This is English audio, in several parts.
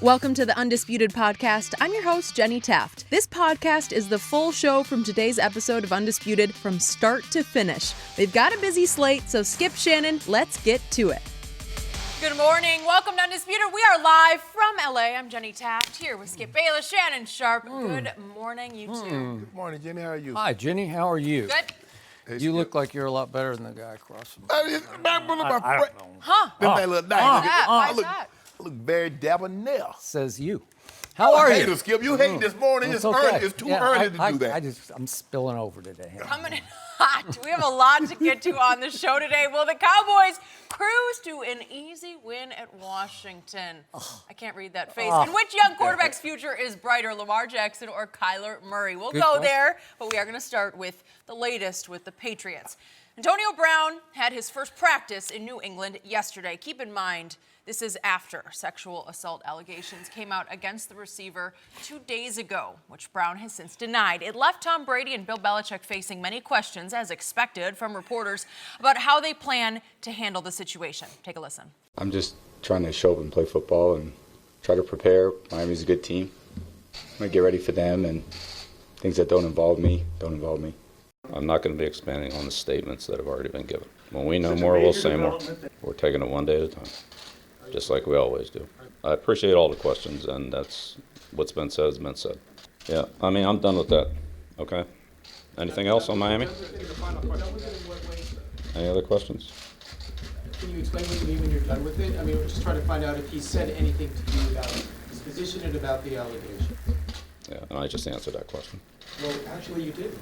Welcome to the Undisputed podcast. I'm your host, Jenny Taft. This podcast is the full show from today's episode of Undisputed from start to finish. We've got a busy slate, so skip Shannon. Let's get to it. Good morning. Welcome to Undisputed. We are live from LA. I'm Jenny Taft here with Skip Bayless, Shannon Sharpe. Good morning, you two. Good morning, Jenny. How are you? Hi, Jenny. How are you? Good. Hey, You look like you're a lot better than the guy across from me. I don't know. Huh? Why is Why is that? I look very debonair. Says you. How are you? Skip. You hate this morning. It's okay. early. It's too early to do that. I'm spilling over today. Coming in hot. We have a lot to get to on the show today. Will the Cowboys cruise to an easy win at Washington? I can't read that face. And which young quarterback's future is brighter, Lamar Jackson or Kyler Murray? We'll go there, but we are going to start with the latest with the Patriots. Antonio Brown had his first practice in New England yesterday. Keep in mind, this is after sexual assault allegations came out against the receiver 2 days ago, which Brown has since denied. It left Tom Brady and Bill Belichick facing many questions, as expected, from reporters about how they plan to handle the situation. Take a listen. I'm just trying to show up and play football and try to prepare. Miami's a good team. I'm going to get ready for them, and things that don't involve me, don't involve me. I'm not going to be expanding on the statements that have already been given. When we know more, we'll say more. We're taking it one day at a time, just like we always do. I appreciate all the questions, and that's what's been said has been said. Yeah, I mean, I'm done with that, okay? Anything else on Miami? Any other questions? Can you explain what you mean when you're done with it? I mean, we're just trying to find out if he said anything to you about his position and about the allegations. Yeah, and I just answered that question. Well, actually, you did.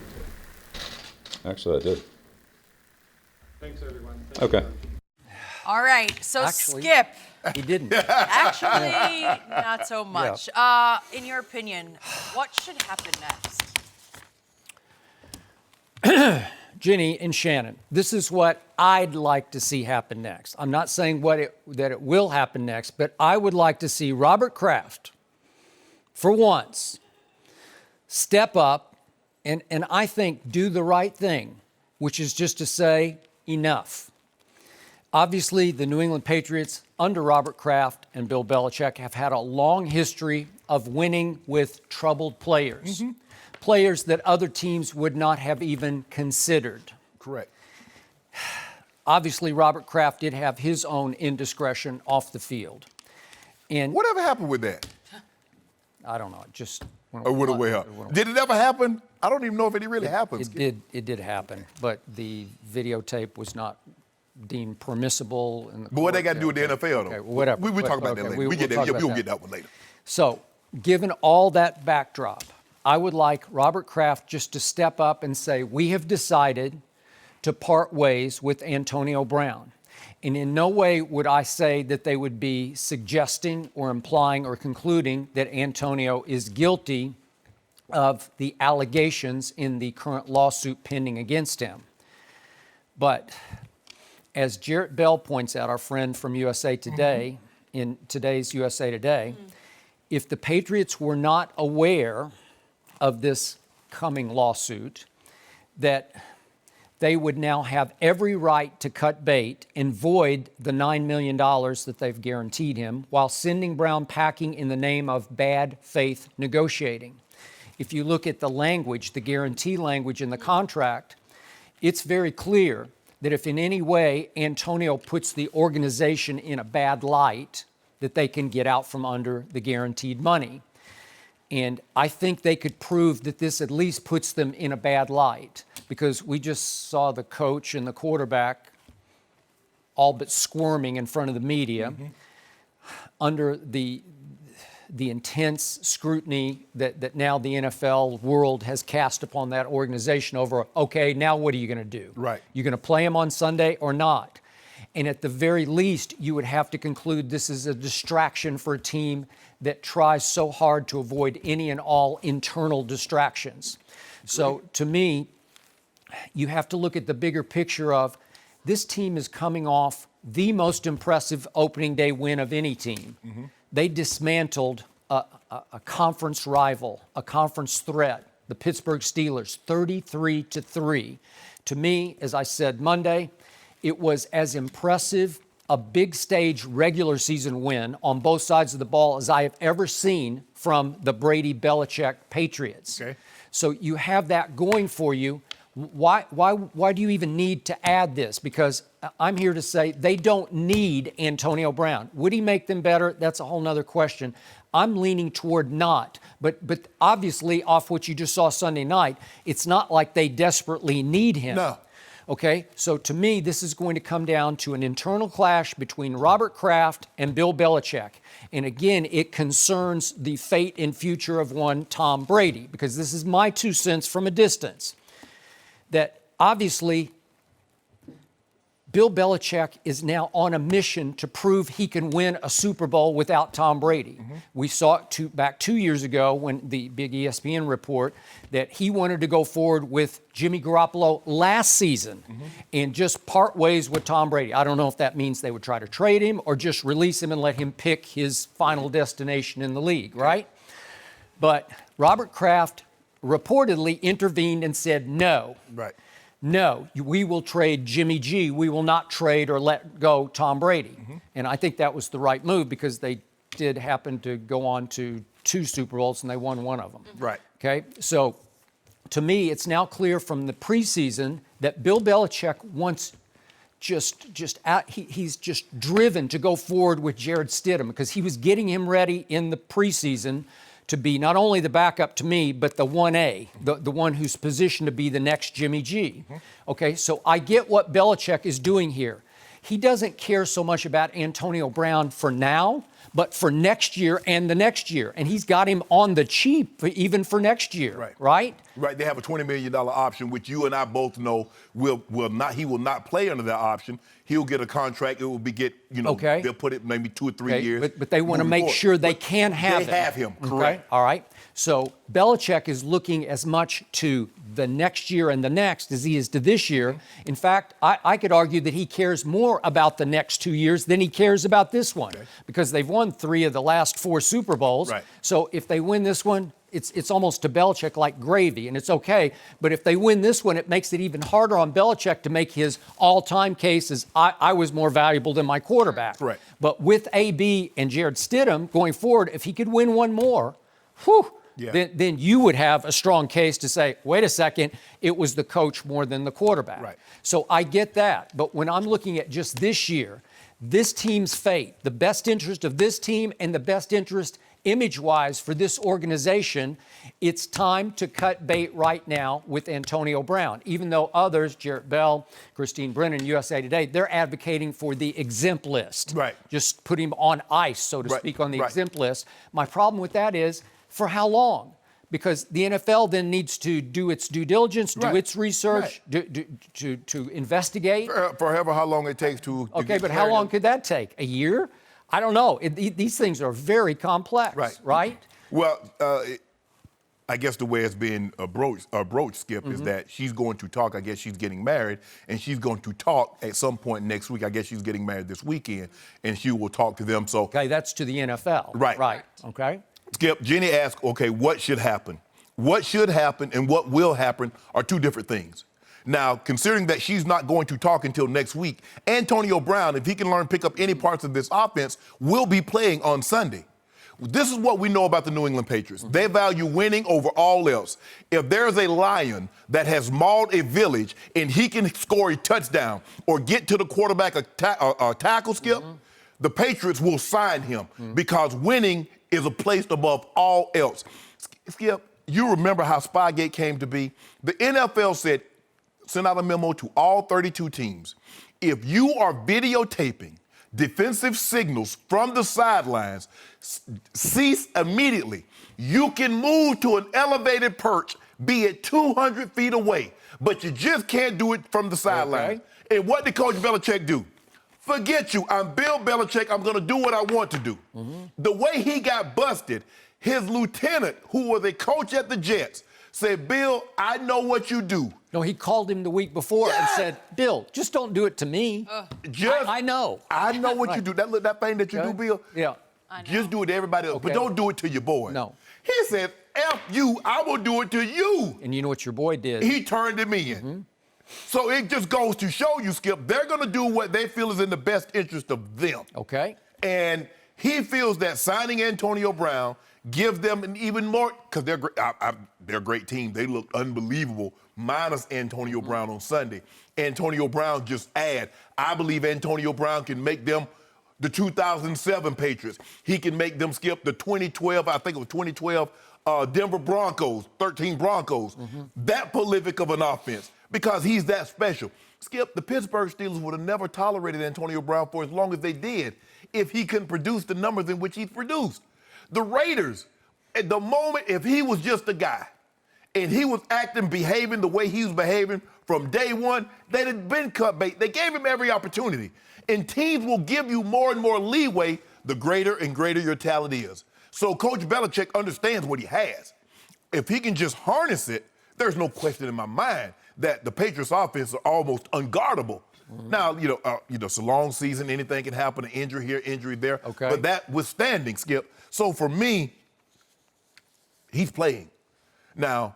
Actually, I did. Thanks, everyone. Okay. All right, so Actually, Skip. He didn't. Actually, not so much. In your opinion, what should happen next? Jenny and Shannon, this is what I'd like to see happen next. I'm not saying that it will happen next, but I would like to see Robert Kraft, for once, step up and I think do the right thing, which is just to say enough. Obviously, the New England Patriots under Robert Kraft and Bill Belichick have had a long history of winning with troubled players, players that other teams would not have even considered. Correct. Obviously, Robert Kraft did have his own indiscretion off the field. And Whatever happened with that? I don't know, it just went Way up. Did it ever happen? I don't even know if it really happened. It did happen, but the videotape was not deemed permissible. But what they got to do with the NFL, though? Okay, whatever. We talk about that later. We'll get that one later. So, given all that backdrop, I would like Robert Kraft just to step up and say, we have decided to part ways with Antonio Brown. And in no way would I say that they would be suggesting or implying or concluding that Antonio is guilty of the allegations in the current lawsuit pending against him. But as Jarrett Bell points out, our friend from USA Today, in today's USA Today, if the Patriots were not aware of this coming lawsuit, that they would now have every right to cut bait and void the $9 million that they've guaranteed him while sending Brown packing in the name of bad faith negotiating. If you look at the language, the guarantee language in the contract, it's very clear that if in any way Antonio puts the organization in a bad light, that they can get out from under the guaranteed money. And I think they could prove that this at least puts them in a bad light, because we just saw the coach and the quarterback all but squirming in front of the media under the intense scrutiny that now the NFL world has cast upon that organization over, okay, now what are you going to do? Right. You're going to play him on Sunday or not? And at the very least, you would have to conclude this is a distraction for a team that tries so hard to avoid any and all internal distractions. So to me, you have to look at the bigger picture of this team is coming off the most impressive opening day win of any team. They dismantled a conference rival, a conference threat, the Pittsburgh Steelers, 33-3. To me, as I said Monday, it was as impressive a big stage regular season win on both sides of the ball as I have ever seen from the Brady-Belichick Patriots. Okay. So you have that going for you. Why do you even need to add this? Because I'm here to say they don't need Antonio Brown. Would he make them better? That's a whole nother question. I'm leaning toward not. But obviously, off what you just saw Sunday night, it's not like they desperately need him. No. Okay, so to me, this is going to come down to an internal clash between Robert Kraft and Bill Belichick. And again, it concerns the fate and future of one Tom Brady, because this is my 2 cents from a distance. That obviously, Bill Belichick is now on a mission to prove he can win a Super Bowl without Tom Brady. We saw it back 2 years ago when the big ESPN report that he wanted to go forward with Jimmy Garoppolo last season and just part ways with Tom Brady. I don't know if that means they would try to trade him or just release him and let him pick his final destination in the league, right? But Robert Kraft reportedly intervened and said no. Right. No, we will trade Jimmy G. We will not trade or let go Tom Brady. And I think that was the right move because they did happen to go on to 2 Super Bowls and they won one of them. Right. Okay, so to me, it's now clear from the preseason that Bill Belichick wants he's just driven to go forward with Jared Stidham because he was getting him ready in the preseason to be not only the backup to me, but the 1A, the one who's positioned to be the next Jimmy G. Okay, so I get what Belichick is doing here. He doesn't care so much about Antonio Brown for now, but for next year and the next year. And he's got him on the cheap even for next year, right? Right. They have a $20 million option, which you and I both know he will not play under that option. He'll get a contract. It will be they'll put it maybe 2 or 3 years. But they want to make sure they can have him. They have him, correct. Okay? All right. So Belichick is looking as much to the next year and the next as he is to this year. In fact, I could argue that he cares more about the next 2 years than he cares about this one because they've won 3 of the last 4 Super Bowls. Right. So if they win this one, it's almost to Belichick like gravy, and it's okay. But if they win this one, it makes it even harder on Belichick to make his all-time case as I was more valuable than my quarterback. Correct. But with AB and Jared Stidham going forward, if he could win one more, then you would have a strong case to say, wait a second, it was the coach more than the quarterback. Right. So I get that. But when I'm looking at just this year, this team's fate, the best interest of this team and the best interest image-wise for this organization, it's time to cut bait right now with Antonio Brown. Even though others, Jarrett Bell, Christine Brennan, USA Today, they're advocating for the exempt list. Right. Just put him on ice, so to speak, on the exempt list. My problem with that is, for how long? Because the NFL then needs to do its due diligence, do its research, to investigate. For however how long it takes to Okay, but how long could that take? A year? I don't know. These things are very complex, right? Well, I guess the way it's being broached, Skip, is that she's going to talk. I guess she's getting married, and she's going to talk at some point next week. I guess she's getting married this weekend, and she will talk to them. So, okay, that's to the NFL. Right. Okay. Skip, Jenny asked, okay, what should happen? What should happen and what will happen are 2 different things. Now, considering that she's not going to talk until next week, Antonio Brown, if he can learn to pick up any parts of this offense, will be playing on Sunday. This is what we know about the New England Patriots. They value winning over all else. If there's a lion that has mauled a village and he can score a touchdown or get to the quarterback a tackle, Skip, the Patriots will sign him because winning is a place above all else. Skip, you remember how Spygate came to be? The NFL sent out a memo to all 32 teams. If you are videotaping defensive signals from the sidelines, cease immediately. You can move to an elevated perch, be it 200 feet away, but you just can't do it from the sideline. Okay. And what did Coach Belichick do? Forget you. I'm Bill Belichick. I'm going to do what I want to do. The way he got busted, his lieutenant, who was a coach at the Jets, said, Bill, I know what you do. No, he called him the week before and said, Bill, just don't do it to me. I know. I know what you do. That thing that you do, Bill? Yeah. Just do it to everybody else, but don't do it to your boy. No. He said, F you, I will do it to you. And you know what your boy did? He turned him in. So it just goes to show you, Skip, they're going to do what they feel is in the best interest of them. Okay. And he feels that signing Antonio Brown gives them an even more, because they're a great team. They look unbelievable, minus Antonio Brown on Sunday. Antonio Brown just I believe Antonio Brown can make them the 2007 Patriots. He can make them, Skip, the 2012, I think it was 2012, Denver Broncos, 13 Broncos. That prolific of an offense, because he's that special. Skip, the Pittsburgh Steelers would have never tolerated Antonio Brown for as long as they did if he couldn't produce the numbers in which he's produced. The Raiders, at the moment, if he was just a guy and he was behaving the way he was behaving from day one, they'd have been cut bait. They gave him every opportunity. And teams will give you more and more leeway the greater and greater your talent is. So Coach Belichick understands what he has. If he can just harness it, there's no question in my mind that the Patriots offense are almost unguardable. Now, it's a long season. Anything can happen, an injury here, injury there. Okay. But that withstanding, Skip. So for me, he's playing. Now,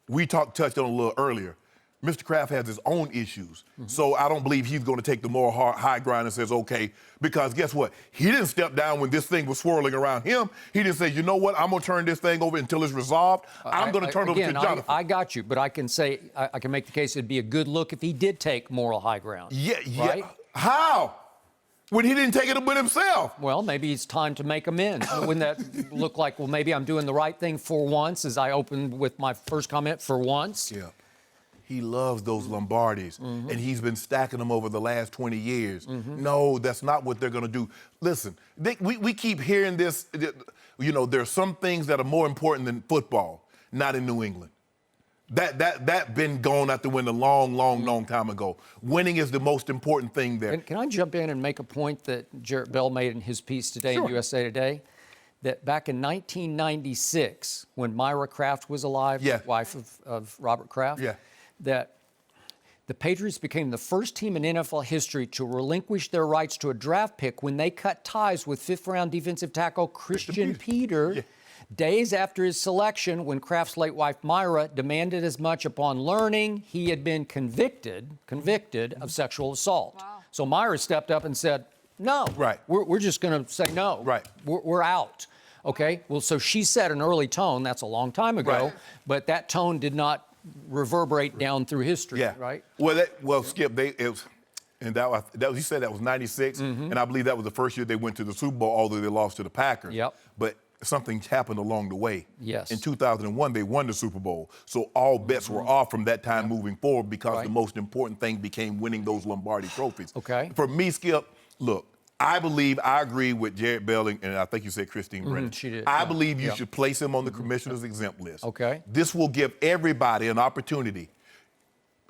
we touched on it a little earlier. Mr. Kraft has his own issues. So I don't believe he's going to take the moral high ground and says, okay, because guess what? He didn't step down when this thing was swirling around him. He didn't say, you know what, I'm going to turn this thing over until it's resolved. I'm going to turn it over to Jonathan. I got you, but I can say, I can make the case it'd be a good look if he did take moral high ground. Yeah. Right? How? When he didn't take it with himself. Well, maybe it's time to make amends. Wouldn't that look like, well, maybe I'm doing the right thing for once, as I opened with my first comment, for once? Yeah. He loves those Lombardis, and he's been stacking them over the last 20 years. No, that's not what they're going to do. Listen, we keep hearing this. There are some things that are more important than football, not in New England. That been gone out the window long time ago. Winning is the most important thing there. Can I jump in and make a point that Jarrett Bell made in his piece today in USA Today? That back in 1996, when Myra Kraft was alive, wife of Robert Kraft, that the Patriots became the first team in NFL history to relinquish their rights to a draft pick when they cut ties with fifth-round defensive tackle Christian Peter days after his selection, when Kraft's late wife Myra demanded as much upon learning he had been convicted of sexual assault. Wow. So Myra stepped up and said, no, we're just going to say no. We're out. Okay, well, so she set an early tone. That's a long time ago, but that tone did not reverberate down through history, right? Well, Skip, you said that was 96, and I believe that was the first year they went to the Super Bowl, although they lost to the Packers. But something happened along the way. In 2001, they won the Super Bowl. So all bets were off from that time moving forward, because the most important thing became winning those Lombardi trophies. For me, Skip, look, I agree with Jarrett Bell, and I think you said Christine Brennan. She did. I believe you should place him on the commissioner's exempt list. This will give everybody an opportunity.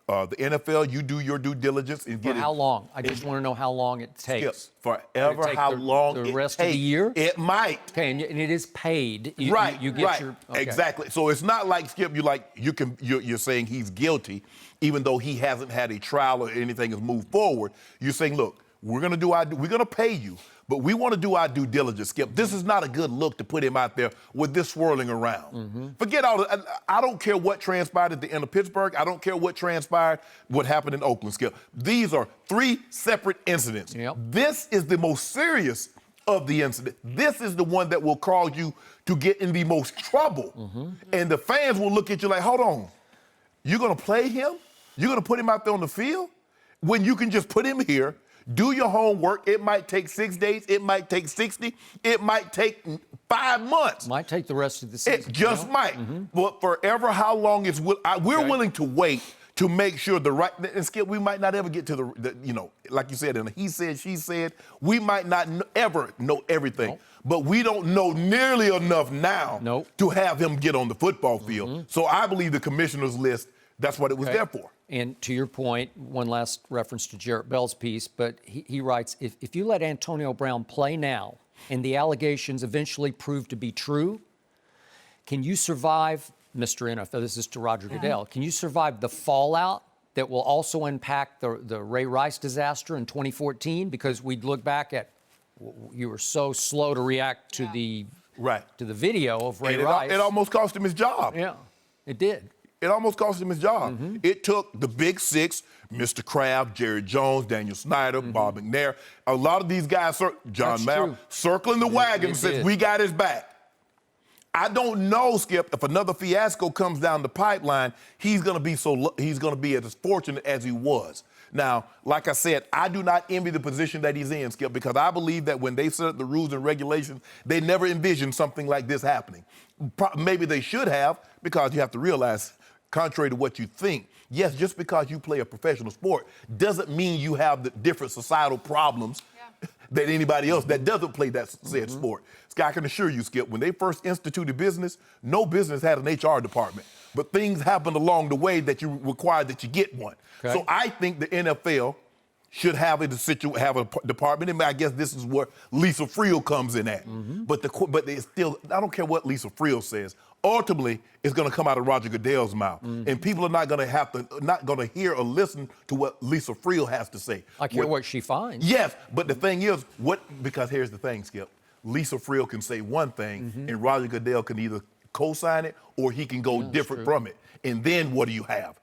The NFL, you do your due diligence and get it. For how long? I just want to know how long it takes. Forever, how long it takes. The rest of the year? It might. Okay, and it is paid. You get your... Okay. Exactly. So it's not like, Skip, you're saying he's guilty, even though he hasn't had a trial or anything has moved forward. You're saying, look, we're going to pay you, but we want to do our due diligence, Skip. This is not a good look to put him out there with this swirling around. Forget I don't care what transpired at the end of Pittsburgh. I don't care what happened in Oakland, Skip. These are three separate incidents. This is the most serious of the incident. This is the one that will cause you to get in the most trouble. And the fans will look at you like, hold on, you're going to play him? You're going to put him out there on the field? When you can just put him here, do your homework. It might take 6 days. It might take 60. It might take 5 months. Might take the rest of the season. It just might. But forever, how long we're willing to wait to make sure and Skip, we might not ever get to the like you said, and he said, she said, we might not ever know everything. But we don't know nearly enough now to have him get on the football field. So I believe the commissioner's list, that's what it was there for. And to your point, one last reference to Jarrett Bell's piece, but he writes, if you let Antonio Brown play now and the allegations eventually prove to be true, can you survive, Mr. NFL, this is to Roger Goodell, can you survive the fallout that will also impact the Ray Rice disaster in 2014? Because we'd look back at, you were so slow to react to the video of Ray Rice. It almost cost him his job. Yeah, it did. It almost cost him his job. It took the big six, Mr. Kraft, Jerry Jones, Daniel Snyder, Bob McNair, a lot of these guys, John Mara, circling the wagon since we got his back. I don't know, Skip, if another fiasco comes down the pipeline, he's going to be as fortunate as he was. Now, like I said, I do not envy the position that he's in, Skip, because I believe that when they set up the rules and regulations, they never envisioned something like this happening. Maybe they should have, because you have to realize, contrary to what you think, yes, just because you play a professional sport doesn't mean you have the different societal problems that anybody else that doesn't play that said sport. I can assure you, Skip, when they first instituted business, no business had an HR department. But things happened along the way that you require that you get one. Okay. So I think the NFL should have a department, and I guess this is where Lisa Friel comes in at. But it's still, I don't care what Lisa Friel says. Ultimately, it's going to come out of Roger Goodell's mouth, and people are not going to hear or listen to what Lisa Friel has to say. I care what she finds. Yes, but the thing is, because here's the thing, Skip. Lisa Friel can say one thing, and Roger Goodell can either co-sign it or he can go different from it. And then what do you have?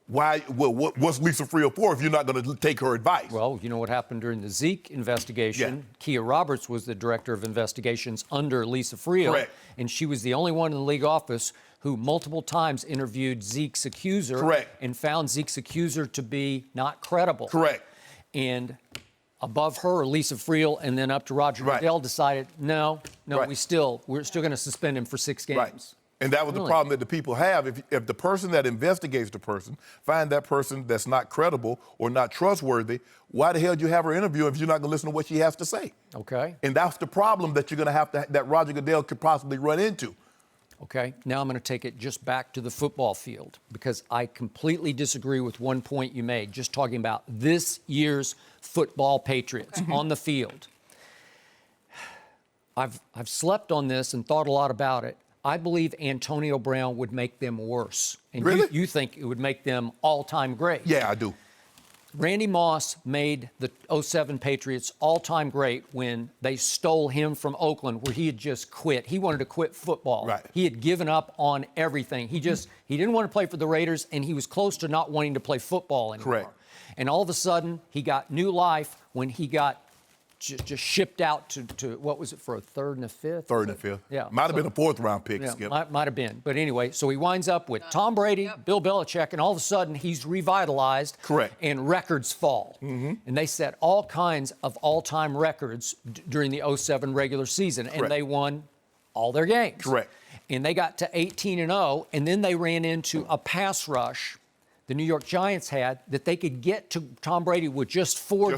Why? Well, what's Lisa Friel for if you're not going to take her advice? Well, you know what happened during the Zeke investigation? Yeah. Kia Roberts was the director of investigations under Lisa Friel. Correct. And she was the only one in the league office who multiple times interviewed Zeke's accuser. Correct. And found Zeke's accuser to be not credible. Correct. And above her, Lisa Friel, and then up to Roger Goodell decided, no, we're still going to suspend him for 6 games. Right. And that was the problem that the people have. If the person that investigates the person find that person that's not credible or not trustworthy, why the hell do you have her interview if you're not going to listen to what she has to say? Okay. And that's the problem that you're going to have that Roger Goodell could possibly run into. Okay, now I'm going to take it just back to the football field because I completely disagree with one point you made, just talking about this year's football Patriots on the field. I've slept on this and thought a lot about it. I believe Antonio Brown would make them worse. And really? You think it would make them all-time great. Yeah, I do. Randy Moss made the 07 Patriots all-time great when they stole him from Oakland, where he had just quit. He wanted to quit football. Right. He had given up on everything. He didn't want to play for the Raiders, and he was close to not wanting to play football anymore. Correct. And all of a sudden, he got new life when he got just shipped out to what was it, for a third and a fifth? Third and a fifth. Yeah. Might have been a fourth-round pick, Yeah, Skip. might have been. But anyway, so he winds up with Tom Brady, Bill Belichick, and all of a sudden he's revitalized. Correct. And records fall. And they set all kinds of all-time records during the 07 regular season. Correct. And they won all their games. Correct. And they got to 18-0, and then they ran into a pass rush the New York Giants had that they could get to Tom Brady with just four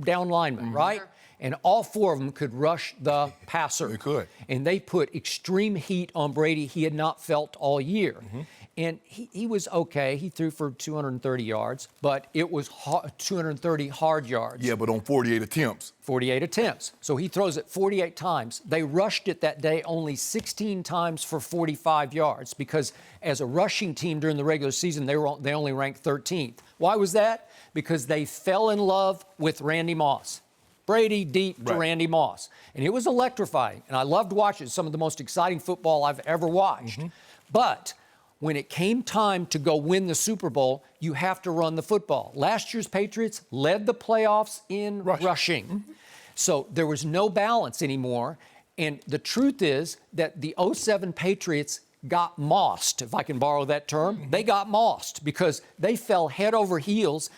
down linemen, right? And all 4 of them could rush the passer. They could. And they put extreme heat on Brady he had not felt all year. And he was okay. He threw for 230 yards, but it was 230 hard yards. Yeah, but on 48 attempts. 48 attempts. So he throws it 48 times. They rushed it that day only 16 times for 45 yards because as a rushing team during the regular season, they only ranked 13th. Why was that? Because they fell in love with Randy Moss. Brady deep to Randy Moss. And it was electrifying. And I loved watching it. Some of the most exciting football I've ever watched. But when it came time to go win the Super Bowl, you have to run the football. Last year's Patriots led the playoffs in rushing. So there was no balance anymore. And the truth is that the 07 Patriots got mossed, if I can borrow that term. They got mossed because they fell head over heels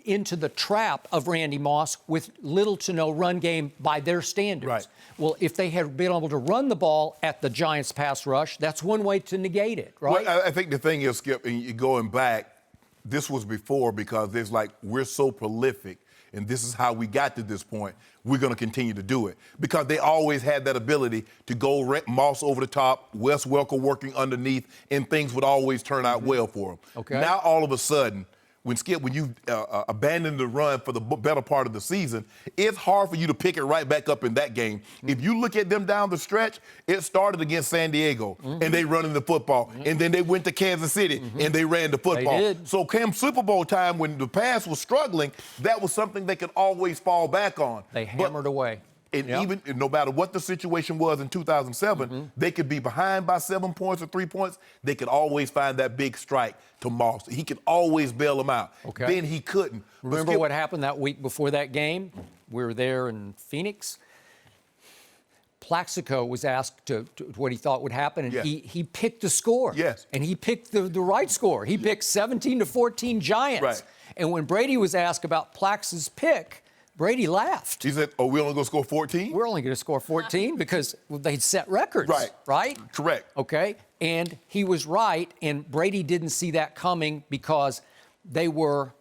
into the trap of Randy Moss with little to no run game by their standards. Right. Well, if they had been able to run the ball at the Giants' pass rush, that's one way to negate it, right? Well, I think the thing is, Skip, and you're going back, this was before because there's like, we're so prolific, and this is how we got to this point. We're going to continue to do it because they always had that ability to go Moss over the top, Wes Welker working underneath, and things would always turn out well for them. Okay. Now, all of a sudden, when you abandon the run for the better part of the season, it's hard for you to pick it right back up in that game. If you look at them down the stretch, it started against San Diego, and they running the football, and then they went to Kansas City, and they ran the football. They did. So come Super Bowl time, when the pass was struggling, that was something they could always fall back on. They hammered away. And even no matter what the situation was in 2007, they could be behind by 7 points or 3 points. They could always find that big strike to Moss. He could always bail them out. Okay. Then he couldn't. Remember what happened that week before that game? We were there in Phoenix. Plaxico was asked to what he thought would happen, and he picked the score. Yes. And he picked the right score. He picked 17-14 Giants. Right. And when Brady was asked about Plax's pick, Brady laughed. He said, "Oh, we're only going to score 14? We're only going to score 14 because they'd set records." Right. Right? Correct. Okay. And he was right, and Brady didn't see that coming because they were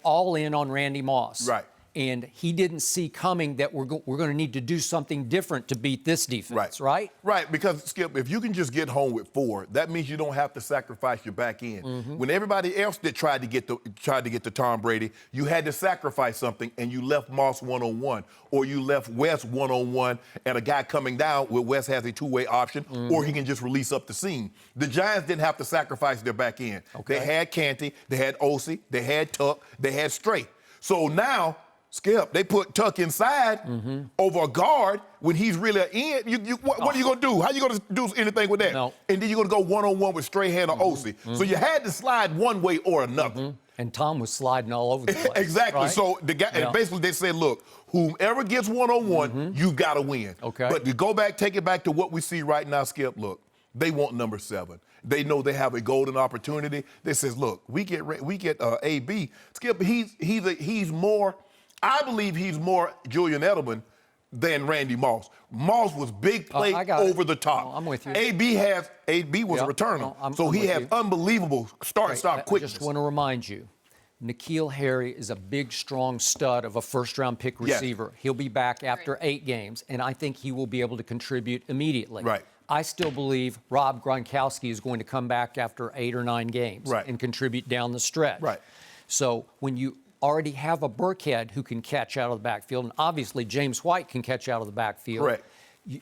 all in on Randy Moss. Right. And he didn't see coming that we're going to need to do something different to beat this defense, right? Right, because, Skip, if you can just get home with 4, that means you don't have to sacrifice your back end. When everybody else that tried to get to Tom Brady, you had to sacrifice something, and you left Moss one-on-one, or you left West one-on-one, and a guy coming down where West has a two-way option, or he can just release up the seam. The Giants didn't have to sacrifice their back end. Okay. They had Canty, they had Ossie, they had Tuck, they had Stray. So now, Skip, they put Tuck inside over a guard when he's really an end. What are you going to do? How are you going to do anything with that? No. And then you're going to go one-on-one with Strahan or Ossie. So you had to slide one way or another. And Tom was sliding all over the place. Exactly. Right? So the guy, and basically they said, look, whomever gets one-on-one, you've got to win. Okay. But to go back, take it back to what we see right now, Skip, look, they want number 7. They know they have a golden opportunity. They says, look, we get AB. Skip, he's more. I believe he's more Julian Edelman than Randy Moss. Moss was big play over the top. No, I'm with you. AB was a returner, so he has unbelievable start-stop quickness. I just want to remind you, N'Keal Harry is a big, strong stud of a first-round pick receiver. He'll be back after 8 games, and I think he will be able to contribute immediately. Right. I still believe Rob Gronkowski is going to come back after 8 or 9 games and contribute down the stretch. Right. So when you already have a Burkhead who can catch out of the backfield, and obviously James White can catch out of the backfield. Correct.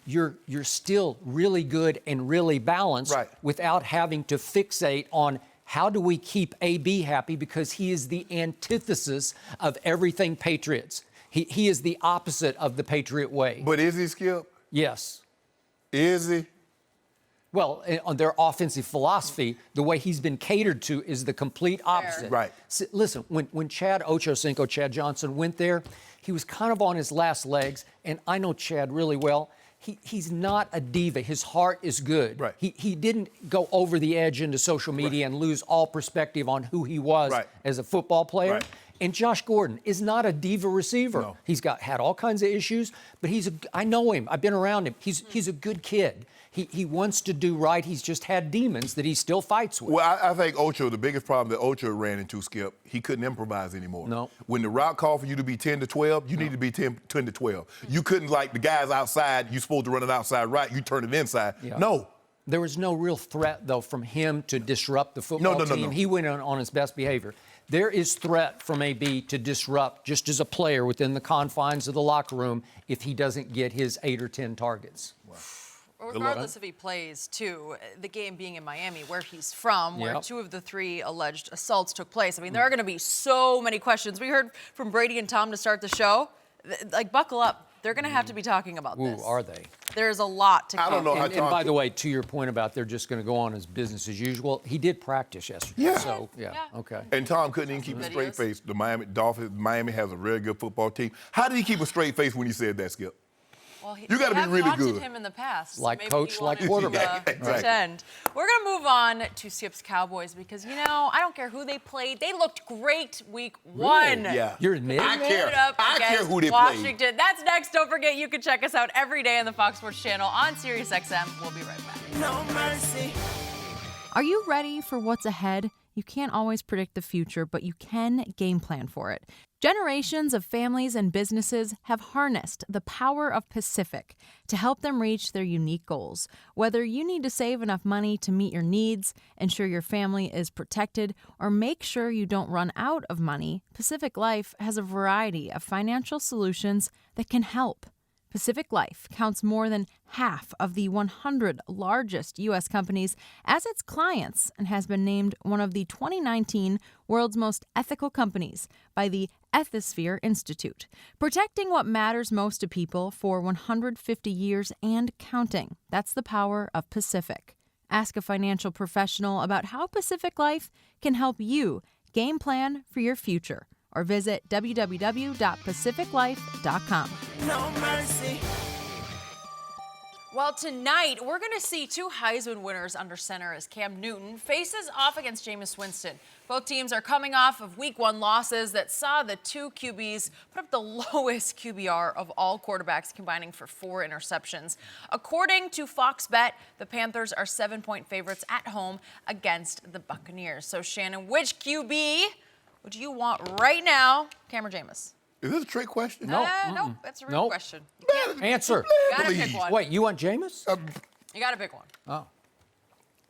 You're still really good and really balanced without having to fixate on how do we keep AB happy, because he is the antithesis of everything Patriots. He is the opposite of the Patriot way. But is he, Skip? Yes. Is he? Well, on their offensive philosophy, the way he's been catered to is the complete opposite. Right. Listen, when Chad Ochocinco, Chad Johnson, went there, he was kind of on his last legs, and I know Chad really well. He's not a diva. His heart is good. Right. He didn't go over the edge into social media and lose all perspective on who he was as a football player. Right. And Josh Gordon is not a diva receiver. No. He's had all kinds of issues, but I know him. I've been around him. He's a good kid. He wants to do right. He's just had demons that he still fights with. Well, I think Ocho, the biggest problem that Ocho ran into, Skip, he couldn't improvise anymore. No. When the route called for you to be 10 to 12, you need to be 10 to 12. You couldn't, like the guys outside, you're supposed to run it outside right, you turn it inside. Yeah. No. There was no real threat, though, from him to disrupt the football team. No. He went on his best behavior. There is threat from AB to disrupt just as a player within the confines of the locker room if he doesn't get his 8 or 10 targets. Wow. Regardless if he plays, too, the game being in Miami, where he's from, where 2 of the 3 alleged assaults took place. I mean, there are going to be so many questions. We heard from Brady and Tom to start the show. Like, buckle up. They're going to have to be talking about this. Ooh, are they? There's a lot to come. I don't know how And by the way, to your point about they're just going to go on as business as usual, he did practice yesterday. Yeah. So, okay. And Tom couldn't even keep a straight face. The Miami Dolphins, Miami has a really good football team. How did he keep a straight face when he said that, Skip? Well, You gotta be really good. him in the past. Like Maybe coach, he like wanted quarterback. to, pretend. We're going to move on to Skip's Cowboys because, I don't care who they played. They looked great week 1. Yeah. You're admitting I that? care. Up I care against who they Washington. played. That's next. Don't forget, you can check us out every day on the Fox Sports Channel on SiriusXM. We'll be right back. No mercy. Are you ready for what's ahead? You can't always predict the future, but you can game plan for it. Generations of families and businesses have harnessed the power of Pacific to help them reach their unique goals. Whether you need to save enough money to meet your needs, ensure your family is protected, or make sure you don't run out of money, Pacific Life has a variety of financial solutions that can help. Pacific Life counts more than half of the 100 largest U.S. companies as its clients and has been named one of the 2019 World's Most Ethical Companies by the Ethisphere Institute, protecting what matters most to people for 150 years and counting. That's the power of Pacific. Ask a financial professional about how Pacific Life can help you game plan for your future, or visit www.pacificlife.com. No mercy. Well, tonight we're going to see two Heisman winners under center as Cam Newton faces off against Jameis Winston. Both teams are coming off of Week 1 losses that saw the two QBs put up the lowest QBR of all quarterbacks, combining for 4 interceptions. According to Fox Bet, the Panthers are 7-point favorites at home against the Buccaneers. So, Shannon, which QB would you want right now, Cam or Jameis? Is this a trick question? No, that's a real question. Answer. You gotta pick one. Wait, you want Jameis? You gotta pick one. Oh.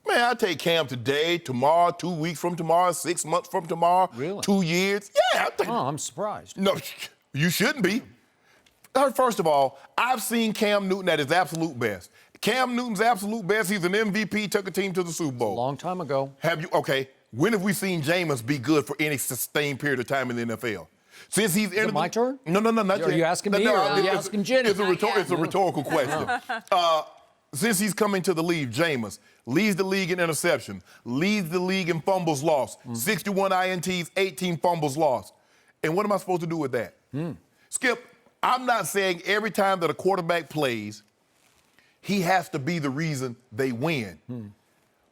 Man, I'll take Cam today, tomorrow, 2 weeks from tomorrow, 6 months from tomorrow, Really? 2 years. Yeah, I'll take Oh, I'm surprised. No, you shouldn't be. First of all, I've seen Cam Newton at his absolute best. Cam Newton's absolute best, he's an MVP, took a team to the Super Bowl. A long time ago. Okay, when have we seen Jameis be good for any sustained period of time in the NFL? Since he's entered my turn? No, not Are you asking me or are you asking Jenny? It's a rhetorical question. Since he's coming to the league, Jameis leads the league in interception, leads the league in fumbles lost, 61 INTs, 18 fumbles lost. And what am I supposed to do with that? Skip, I'm not saying every time that a quarterback plays, he has to be the reason they win.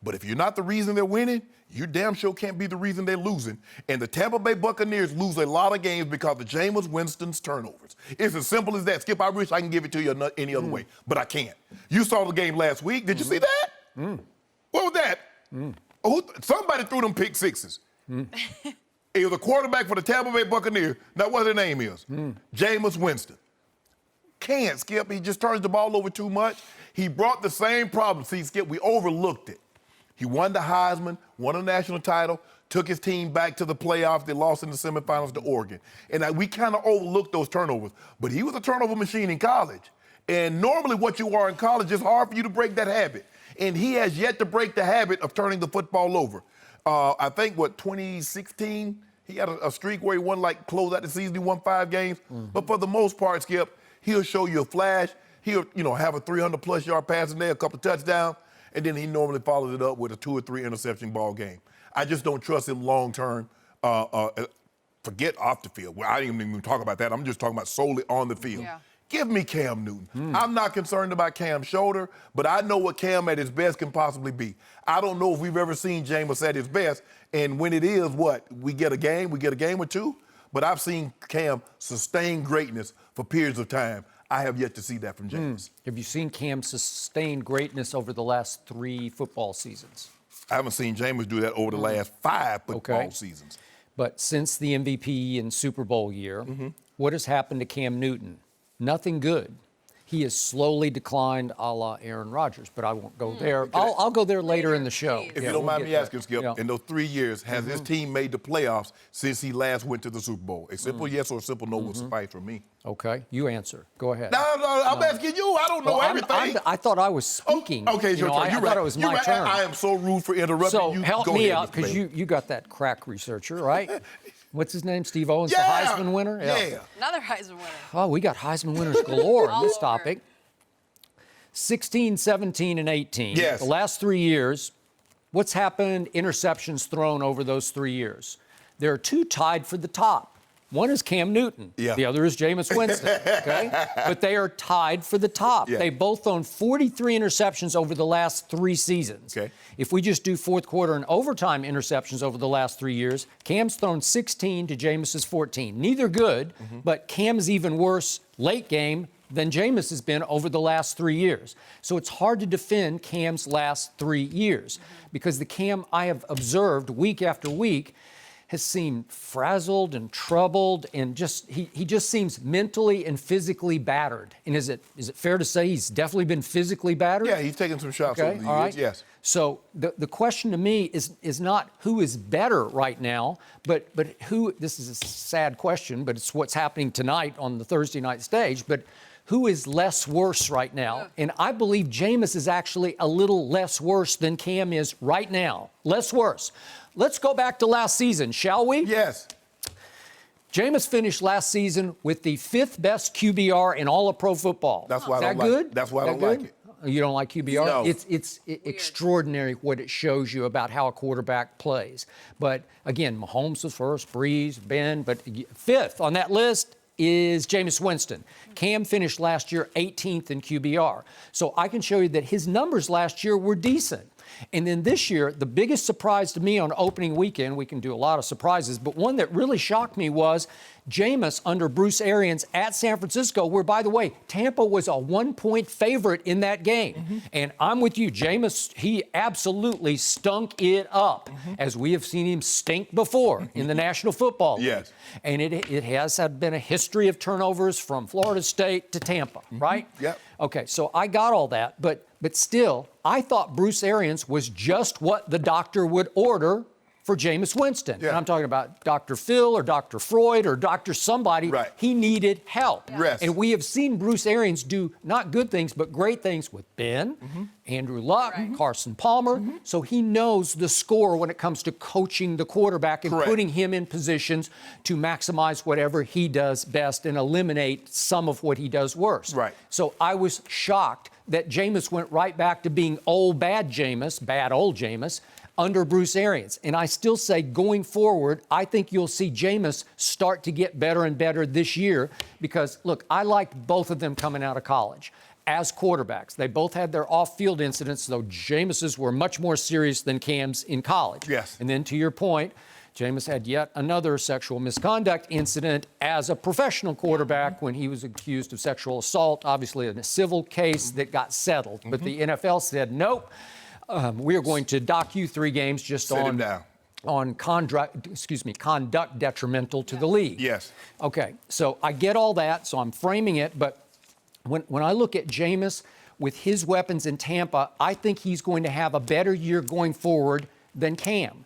But if you're not the reason they're winning, you damn sure can't be the reason they're losing. And the Tampa Bay Buccaneers lose a lot of games because of Jameis Winston's turnovers. It's as simple as that. Skip, I wish I can give it to you any other way, but I can't. You saw the game last week. Did you see that? What was that? Somebody threw them pick sixes. It was a quarterback for the Tampa Bay Buccaneers. Now, what their name is? Jameis Winston. Can't, Skip. He just turns the ball over too much. He brought the same problem. See, Skip, we overlooked it. He won the Heisman, won a national title, took his team back to the playoffs. They lost in the semifinals to Oregon. And we kind of overlooked those turnovers. But he was a turnover machine in college. And normally what you are in college, it's hard for you to break that habit. And he has yet to break the habit of turning the football over. I think, 2016, he had a streak where he won, close out the season, he won 5 games. But for the most part, Skip, he'll show you a flash. He'll, have a 300-plus yard passing day, a couple of touchdowns. And then he normally follows it up with a 2 or 3 interception ball game. I just don't trust him long term. Forget off the field. Well, I didn't even talk about that. I'm just talking about solely on the field. Yeah. Give me Cam Newton. I'm not concerned about Cam's shoulder, but I know what Cam at his best can possibly be. I don't know if we've ever seen Jameis at his best. And when it is, we get a game or two. But I've seen Cam sustain greatness for periods of time. I have yet to see that from Jameis. Have you seen Cam sustain greatness over the last 3 football seasons? I haven't seen Jameis do that over the last 5 football seasons. But since the MVP and Super Bowl year, what has happened to Cam Newton? Nothing good. He has slowly declined a la Aaron Rodgers, but I won't go there. I'll go there later in the show. If you don't mind me asking, Skip, in those 3 years, has his team made the playoffs since he last went to the Super Bowl? A simple yes or a simple no will suffice for me. Okay, you answer. Go ahead. No, I'm asking you. I don't know everything. I thought I was speaking. Okay, it's your turn. I thought it was my turn. I am so rude for interrupting so you. So help me out, because you got that crack researcher, right? What's his name? Steve Owens, the Heisman winner? Yeah. Another Heisman winner. Oh, we got Heisman winners galore on this topic. 16, 17, and 18. Yes. The last 3 years, what's happened? Interceptions thrown over those 3 years. There are 2 tied for the top. One is Cam Newton. Yeah. The other is Jameis Winston. Okay? But they are tied for the top. Yeah. They both thrown 43 interceptions over the last 3 seasons. Okay. If we just do fourth quarter and overtime interceptions over the last 3 years, Cam's thrown 16 to Jameis's 14. Neither good, but Cam's even worse late game than Jameis has been over the last 3 years. So it's hard to defend Cam's last 3 years because the Cam I have observed week after week has seemed frazzled and troubled and he just seems mentally and physically battered. And is it fair to say he's definitely been physically battered? Yeah, he's taken some shots over the years, all right. yes. So the question to me is not who is better right now, but who, this is a sad question, but it's what's happening tonight on the Thursday night stage, but who is less worse right now? And I believe Jameis is actually a little less worse than Cam is right now. Less worse. Let's go back to last season, shall we? Yes. Jameis finished last season with the 5th best QBR in all of pro football. That's why I don't good? like it. That's why I don't like it. You don't like QBR? No. It's extraordinary what it shows you about how a quarterback plays. But again, Mahomes was first, Breeze, Ben, but 5th on that list is Jameis Winston. Cam finished last year 18th in QBR. So I can show you that his numbers last year were decent. And then this year, the biggest surprise to me on opening weekend, we can do a lot of surprises, but one that really shocked me was Jameis under Bruce Arians at San Francisco, where, by the way, Tampa was a 1-point favorite in that game. And I'm with you, Jameis, he absolutely stunk it up, as we have seen him stink before in the National Football League. Yes. And it has been a history of turnovers from Florida State to Tampa, right? Yep. Okay, so I got all that, but still, I thought Bruce Arians was just what the doctor would order for Jameis Winston. Yeah. And I'm talking about Dr. Phil or Dr. Freud or Dr. somebody. Right. He needed help. Rest. And we have seen Bruce Arians do not good things, but great things with Ben, Andrew Luck, Carson Palmer. So he knows the score when it comes to coaching the quarterback and Correct. putting him in positions to maximize whatever he does best and eliminate some of what he does worst. Right. So I was shocked that Jameis went right back to being old, bad Jameis, bad old Jameis, under Bruce Arians. And I still say going forward, I think you'll see Jameis start to get better and better this year because, look, I liked both of them coming out of college as quarterbacks. They both had their off-field incidents, though Jameis's were much more serious than Cam's in college. Yes. And then to your point, Jameis had yet another sexual misconduct incident as a professional quarterback when he was accused of sexual assault, obviously in a civil case that got settled. But the NFL said, nope, we are going to dock you 3 games just Sit him down. on conduct detrimental to the league. Yes. Okay, so I get all that, so I'm framing it, but when I look at Jameis with his weapons in Tampa, I think he's going to have a better year going forward than Cam.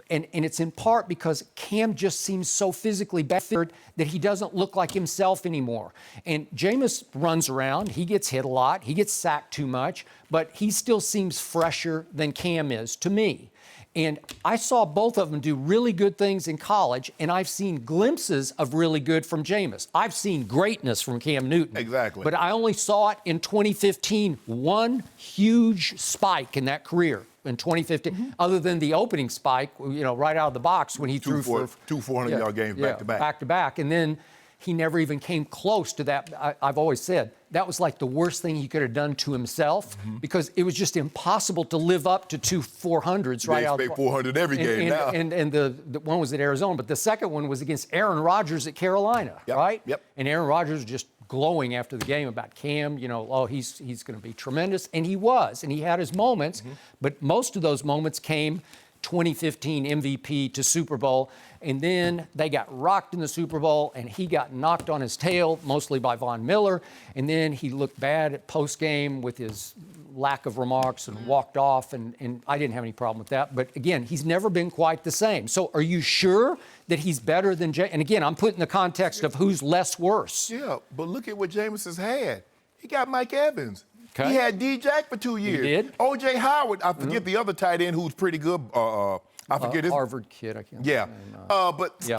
And it's in part because Cam just seems so physically battered that he doesn't look like himself anymore. And Jameis runs around, he gets hit a lot, he gets sacked too much, but he still seems fresher than Cam is to me. And I saw both of them do really good things in college, and I've seen glimpses of really good from Jameis. I've seen greatness from Cam Newton. Exactly. But I only saw it in 2015, one huge spike in that career in 2015, other than the opening spike, right out of the box when he threw for 2 400-yard games back to back. Back to back. And then he never even came close to that. I've always said that was like the worst thing he could have done to himself because it was just impossible to live up to 2 400s right out. They expect 400 every game now. And the one was at Arizona, but the second one was against Aaron Rodgers at Carolina, right? Yep. And Aaron Rodgers was just glowing after the game about Cam, he's going to be tremendous. And he was, and he had his moments, but most of those moments came 2015 MVP to Super Bowl, and then they got rocked in the Super Bowl, and he got knocked on his tail, mostly by Von Miller, and then he looked bad at postgame with his lack of remarks and walked off, and I didn't have any problem with that. But again, he's never been quite the same. So are you sure that he's better than Jameis? And again, I'm putting the context of who's less worse. Yeah, but look at what Jameis has had. He got Mike Evans. Okay. He had D-Jack for 2 years. He did? O.J. Howard, I forget the other tight end who's pretty good. I forget his Harvard kid, I can't. Yeah. But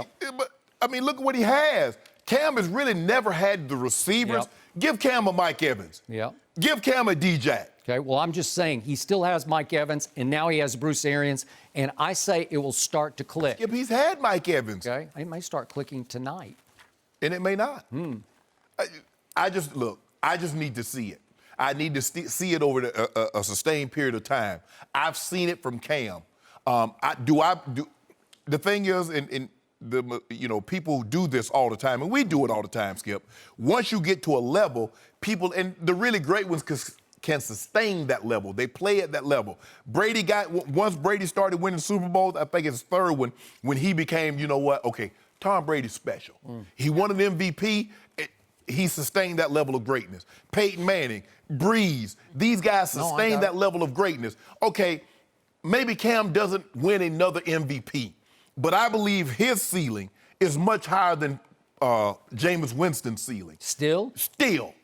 I mean, look at what he has. Cam has really never had the receivers. Yep. Give Cam a Mike Evans. Yeah. Give Cam a D-Jack. Okay, well, I'm just saying he still has Mike Evans, and now he has Bruce Arians, and I say it will start to click. Yep, he's had Mike Evans. Okay, it may start clicking tonight. And it may not. I just need to see it. I need to see it over a sustained period of time. I've seen it from Cam. The thing is, people do this all the time, and we do it all the time, Skip. Once you get to a level, people, and the really great ones can sustain that level. They play at that level. Once Brady started winning Super Bowls, I think it's his third one, when he became, okay, Tom Brady's special. He won an MVP. He sustained that level of greatness. Peyton Manning, Breeze, these guys sustained that level of greatness. Okay, maybe Cam doesn't win another MVP, but I believe his ceiling is much higher than Jameis Winston's ceiling. Still? Still.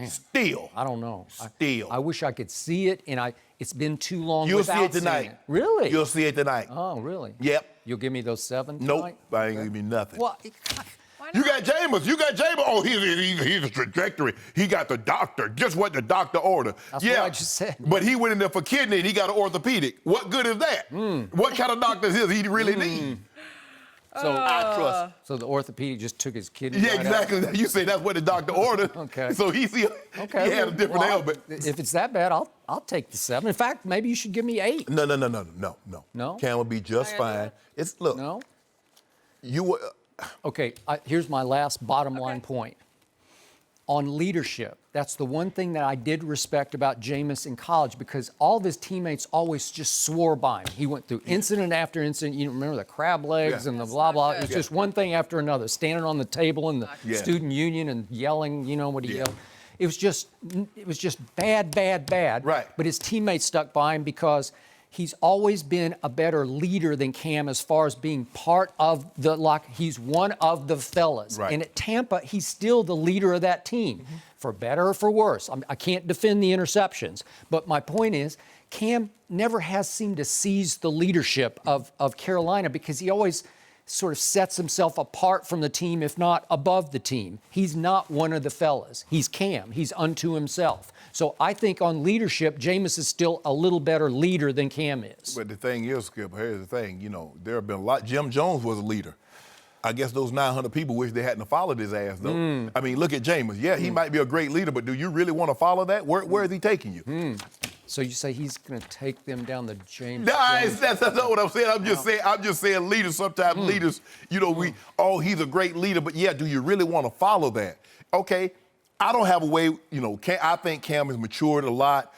Still. I don't know. Still. I wish I could see it, and it's been too long You'll without see it seeing tonight. it. Really? You'll see it tonight. Oh, really? Yep. You'll give me those 7 Nope. tonight? I ain't gonna give you nothing. Well, You got Jameis. You got Jameis. Oh, he's a trajectory. He got the doctor. Just what the doctor ordered. That's what I just said. But he went in there for kidney and he got an orthopedic. What good is that? What kind of doctor is he really need? So I trust. So the orthopedic just took his kidney. Yeah, right exactly. out? You say that's what the doctor ordered. Okay. So he had a different ailment. If it's that bad, I'll take the 7. In fact, maybe you should give me 8. No. No? Cam will be just fine. Look. No? You. Okay, here's my last bottom line point. On leadership, that's the one thing that I did respect about Jameis in college, because all of his teammates always just swore by him. He went through incident after incident. You remember the crab legs and the blah, blah. It was just one thing after another, standing on the table in the student union and yelling, you know what he yelled. It was just bad. Right. But his teammates stuck by him because he's always been a better leader than Cam as far as being part of he's one of the fellas. Right. And at Tampa, he's still the leader of that team, for better or for worse. I can't defend the interceptions, but my point is, Cam never has seemed to seize the leadership of Carolina, because he always sort of sets himself apart from the team, if not above the team. He's not one of the fellas. He's Cam. He's unto himself. So I think on leadership, Jameis is still a little better leader than Cam is. But the thing is, Skip, here's the thing. There have been a lot. Jim Jones was a leader. I guess those 900 people wish they hadn't followed his ass, though. I mean, look at Jameis. Yeah, he might be a great leader, but do you really want to follow that? Where is he taking you? So you say he's going to take them down the James? That's not what I'm saying. I'm just saying leaders. Sometimes leaders, he's a great leader, but yeah, do you really want to follow that? Okay, I don't have a way. I think Cam has matured a lot.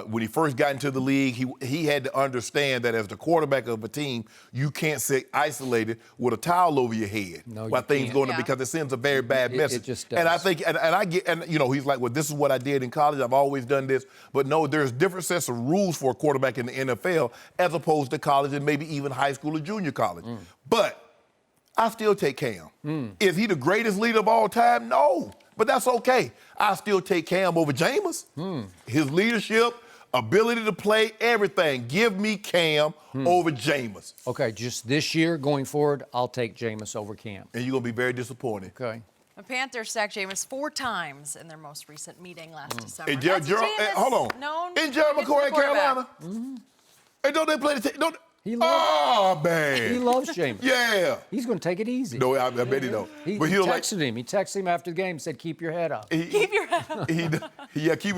When he first got into the league, he had to understand that as the quarterback of a team, you can't sit isolated with a towel over your head while things going on, because it sends a very bad message. It just does. And I think, and I get, and he's like, well, this is what I did in college. I've always done this. But no, there's different sets of rules for a quarterback in the NFL as opposed to college and maybe even high school or junior college. But I still take Cam. Is he the greatest leader of all time? No. But that's okay. I still take Cam over Jameis. His leadership, ability to play, everything. Give me Cam over Jameis. Okay, just this year going forward, I'll take Jameis over Cam. And you're going to be very disappointed. Okay. The Panthers sacked Jameis 4 times in their most recent meeting last December. And That's a team that's hold on. known In Gerald to get to McCoy the in Carolina? quarterback. And don't they play the team? He loves man. He loves Jameis. Yeah. He's going to take it easy. No, I bet he don't. He But he'll texted him. He texted him after the game, said, keep your head up. Keep your head up. Keep it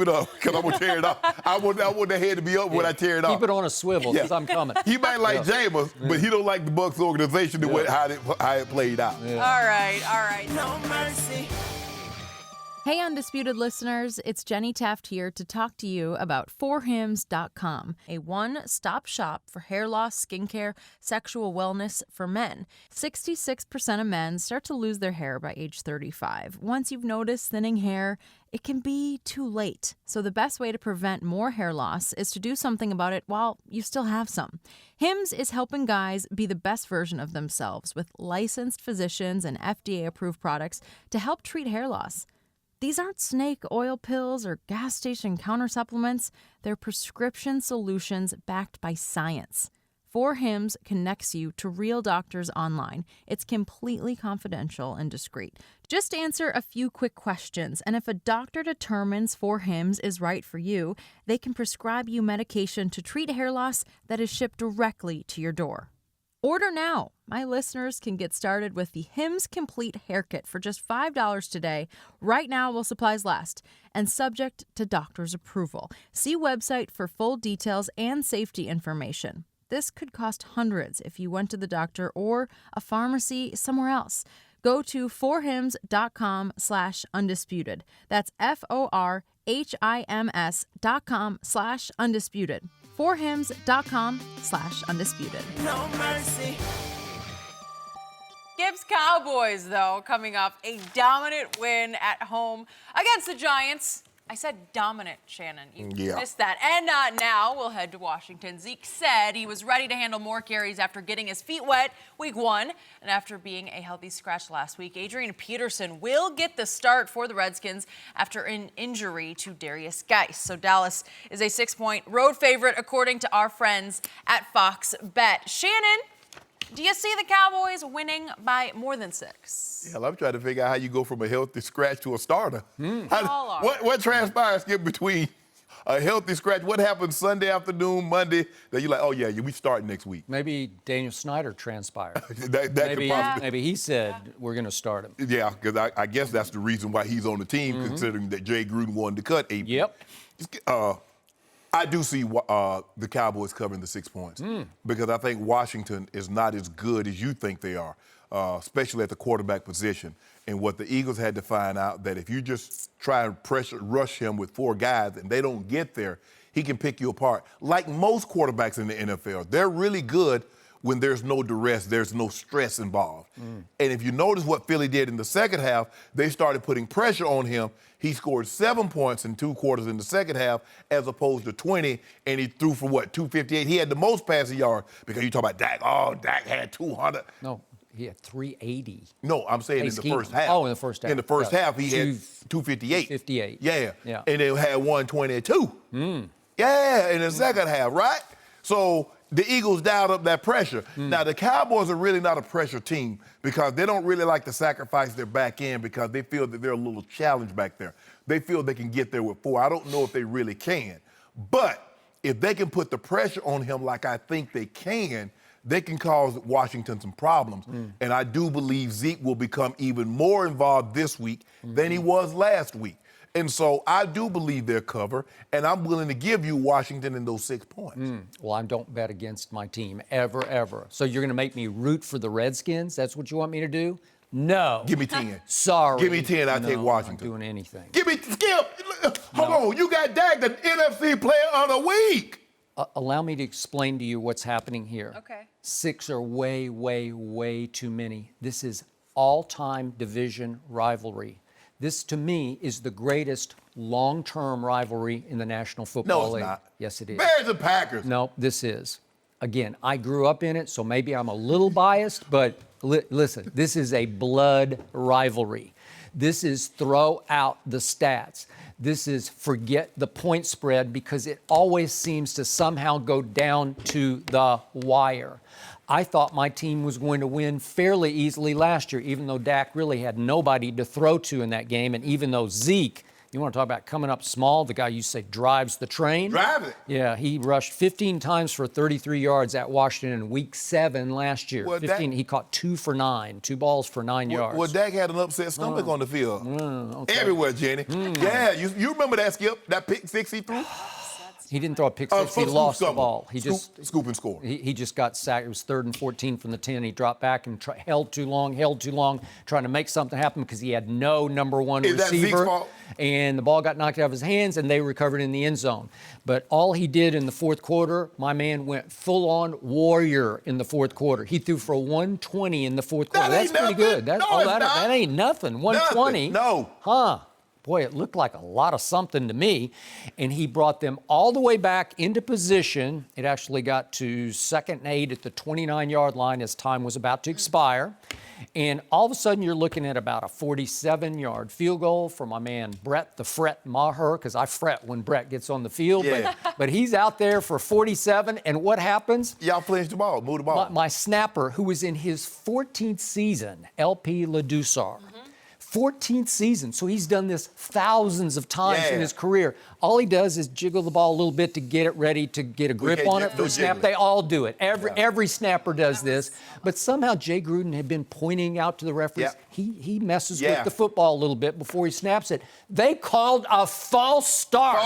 up, because I'm going to tear it off. I want the head to be up when I tear it off. Keep it on a swivel, because I'm coming. He might like Jameis, but he don't like the Bucs organization, how it played out. All right. No mercy. Hey, Undisputed listeners, it's Jenny Taft here to talk to you about forhims.com, a one-stop shop for hair loss, skincare, sexual wellness for men. 66% of men start to lose their hair by age 35. Once you've noticed thinning hair, it can be too late. So the best way to prevent more hair loss is to do something about it while you still have some. Hims is helping guys be the best version of themselves with licensed physicians and FDA-approved products to help treat hair loss. These aren't snake oil pills or gas station counter supplements. They're prescription solutions backed by science. 4Hims connects you to real doctors online. It's completely confidential and discreet. Just answer a few quick questions, and if a doctor determines 4Hims is right for you, they can prescribe you medication to treat hair loss that is shipped directly to your door. Order now. My listeners can get started with the Hims Complete Hair Kit for just $5 today, right now while supplies last, and subject to doctor's approval. See website for full details and safety information. This could cost hundreds if you went to the doctor or a pharmacy somewhere else. Go to forhims.com/undisputed. That's forhims.com/undisputed. forhims.com/undisputed. No mercy. Gibbs Cowboys, though, coming off a dominant win at home against the Giants. I said dominant, Shannon. You Yeah. missed that. And now we'll head to Washington. Zeke said he was ready to handle more carries after getting his feet wet week 1 and after being a healthy scratch last week. Adrian Peterson will get the start for the Redskins after an injury to Darius Geis. So Dallas is a 6-point road favorite according to our friends at Fox Bet. Shannon, do you see the Cowboys winning by more than 6? Hell, I'm trying to figure out how you go from a healthy scratch to a starter. All are. What transpires between a healthy scratch? What happens Sunday afternoon, Monday, that you're like, oh, yeah, we start next week? Maybe Daniel Snyder transpired. that could possibly. Maybe he said we're going to start him. Yeah, because I guess that's the reason why he's on the team, considering that Jay Gruden wanted to cut 8. Yep. I do see the Cowboys covering the 6 points because I think Washington is not as good as you think they are, especially at the quarterback position. And what the Eagles had to find out that if you just try and rush him with 4 guys and they don't get there, he can pick you apart. Like most quarterbacks in the NFL, they're really good when there's no duress, there's no stress involved. And if you notice what Philly did in the second half, they started putting pressure on him. He scored 7 points in 2 quarters in the second half as opposed to 20, and he threw for, 258? He had the most passing yards because you talk about Dak. Oh, Dak had 200. No, he had 380. No, I'm saying in the first half. Oh, in the first half. In the first half, he had 258. 58. Yeah. Yeah. And they had 122. Yeah, in the second half, right? So the Eagles dialed up that pressure. Now, the Cowboys are really not a pressure team because they don't really like to sacrifice their back end because they feel that they're a little challenged back there. They feel they can get there with 4. I don't know if they really can. But if they can put the pressure on him like I think they can cause Washington some problems. And I do believe Zeke will become even more involved this week than he was last week. And so I do believe they'll cover, and I'm willing to give you Washington in those 6 points. Well, I don't bet against my team, ever. So you're going to make me root for the Redskins? That's what you want me to do? No. Give me 10. Sorry. Give me 10, I'll take Washington. I'm not doing anything. Give me, Skip, hold on. You got Dak, the NFC player of the week. Allow me to explain to you what's happening here. Okay. 6 are way too many. This is all-time division rivalry. This, to me, is the greatest long-term rivalry in the National Football League. No, it's not. Yes, it is. Bears and Packers. No, this is. Again, I grew up in it, so maybe I'm a little biased, but listen, this is a blood rivalry. This is throw out the stats. This is forget the point spread because it always seems to somehow go down to the wire. I thought my team was going to win fairly easily last year, even though Dak really had nobody to throw to in that game, and even though Zeke, you want to talk about coming up small, the guy you say drives the train. Drive it. Yeah, he rushed 15 times for 33 yards at Washington in Week 7 last year. Well, 15, he caught 2 for 9, 2 balls for 9 yards. Well, Dak had an upset stomach on the field. Okay. Everywhere, Jenny. Yeah, you remember that, Skip? That pick 6 he threw? He didn't throw a pick six. He lost the ball. He scoop and score. He just got sacked. It was 3rd and 14 from the 10. He dropped back and held too long, trying to make something happen because he had no number 1 receiver. That Zeke's fault? And the ball got knocked out of his hands, and they recovered in the end zone. But all he did in the fourth quarter, my man went full-on warrior in the fourth quarter. He threw for 120 in the fourth quarter. That's pretty good. That ain't nothing. 120. No. Huh. Boy, it looked like a lot of something to me. And he brought them all the way back into position. It actually got to 2nd and 8 at the 29-yard line as time was about to expire. And all of a sudden, you're looking at about a 47-yard field goal for my man Brett the Fret Maher, because I fret when Brett gets on the field. Yeah. But he's out there for 47, and what happens? Y'all flinched the ball, move the ball. My snapper, who was in his 14th season, LP Ledusar. 14th season, so he's done this thousands of times in his career. All he does is jiggle the ball a little bit to get it ready to get a grip on it for a snap. They all do it. Every snapper does this. But somehow Jay Gruden had been pointing out to the referees, he messes with the football a little bit before he snaps it. They called a false start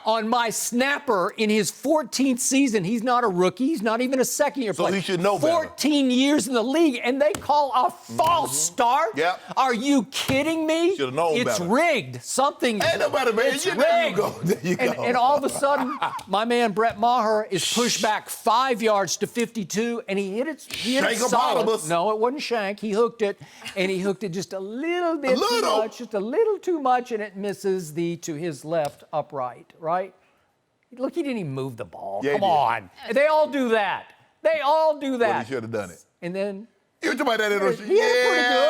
on my snapper in his 14th season. He's not a rookie. He's not even a second-year player. So he should know better. 14 years in the league, and they call a false start? Yep. Are you kidding me? Should have known it's better. rigged. Something. Ain't nobody, man. It's There rigged. you go. There you go. And all of a sudden, my man Brett Maher is pushed back 5 yards to 52, and he hit it solid. Shank-a-bottomus. No, it wasn't shank. He hooked it, and he he hooked it just a little bit too much, just a little too much, and it misses the to his left upright, right? Look, he didn't even move the ball. Yeah, Come on. They all do that. They all do that. Well, he should have done it. And then You were talking about that in he hit it pretty good.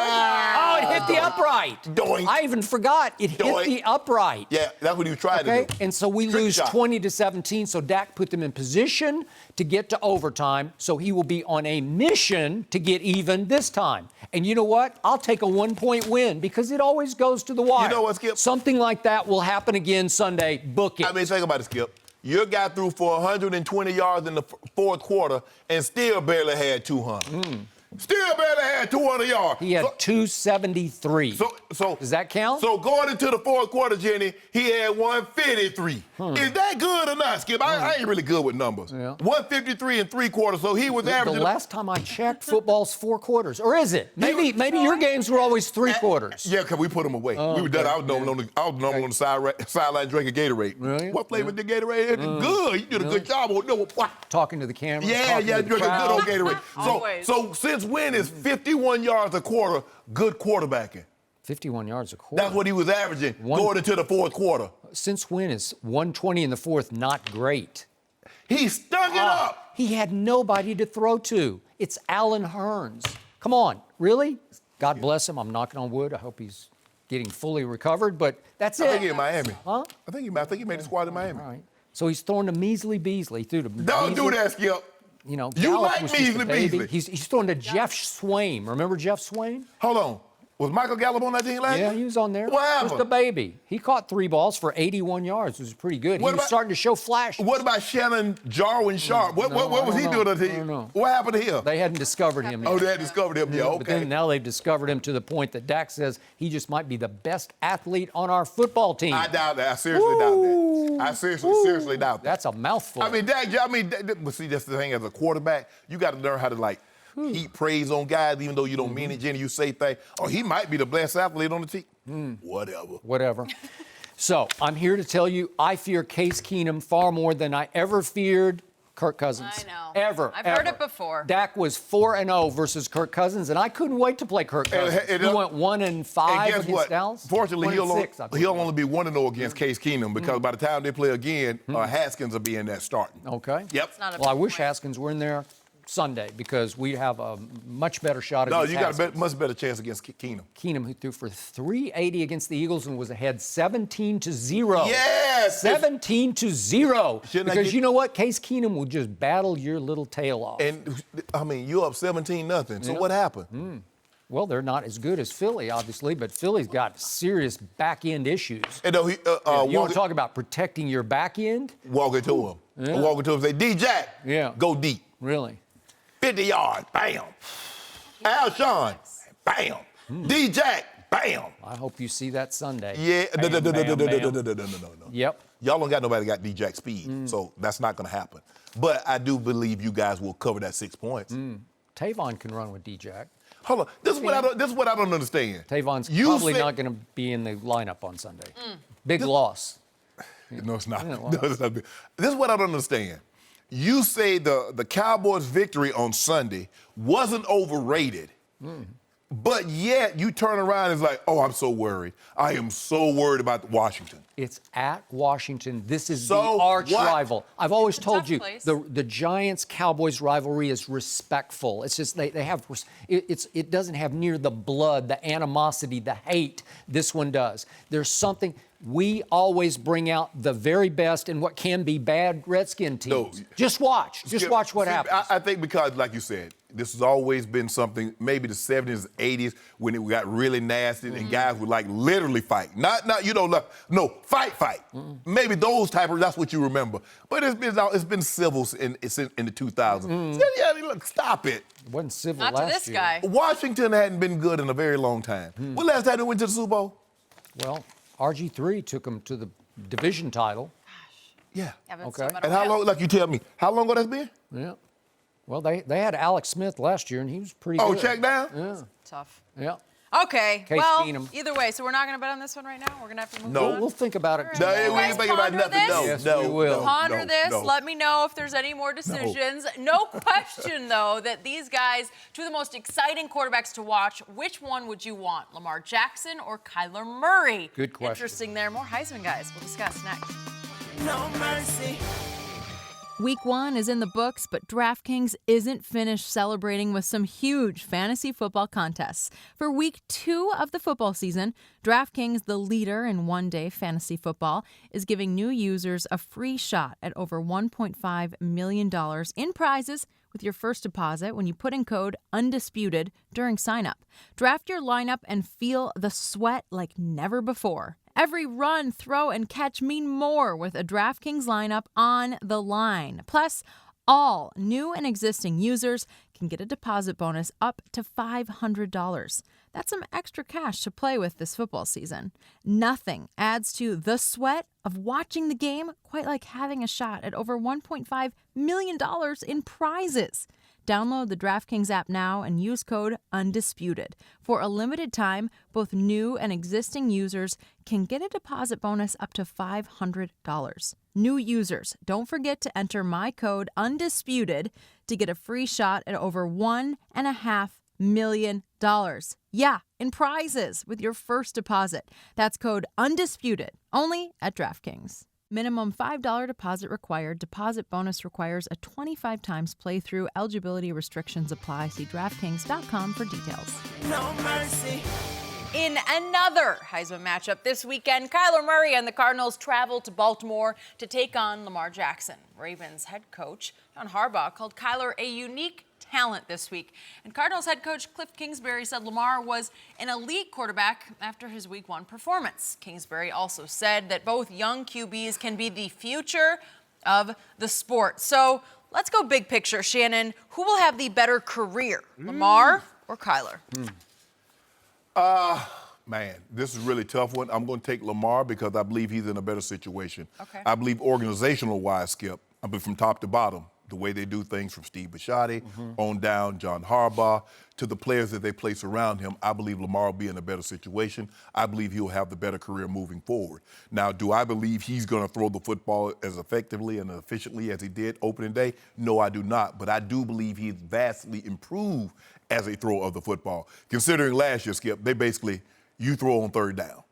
Oh, it hit the upright. Doink. I even forgot. It hit Doink. the upright. Yeah, that's what he was trying Okay, to do. and so we Trick lose shot. 20-17, so Dak put them in position to get to overtime, so he will be on a mission to get even this time. And you know what? I'll take a 1-point win because it always goes to the wire. You know what, Skip? Something like that will happen again Sunday. Book it. I mean, think about it, Skip. Your guy threw for 120 yards in the fourth quarter and still barely had 200. Still barely had 200 yards. He had 273. So does that count? So going into the fourth quarter, Jenny, he had 153. Is that good or not, Skip? I ain't really good with numbers. Yeah. 153 and 3/4. So he was the averaging. last time I checked, football's 4 quarters. Or is it? Maybe your games were always 3 quarters. Yeah, because we put them away. We were done. I was normal on the sideline drinking Gatorade. Really? What flavor did Gatorade? Good. You did a good job on that. What? Talking to the camera. Yeah, drinking good old Gatorade. Always. So since when is 51 yards a quarter good quarterbacking? 51 yards a quarter. That's what he was averaging going into the fourth quarter. Since when is 120 in the fourth not great? He stunk it up. He had nobody to throw to. It's Allen Hurns. Come on, really? God bless him. I'm knocking on wood. I hope he's getting fully recovered, but that's I it. think he's in Miami. Huh? I think he made the squad in Miami. All right. So he's throwing to Measly Beasley. Threw to Don't do that, Skip. You know, You Gallup like was just a Measly baby. Beasley. He's throwing to Jeff Swaim. Remember Jeff Swaim? Hold on. Was Michael Gallup on that team last year? Yeah, he was on there. What happened? Just a baby. He caught 3 balls for 81 yards. It was pretty good. He was starting to show flashes. What about Shannon Sharpe? What was he doing to the team? What happened to him? They hadn't discovered him yet. Oh, they had discovered him. Yeah, But okay. then now they've discovered him to the point that Dak says he just might be the best athlete on our football team. I doubt that. I seriously doubt that. I seriously doubt that. That's a mouthful. I mean, Dak, but see, that's the thing. As a quarterback, you got to learn how to, heap praise on guys, even though you don't mean it, Jenny. You say things, he might be the best athlete on the team. Whatever. So I'm here to tell you, I fear Case Keenum far more than I ever feared Kirk Cousins. I know. Ever. I've heard it before. Dak was 4-0 versus Kirk Cousins, and I couldn't wait to play Kirk Cousins. He went 1-5 And guess against what? Dallas. Fortunately, he'll 1-6, I believe. only be 1-0 against Case Keenum because by the time they play again, Haskins will be in there starting. Okay. Yep. Well, I wish Haskins were in there Sunday because we have a much better shot against No, you got a Haskins. much better chance against Keenum. Keenum, who threw for 380 against the Eagles and was ahead 17-0. Yes! 17-0. Shouldn't I Because get- you know what? Case Keenum will just battle your little tail off. And, you're up 17-0. So what happened? Well, they're not as good as Philly, obviously, but Philly's got serious back-end issues. And You want to talk about protecting your back end? walking to him. Walking to him and say, D-Jack, go deep. Really? 50 yards, bam. Alshon, bam. D-Jack, bam. I hope you see that Sunday. Yeah, Bam, bam, bam. no. Yep. Y'all don't got nobody that got D-Jack speed, so that's not going to happen. But I do believe you guys will cover that 6 points. Tavon can run with D-Jack. Hold on, this is what I don't understand. Tavon's You probably said- not going to be in the lineup on Sunday. Big loss. No, it's not. Yeah, No, it's not. This is what I don't understand. You say the Cowboys' victory on Sunday wasn't overrated, but yet you turn around and it's like, oh, I'm so worried. I am so worried about Washington. It's at Washington. This is So the arch what? rival. I've always told tough you place. the Giants-Cowboys rivalry is respectful. It's just they have it doesn't have near the blood, the animosity, the hate this one does. There's something. We always bring out the very best in what can be bad Redskin teams. No. Just watch. Just watch what happens. I think because, like you said, this has always been something, maybe the 70s, 80s, when it got really nasty and guys would literally fight. Not fight. Maybe those type of, that's what you remember. But it's been civil in the 2000s. Yeah, look, stop it. It wasn't civil Not to last this year. guy. Washington hadn't been good in a very long time. When last time they went to the Super Bowl? Well, RG3 took them to the division title. Yeah. Haven't Okay. seen him in a And how while. long, like you tell me, how long ago that's been? Yeah. Well, they had Alex Smith last year, and he was pretty Oh, good. check down? Yeah. Tough. Yeah. Okay. Case Well, Keenum. either way, so we're not going to bet on this one right now. We're going to have to move No. on. We'll think about it. All right. No, You we guys ain't thinking about ponder nothing. this? No, Yes, no, we will. no, Ponder no, this. no. Let me know if there's any more decisions. No question, though, that these guys, two of the most exciting quarterbacks to watch, which one would you want, Lamar Jackson or Kyler Murray? Good question. Interesting there. More Heisman guys. We'll discuss next. No mercy. Week 1 is in the books, but DraftKings isn't finished celebrating with some huge fantasy football contests. For Week 2 of the football season, DraftKings, the leader in one-day fantasy football, is giving new users a free shot at over $1.5 million in prizes with your first deposit when you put in code UNDISPUTED during sign-up. Draft your lineup and feel the sweat like never before. Every run, throw, and catch mean more with a DraftKings lineup on the line. Plus, all new and existing users can get a deposit bonus up to $500. That's some extra cash to play with this football season. Nothing adds to the sweat of watching the game quite like having a shot at over $1.5 million in prizes. Download the DraftKings app now and use code UNDISPUTED. For a limited time, both new and existing users can get a deposit bonus up to $500. New users, don't forget to enter my code UNDISPUTED to get a free shot at over $1.5 million. Yeah, in prizes with your first deposit. That's code UNDISPUTED, only at DraftKings. Minimum $5 deposit required. Deposit bonus requires a 25 times playthrough. Eligibility restrictions apply. See DraftKings.com for details. No mercy. In another Heisman matchup this weekend, Kyler Murray and the Cardinals travel to Baltimore to take on Lamar Jackson. Ravens head coach John Harbaugh called Kyler a unique talent this week. And Cardinals head coach Cliff Kingsbury said Lamar was an elite quarterback after his Week 1 performance. Kingsbury also said that both young QBs can be the future of the sport. So let's go big picture, Shannon. Who will have the better career, Lamar or Kyler? Man, this is a really tough one. I'm going to take Lamar because I believe he's in a better situation. Okay. I believe organizational-wise, Skip, I mean from top to bottom, the way they do things from Steve Bisciotti on down, John Harbaugh, to the players that they place around him, I believe Lamar will be in a better situation. I believe he'll have the better career moving forward. Now, do I believe he's going to throw the football as effectively and efficiently as he did opening day? No, I do not. But I do believe he's vastly improved as a thrower of the football. Considering last year, Skip, they basically, you throw on third down.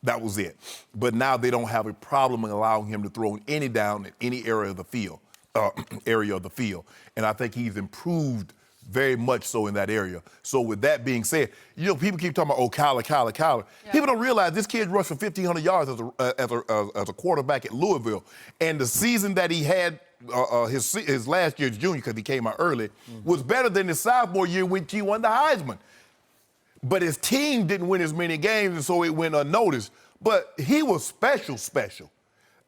That was it. But now they don't have a problem in allowing him to throw on any down in any area of the field. And I think he's improved very much so in that area. So with that being said, you know, people keep talking about, Kyler. Yeah. People don't realize this kid rushed for 1,500 yards as a quarterback at Louisville. And the season that he had, his last year's junior, because he came out early, was better than his sophomore year when he won the Heisman. But his team didn't win as many games, and so it went unnoticed. But he was special.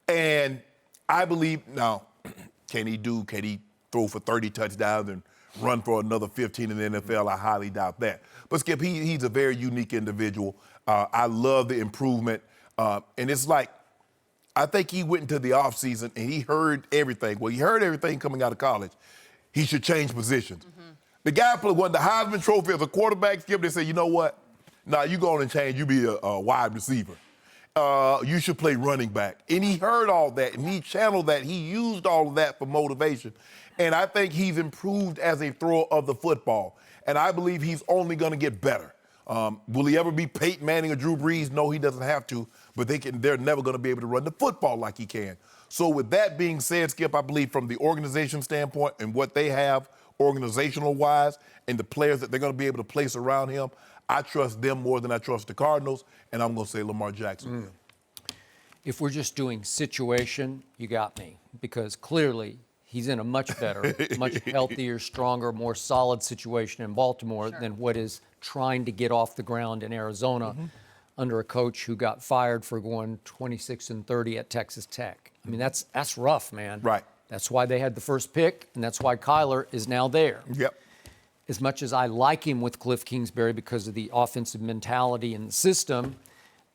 And I believe, now, can he throw for 30 touchdowns and run for another 15 in the NFL? I highly doubt that. But Skip, he's a very unique individual. I love the improvement. And it's like, I think he went into the offseason and he heard everything. Well, he heard everything coming out of college. He should change positions. The guy won the Heisman Trophy as a quarterback, Skip. They said, you know what? Nah, you go on and change. You be a wide receiver. You should play running back. And he heard all that, and he channeled that. He used all of that for motivation. And I think he's improved as a thrower of the football. And I believe he's only going to get better. Will he ever be Peyton Manning or Drew Brees? No, he doesn't have to. But they're never going to be able to run the football like he can. So with that being said, Skip, I believe from the organization standpoint and what they have organizational-wise and the players that they're going to be able to place around him, I trust them more than I trust the Cardinals, and I'm going to say Lamar Jackson. If we're just doing situation, you got me, because clearly he's in a much better, much healthier, stronger, more solid situation in Baltimore than what is trying to get off the ground in Arizona under a coach who got fired for going 26-30 at Texas Tech. I mean, that's rough, man. Right. That's why they had the first pick, and that's why Kyler is now there. Yep. As much as I like him with Cliff Kingsbury because of the offensive mentality and the system,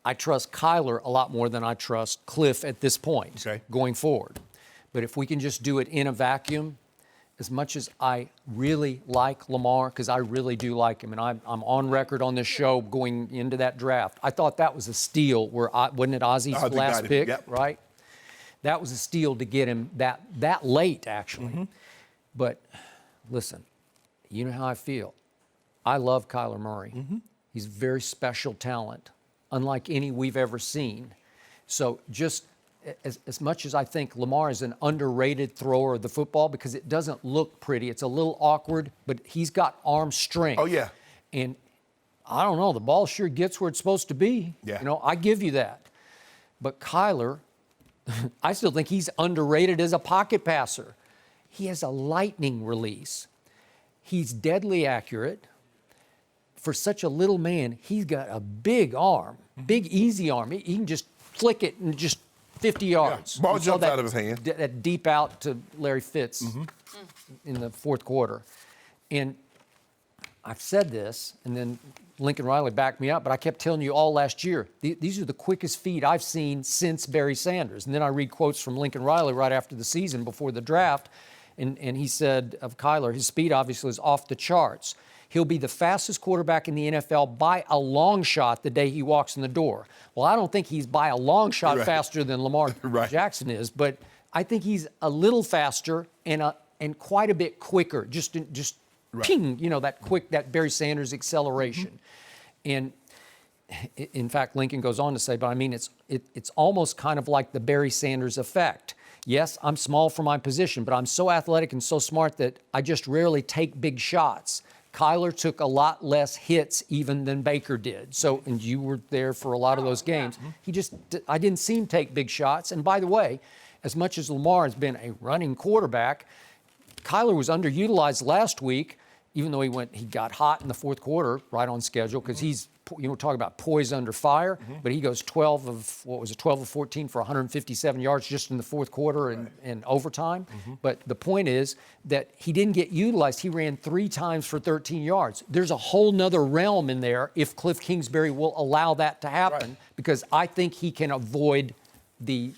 I trust Kyler a lot more than I trust Cliff at this point going forward. But if we can just do it in a vacuum, as much as I really like Lamar, because I really do like him, and I'm on record on this show going into that draft, I thought that was a steal. Wasn't it Ozzy's Ozzy last got it, pick, yep. right? That was a steal to get him that late, actually. But listen, you know how I feel. I love Kyler Murray. He's a very special talent, unlike any we've ever seen. So just as much as I think Lamar is an underrated thrower of the football because it doesn't look pretty, it's a little awkward, but he's got arm strength. Oh, yeah. And I don't know, the ball sure gets where it's supposed to be. Yeah. You know, I give you that. But Kyler, I still think he's underrated as a pocket passer. He has a lightning release. He's deadly accurate. For such a little man, he's got a big arm, big, easy arm. He can just flick it and just 50 yards. Ball You saw jumps that, out of his hand. That deep out to Larry Fitz in the fourth quarter. And I've said this, and then Lincoln Riley backed me up, but I kept telling you all last year, these are the quickest feet I've seen since Barry Sanders. And then I read quotes from Lincoln Riley right after the season before the draft, and he said of Kyler, his speed obviously is off the charts. He'll be the fastest quarterback in the NFL by a long shot the day he walks in the door. Well, I don't think he's by a long shot faster than Lamar Jackson is, but I think he's a little faster and quite a bit quicker. Just ping, you know, that Barry Sanders acceleration. And in fact, Lincoln goes on to say, but I mean, it's almost kind of like the Barry Sanders effect. Yes, I'm small for my position, but I'm so athletic and so smart that I just rarely take big shots. Kyler took a lot less hits even than Baker did. So, and you were there for a lot of those games. I didn't see him take big shots. And by the way, as much as Lamar has been a running quarterback, Kyler was underutilized last week, even though he got hot in the fourth quarter, right on schedule, because he's, talking about poise under fire, but he goes 12 of 14 for 157 yards just in the fourth quarter and overtime. But the point is that he didn't get utilized. He ran 3 times for 13 yards. There's a whole nother realm in there if Cliff Kingsbury will allow that to happen, because I think he can avoid the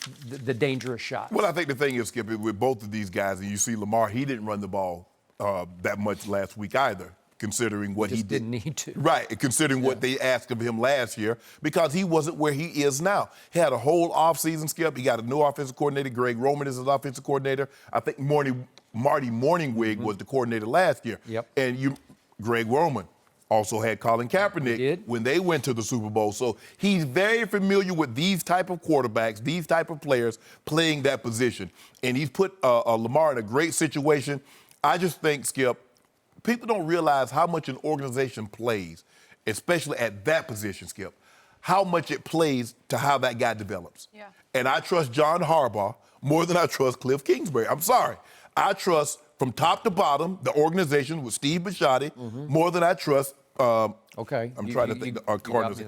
dangerous shots. Well, I think the thing is, Skip, with both of these guys, and you see Lamar, he didn't run the ball that much last week either, considering what he didn't need to. Right, considering what they asked of him last year, because he wasn't where he is now. He had a whole offseason, Skip. He got a new offensive coordinator. Greg Roman is his offensive coordinator. I think Marty Morningwig was the coordinator last year. And Greg Roman also had Colin Kaepernick when they went to the Super Bowl. So he's very familiar with these type of quarterbacks, these type of players playing that position. And he's put Lamar in a great situation. I just think, Skip, people don't realize how much an organization plays, especially at that position, Skip, how much it plays to how that guy develops. Yeah. And I trust John Harbaugh more than I trust Cliff Kingsbury. I'm sorry. I trust from top to bottom the organization with Steve Bisciotti more than I trust. I'm trying to think the Cardinals.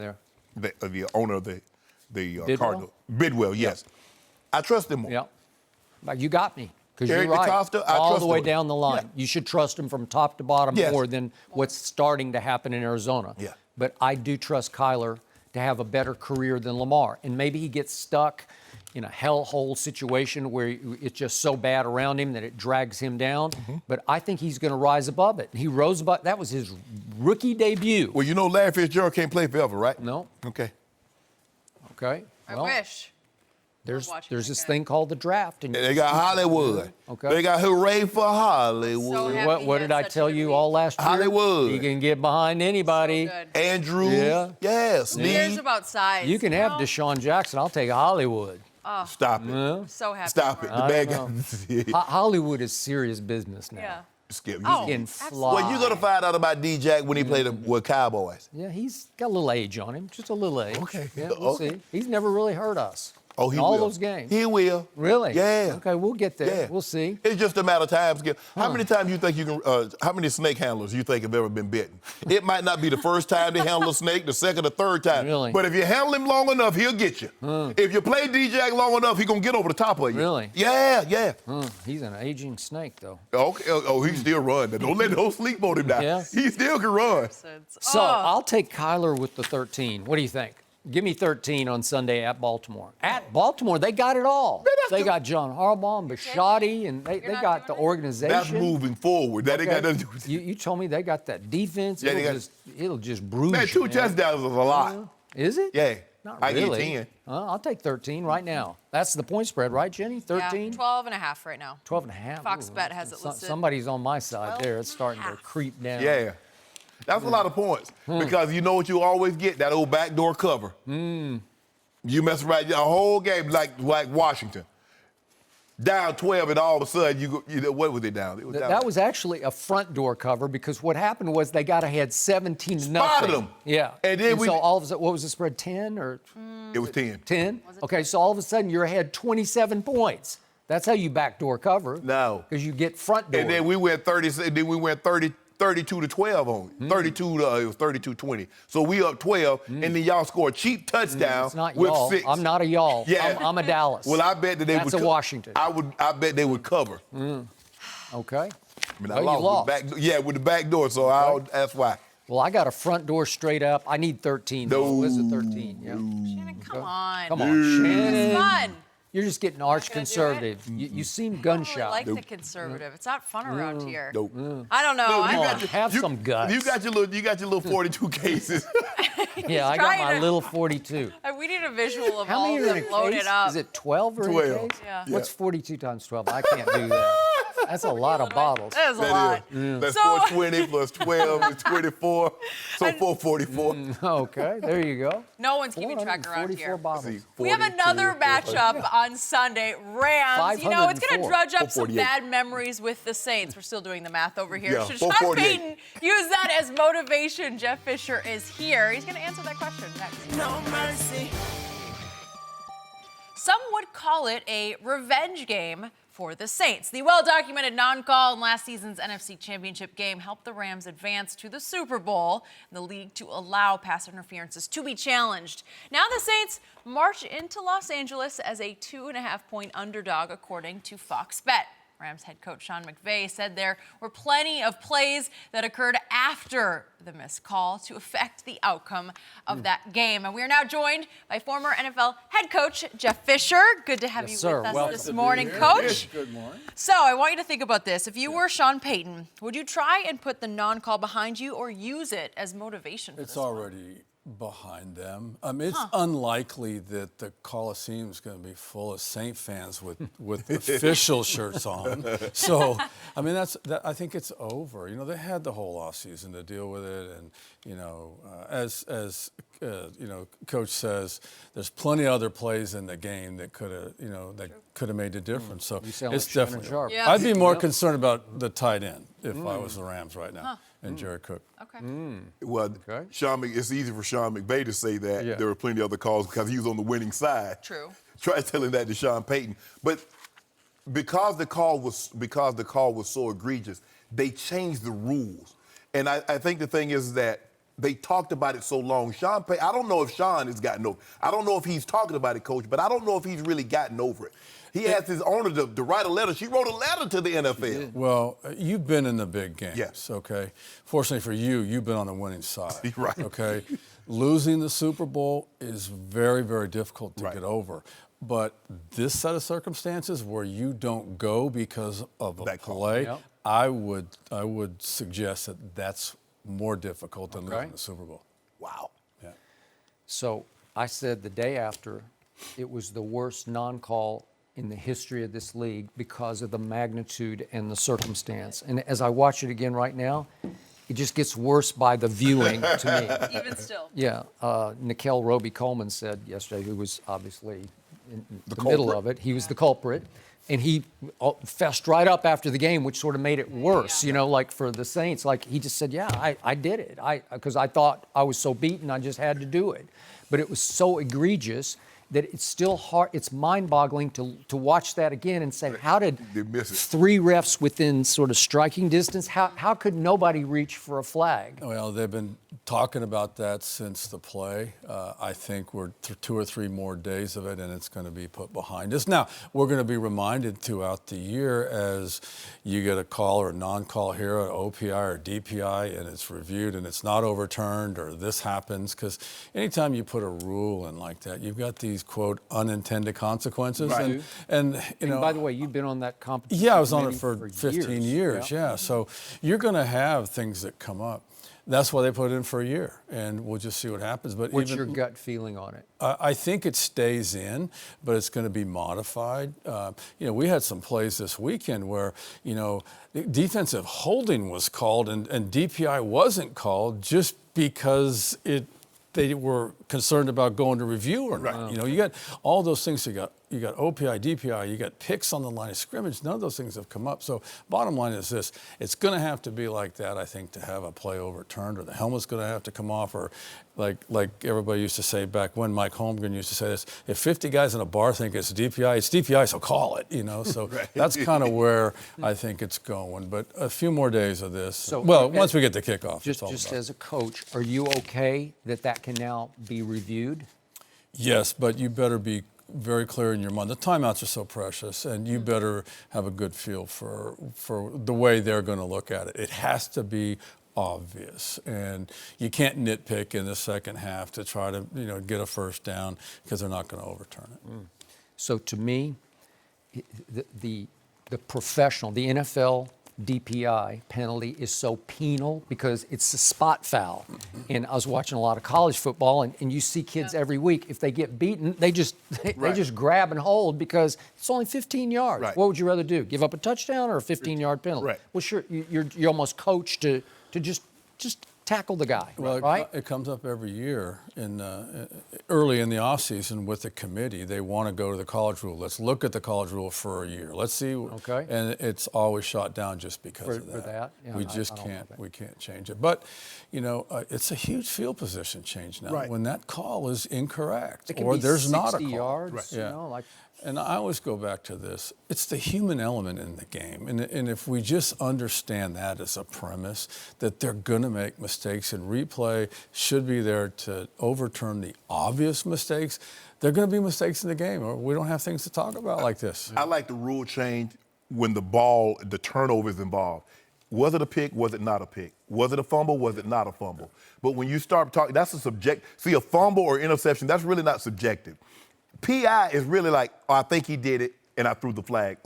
The owner of the Cardinals. Bidwell, yes. I trust him more. Yeah. But you got me. Because Eric you're right, DeCosta, I all trust the way him. down the line. Yeah. You should trust him from top to bottom more than what's starting to happen in Arizona. Yeah. But I do trust Kyler to have a better career than Lamar. And maybe he gets stuck in a hellhole situation where it's just so bad around him that it drags him down. But I think he's going to rise above it. He rose above. That was his rookie debut. Well, you know Larry Fitzgerald can't play forever, right? No. Okay. Okay. I Well, wish. There's this thing called the draft. And They got Hollywood. Okay. They got hooray for Hollywood. So happy what he did had I such a tell good you week. all last year? Hollywood. He can get behind anybody. So good. Andrews. Yeah. Yes. Who cares about size? You can have know? Deshaun Jackson. I'll take Hollywood. Stop it. Yeah. So happy. Stop for it. him. The I bad know. guy. Hollywood is serious business now. Yeah. Skip. Oh. He can absolutely. fly. Well, you're going to find out about D-Jack when he played with Cowboys. Yeah, he's got a little age on him, just a little age. Okay. Yeah, we'll Okay. see. He's never really hurt us. Oh, he in will. all those games. He will. Really? Yeah. Okay, we'll get there. Yeah. We'll see. It's just a matter of time, Skip. How many times you think you can? How many snake handlers you think have ever been bitten? It might not be the first time they handle a snake, the second or third time. Really? But if you handle him long enough, he'll get you. If you play D-Jack long enough, he gonna get over the top of you. Really? Yeah, yeah. He's an aging snake, though. Okay. Oh, he still run. Don't sleep on him now. Yeah. He still can run. So I'll take Kyler with the 13. What do you think? Give me 13 on Sunday at Baltimore. At Baltimore, they got it all. They got John Harbaugh and Bisciotti, and they got the organization. That's moving forward. That ain't got nothing to do with it. You told me they got that defense. Yeah, It'll just bruise Man, you. 2 touchdowns is a lot. Is it? Yeah. Not I really. get 10. I'll take 13 right now. That's the point spread, right, Jenny? 13? Yeah, 12 and a half right now. 12 and a half. Fox Bet has it listed. Somebody's on my side 12 there. It's starting to and a half. creep down. Yeah. That's a lot of points because you know what you always get, that old backdoor cover. You mess around the whole game like Washington. Down 12 and all of a sudden, what was it down? It was down That was actually a front door cover because what happened was they got ahead 17-0. Spotted them. Yeah. And then so all of a sudden, what was the spread, 10 or? It was 10. 10? Okay, so all of a sudden you're ahead 27 points. That's how you backdoor cover. No. Because you get front door. And then we went 32 to 12 on it. 32 to, it was 32-20. So we up 12, and then y'all scored a cheap touchdown It's not with y'all. 6. I'm not a y'all. Yeah. I'm a Dallas. Well, I bet that they That's would. a Washington. I bet they would cover. Okay. I mean, Well, you lost. With the back door. So that's why. Well, I got a front door straight up. I need 13. No. What is it, 13? Yeah. Shannon, come on. Come on, Shannon. It's fun. You're just getting arch gonna do conservative. You seem I don't gun really shy. like the conservative. It's not fun around here. Nope. I don't know. No, you I'm got Have some guts. You got your little 42 cases. Yeah, I got trying my to- little 42. We need a visual of How all many of are in them a loaded case? up. Is it 12 or 12. in a case? Yeah. What's 42 times 12? I can't do that. That's a lot of bottles. That is a lot. That's So- 420 plus 12 is 24. So 444. Okay, there you go. No one's keeping track around 44 here. bottles. We have another matchup on Sunday. Rams, you know, it's going to 504. drudge up some 448. bad memories with the Saints. We're still doing the math over here. Yeah, Should Sean 448. Payton use that as motivation? Jeff Fisher is here. He's going to answer that question next. No mercy. Some would call it a revenge game for the Saints. The well-documented non-call in last season's NFC Championship game helped the Rams advance to the Super Bowl, and the league to allow pass interferences to be challenged. Now the Saints march into Los Angeles as a 2.5-point underdog, according to Fox Bet. Rams head coach Sean McVay said there were plenty of plays that occurred after the missed call to affect the outcome of that game. And we are now joined by former NFL head coach Jeff Fisher. Good to have you sir. with us Welcome. this morning, Coach. Good morning. So I want you to think about this. If you were Sean Payton, would you try and put the non-call behind you or use it as motivation for It's this one? already behind them. It's unlikely that the Coliseum is going to be full of Saint fans with official shirts on. So, I mean, I think it's over. You know, they had the whole off season to deal with it, and you know, as you know, Coach says, there's plenty of other plays in the game that could have made the difference. So You sound it's like Shannon definitely. Sharpe. Yeah. I'd be more concerned about the tight end if I was the Rams right now, and Jared Cook. Okay. Well, it's easy for Sean McVay to say that. Yeah. There were plenty of other calls because he was on the winning side. True. Try telling that to Sean Payton. But because the call was so egregious, they changed the rules. And I think the thing is that they talked about it so long. Sean Payton, I don't know if Sean has gotten over it. I don't know if he's talking about it, Coach, but I don't know if he's really gotten over it. He asked his owner to write a letter. She wrote a letter to the NFL. Well, you've been in the big games, Yes. okay? Fortunately for you, you've been on the winning side, Right. okay? Losing the Super Bowl is very, very difficult to Right. get over. But this set of circumstances where you don't go because of a That call. play, Yep. I would suggest that that's more difficult than losing the Super Bowl. Wow. Yeah. So I said the day after, it was the worst non-call in the history of this league because of the magnitude and the circumstance. And as I watch it again right now, it just gets worse by the viewing to me. Even still. Yeah, Nikel Roby-Coleman said yesterday, who was obviously in the culprit. middle of it, he was the culprit. And he fessed right up after the game, which sort of made it worse, you know, like for the Saints. Like he just said, yeah, I did it. Because I thought I was so beaten, I just had to do it. But it was so egregious. that it's still hard, it's mind-boggling to watch that again and say, how did They miss it. 3 refs within sort of striking distance, how could nobody reach for a flag? Well, they've been talking about that since the play. I think we're 2 or 3 more days of it, and it's going to be put behind us. Now, we're going to be reminded throughout the year as you get a call or a non-call here, an OPI or DPI, and it's reviewed and it's not overturned or this happens, because anytime you put a rule in like that, you've got these, quote, unintended consequences. Right. And you know, By the way, you've been on that competition. yeah, I was on it committee for 15 years, yeah. So you're going to have things that come up. That's why they put it in for a year, and we'll just see what happens. But What's your gut feeling on it? I think it stays in, but it's going to be modified. We had some plays this weekend where, defensive holding was called and DPI wasn't called just because they were concerned about going to review or not. Right. You got all those things. You got OPI, DPI, you got picks on the line of scrimmage. None of those things have come up. So bottom line is this: it's going to have to be like that, I think, to have a play overturned, or the helmet's going to have to come off, or like everybody used to say back when, Mike Holmgren used to say this: if 50 guys in a bar think it's DPI, so call it. So Right. That's kind of where I think it's going. But a few more days of this. So, once we get the kickoff, Just it's all about. as a coach, are you okay that can now be reviewed? Yes, but you better be very clear in your mind. The timeouts are so precious, and you better have a good feel for the way they're going to look at it. It has to be obvious, and you can't nitpick in the second half to try to get a first down, because they're not going to overturn it. So to me, the professional, the NFL DPI penalty is so penal because it's a spot foul. And I was watching a lot of college football, and you see kids every week, if they get beaten, they just grab and hold because it's only 15 yards. Right. What would you rather do? Give up a touchdown or a 15-yard penalty? Right. Well, sure, you're almost coached to just tackle the guy, Well, right? it comes up every year early in the offseason with the committee. They want to go to the college rule. Let's look at the college rule for a year. Let's see. Okay. And it's always shot down just because of that. For that? Yeah, we I just don't can't. know that. We can't change it. But it's a huge field position change now. Right. When that call is incorrect, It can or be there's 60 not a call. yards, Right. Yeah. And I always go back to this. It's the human element in the game. And if we just understand that as a premise, that they're going to make mistakes, and replay should be there to overturn the obvious mistakes, there are going to be mistakes in the game, or we don't have things to talk about like this. I like the rule change when the turnover is involved. Was it a pick? Was it not a pick? Was it a fumble? Was it not a fumble? But when you start talking, that's a a fumble or interception, that's really not subjective. PI is really like, I think he did it, and I threw the flag.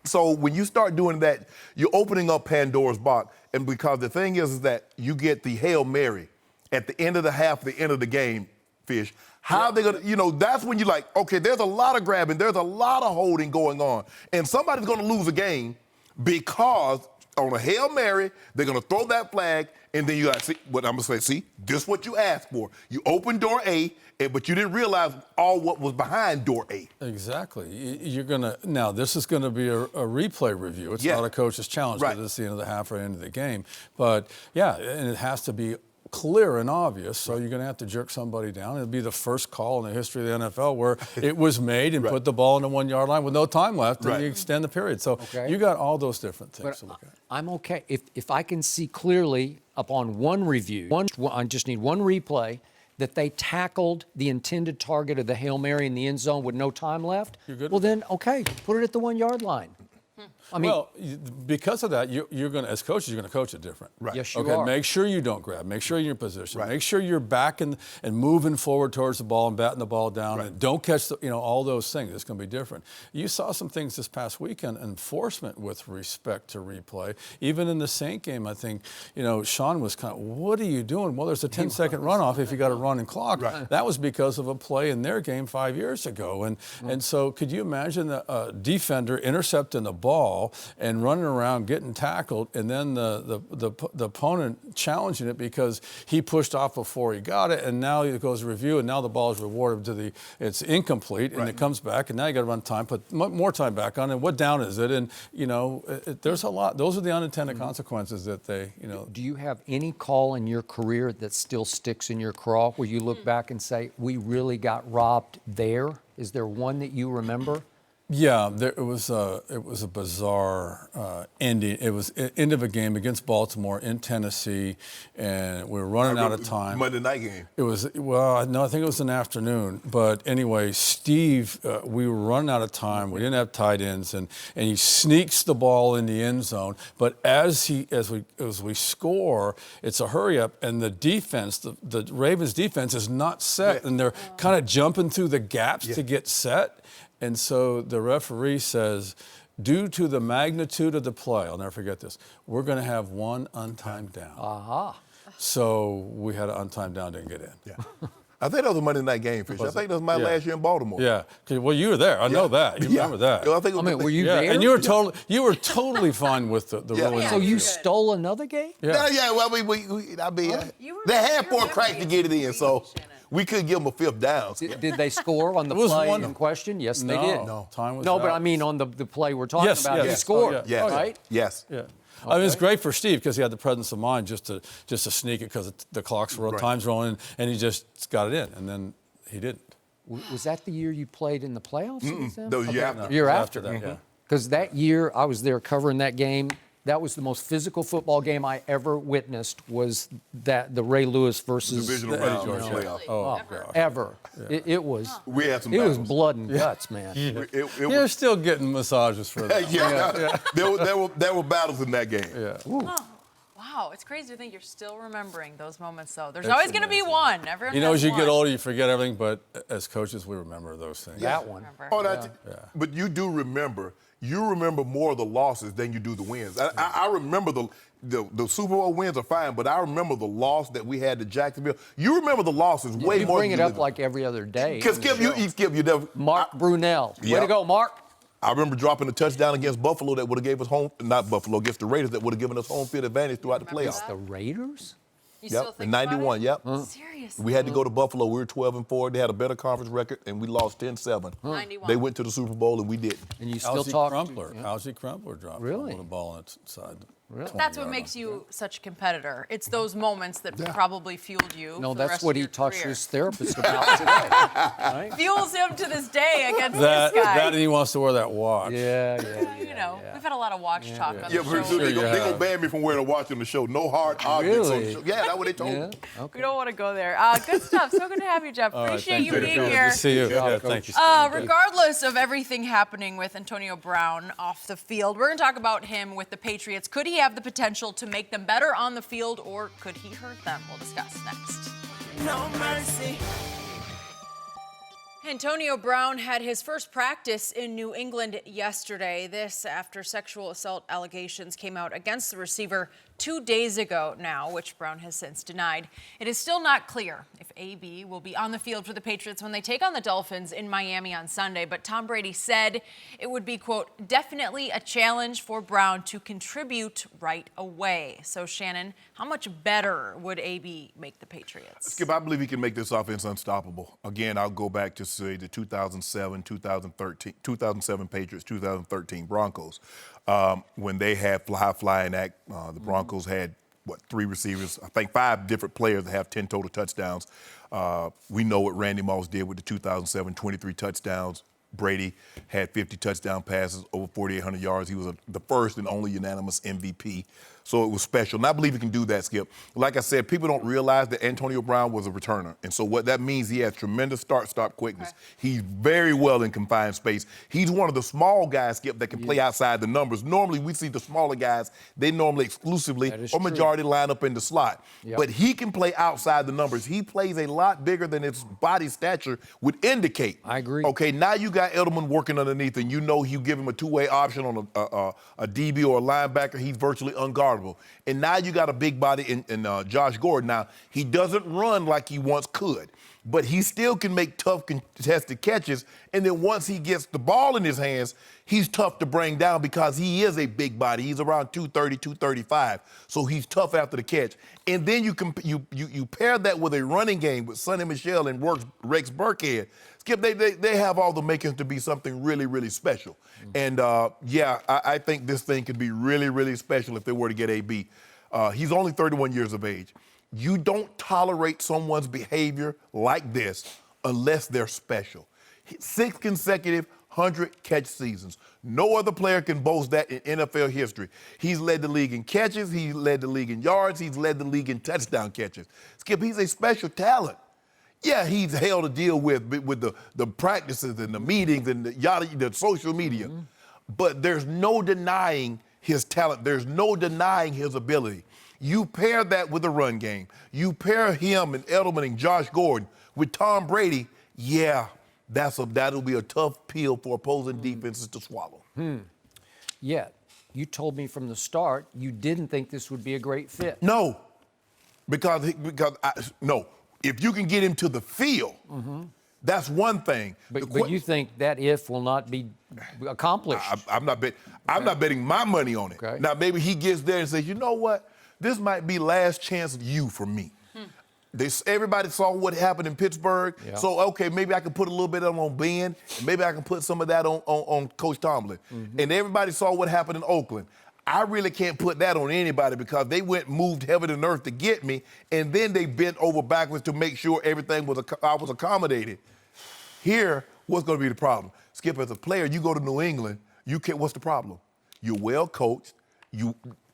So when you start doing that, you're opening up Pandora's box. And because the thing is that you get the Hail Mary at the end of the half, the end of the game, Fish. How are they going to, that's when you're like, okay, there's a lot of grabbing, there's a lot of holding going on. And somebody's going to lose a game because on a Hail Mary, they're going to throw that flag, and then you got to see what I'm going to say. See, this is what you asked for. You opened door A, but you didn't realize all what was behind door A. Exactly. Now this is going to be a replay review. It's not a coach's challenge, Right. because it's the end of the half or end of the game. But yeah, and it has to be clear and obvious, so you're going to have to jerk somebody down. It'll be the first call in the history of the NFL where it was made and put the ball on the 1 yard line with no time left, and you extend the period. So you got all those different things to look at. I'm okay. If I can see clearly upon one review, I just need one replay, that they tackled the intended target of the Hail Mary in the end zone with no time left, You're good well with then, okay, put it at the 1 yard line. I mean, because of that, you're going to, as coaches, you're going to coach it different. Right. Yes, you Okay, are. make sure you don't grab. Make sure you're in position. Right. Make sure you're back and moving forward towards the ball and batting the ball down. Right. And don't catch all those things. It's going to be different. You saw some things this past weekend, enforcement with respect to replay. Even in the Saint game, I think, Sean was kind of, what are you doing? Well, there's a 10-second runoff if you got a running clock. Right. That was because of a play in their game 5 years ago. And so could you imagine a defender intercepting the ball football and running around getting tackled, and then the opponent challenging it because he pushed off before he got it, and now it goes to review, and now the ball is rewarded it's incomplete, and it comes back, and now you got to run time, put more time back on, and what down is it? And, there's a lot. Those are the unintended consequences that they, Do you have any call in your career that still sticks in your craw where you look back and say, we really got robbed there? Is there one that you remember? Yeah, it was a bizarre ending. It was end of a game against Baltimore in Tennessee, and we were running out of time. Monday night game. It was, no, I think it was an afternoon. But anyway, Steve, we were running out of time. We didn't have tight ends, and he sneaks the ball in the end zone. But as we score, it's a hurry up, and the defense, the Ravens defense is not set, and they're kind of jumping through the gaps to get set. And so the referee says, due to the magnitude of the play, I'll never forget this, we're going to have one untimed down. Aha. So we had an untimed down, didn't get in. Yeah. I think that was a Monday night game, Fish. I think that was my last year in Baltimore. Yeah. Well, you were there. I know that. You remember that. I think were you there? And you were totally fine with the ruling. So you stole another game? Yeah. Well, they had 4 cracks to get it in, so we couldn't give them a 5th down. Did they score on the play in question? Yes, they did. No, time was No, out. but I mean on the play we're talking about, he scored, Yes. right? Yes. Yeah. I mean, it was great for Steve because he had the presence of mind just to sneak it because the clock's rolling, time's rolling, and he just got it in, and then he didn't. Was that the year you played in the playoffs? The year after. The year after that, yeah. Because that year I was there covering that game. That was the most physical football game I ever witnessed. Was that the Ray Lewis versus Divisional Eddie round George playoff. Oh, gosh. ever? It was. We had some It was battles. blood and guts, man. You're still getting massages for that. There were battles in that game. Yeah. Wow, it's crazy to think you're still remembering those moments, though. There's always going to be one. Everyone has As you one. get older, you forget everything, but as coaches, we remember those things. That one. But you do remember. You remember more of the losses than you do the wins. I remember the Super Bowl wins are fine, but I remember the loss that we had to Jacksonville. You remember the losses way You more. bring than it you up live. like every other day. Because Skip, you never. Mark Brunell. Way Yep. to go, Mark. I remember dropping a touchdown against Buffalo that would have gave us against the Raiders that would have given us home field advantage throughout the playoffs. The Raiders? You still Yep, think in '91. about Yep. it? Seriously? We had to go to Buffalo. We were 12-4. They had a better conference record, and we lost 10-7. 91. They went to the Super Bowl, and we didn't. And you still Algie talk. Crumpler dropped Really? the ball inside. But that's what makes you such a competitor. It's those moments that probably fueled you. No, for the that's rest what of he your talks to career. his therapist about today. Right? Fuels him to this day against That this guy. and he wants to wear that watch. Yeah. We've had a lot of watch talk on Yeah, the but show. they gonna ban me from wearing a watch on the show. No hard objects on the show. Yeah, that's what they told me. We don't want to go there. Good stuff. So good to have you, Jeff. Appreciate you being here. Good to see you. Yeah, thank you. Regardless of everything happening with Antonio Brown off the field, we're going to talk about him with the Patriots. Could he have the potential to make them better on the field, or could he hurt them? We'll discuss next. No mercy. Antonio Brown had his first practice in New England yesterday. This after sexual assault allegations came out against the receiver 2 days ago now, which Brown has since denied. It is still not clear if AB will be on the field for the Patriots when they take on the Dolphins in Miami on Sunday, but Tom Brady said it would be, quote, definitely a challenge for Brown to contribute right away. So, Shannon, how much better would AB make the Patriots? Skip, I believe he can make this offense unstoppable. Again, I'll go back to say the 2007 Patriots, 2013 Broncos. When they had high-flying act, the Broncos had, 3 receivers, I think 5 different players that have 10 total touchdowns. We know what Randy Moss did with the 2007, 23 touchdowns. Brady had 50 touchdown passes, over 4,800 yards. He was the first and only unanimous MVP. So it was special. And I believe he can do that, Skip. Like I said, people don't realize that Antonio Brown was a returner. And so what that means, he has tremendous start-stop quickness. He's very well in confined space. He's one of the small guys, Skip, that can play outside the numbers. Normally, we see the smaller guys, they normally exclusively or majority line up in the slot. Yep. But he can play outside the numbers. He plays a lot bigger than his body stature would indicate. I agree. Okay, now you got Edelman working underneath, and you know you give him a two-way option on a DB or a linebacker, he's virtually unguardable. guardable. And now you got a big body in Josh Gordon. Now, he doesn't run like he once could, but he still can make tough contested catches. And then once he gets the ball in his hands, he's tough to bring down because he is a big body. He's around 230, 235. So he's tough after the catch. And then you pair that with a running game with Sonny Michel and Rex Burkhead. Skip, they have all the makings to be something really, really special. And, I think this thing could be really, really special if they were to get AB. He's only 31 years of age. You don't tolerate someone's behavior like this unless they're special. 6 consecutive 100-catch seasons. No other player can boast that in NFL history. He's led the league in catches. He's led the league in yards. He's led the league in touchdown catches. Skip, he's a special talent. Yeah, he's hell to deal with the practices and the meetings and the social media. But there's no denying his talent. There's no denying his ability. You pair that with the run game. You pair him and Edelman and Josh Gordon with Tom Brady, that'll be a tough pill for opposing defenses to swallow. Yet, you told me from the start you didn't think this would be a great fit. No, no. If you can get him to the field, that's one thing. But you think that if will not be accomplished. I'm not betting my money on it. Okay. Now, maybe he gets there and says, you know what? This might be last chance you for me. Everybody saw what happened in Pittsburgh. Yeah. So, okay, maybe I can put a little bit on Ben, and maybe I can put some of that on Coach Tomlin. And everybody saw what happened in Oakland. I really can't put that on anybody because they moved heaven and earth to get me, and then they bent over backwards to make sure everything I was accommodated. Here, what's going to be the problem? Skip, as a player, you go to New England, what's the problem? You're well coached.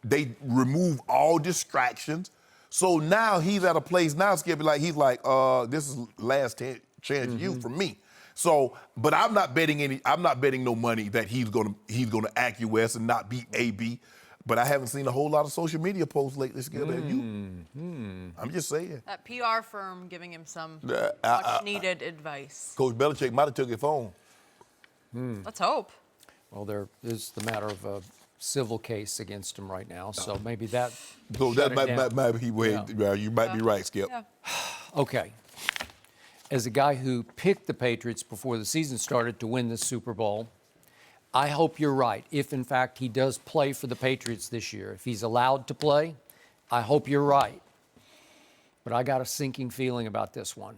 They remove all distractions. So now he's at a place now, Skip, he's like, this is last chance you for me. So, but I'm not betting no money that he's gonna acquiesce and not beat AB. But I haven't seen a whole lot of social media posts lately, Skip. I'm just saying. That PR firm giving him some much-needed advice. Coach Belichick might have took it phone. Let's hope. Well, there is the matter of a civil case against him right now, so maybe that. So that might be you might be right, Skip. Yeah. Okay. As a guy who picked the Patriots before the season started to win the Super Bowl, I hope you're right. If, in fact, he does play for the Patriots this year, if he's allowed to play, I hope you're right. But I got a sinking feeling about this one.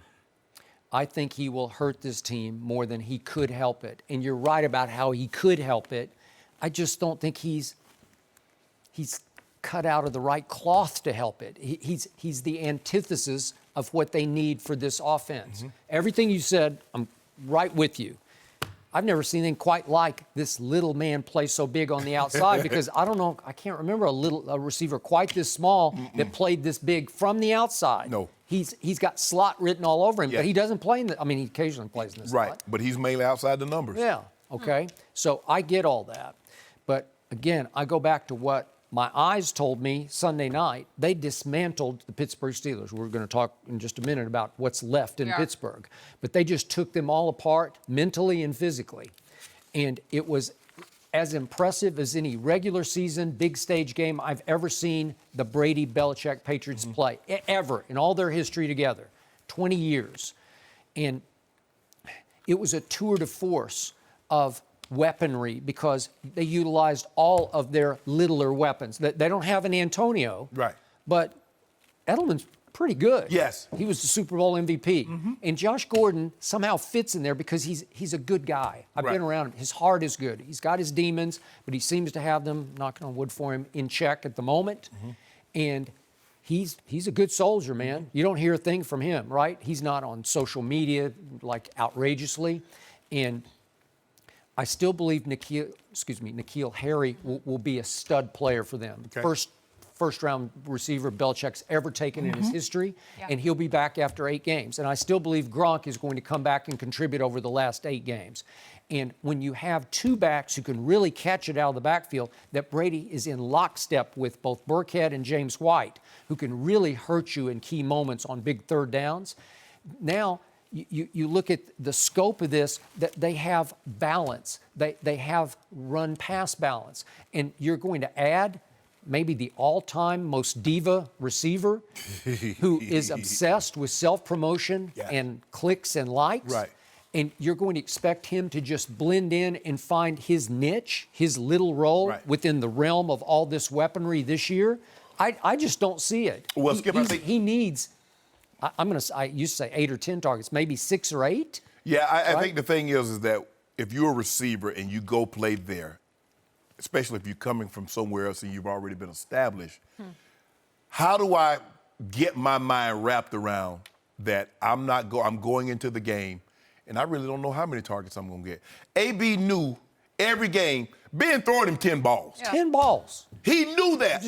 I think he will hurt this team more than he could help it. And you're right about how he could help it. I just don't think he's cut out of the right cloth to help it. He's the antithesis of what they need for this offense. Everything you said, I'm right with you. I've never seen anything quite like this little man play so big on the outside because I don't know, I can't remember a receiver quite this small that played this big from the outside. No. He's got slot written all over him, Yeah. but he doesn't play he occasionally plays in the slot. Right, but he's mainly outside the numbers. Yeah, okay. So I get all that. But again, I go back to what my eyes told me Sunday night. They dismantled the Pittsburgh Steelers. We're going to talk in just a minute about what's left in Pittsburgh. But they just took them all apart mentally and physically. And it was as impressive as any regular season, big stage game I've ever seen the Brady-Belichick Patriots play, ever, in all their history together, 20 years. And it was a tour de force of weaponry because they utilized all of their littler weapons. They don't have an Antonio. Right. But Edelman's pretty good. Yes. He was the Super Bowl MVP. And Josh Gordon somehow fits in there because he's a good guy. I've been around him. His heart is good. He's got his demons, but he seems to have them, knocking on wood for him, in check at the moment. And he's a good soldier, man. You don't hear a thing from him, right? He's not on social media like outrageously. And I still believe N'Keal Harry will be a stud player for them. Okay. First round receiver Belichick's ever taken in his history, and he'll be back after 8 games. And I still believe Gronk is going to come back and contribute over the last 8 games. And when you have 2 backs who can really catch it out of the backfield, that Brady is in lockstep with both Burkhead and James White, who can really hurt you in key moments on big third downs. Now, you look at the scope of this, that they have balance. They have run-pass balance. And you're going to add maybe the all-time most diva receiver who is obsessed with self-promotion and clicks and likes. Right. And you're going to expect him to just blend in and find his niche, his little role within the realm of all this weaponry this year? I just don't see it. Well, Skip, I think he needs, I used to say 8 or 10 targets, maybe 6 or 8. Yeah, I think the thing is that if you're a receiver and you go play there, especially if you're coming from somewhere else and you've already been established, how do I get my mind wrapped around that I'm going into the game and I really don't know how many targets I'm going to get? AB knew every game, Ben throwing him 10 balls. Yeah. 10 balls. He knew that.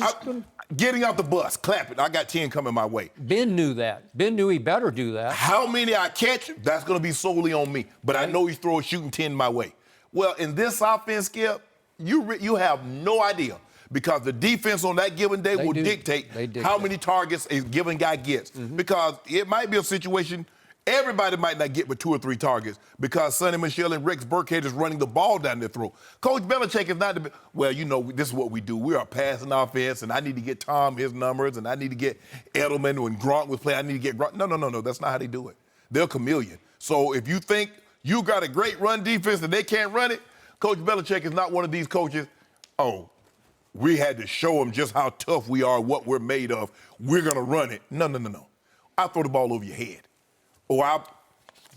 Getting out the bus, clapping. I got 10 coming my way. Ben knew that. Ben knew he better do that. How many I catch, that's going to be solely on me. But I know he's shooting 10 my way. Well, in this offense, Skip, you have no idea because the defense on that given day will dictate how many targets a given guy gets. Because it might be a situation everybody might not get but 2 or 3 targets because Sonny Michel and Rex Burkhead is running the ball down their throat. Coach Belichick is not this is what we do. We are a passing offense, and I need to get Tom his numbers, and I need to get Edelman when Gronk was playing. I need to get Gronk. No. That's not how they do it. They're a chameleon. So if you think you got a great run defense and they can't run it, Coach Belichick is not one of these coaches, we had to show them just how tough we are, what we're made of. We're going to run it. No. I'll throw the ball over your head. Or I'll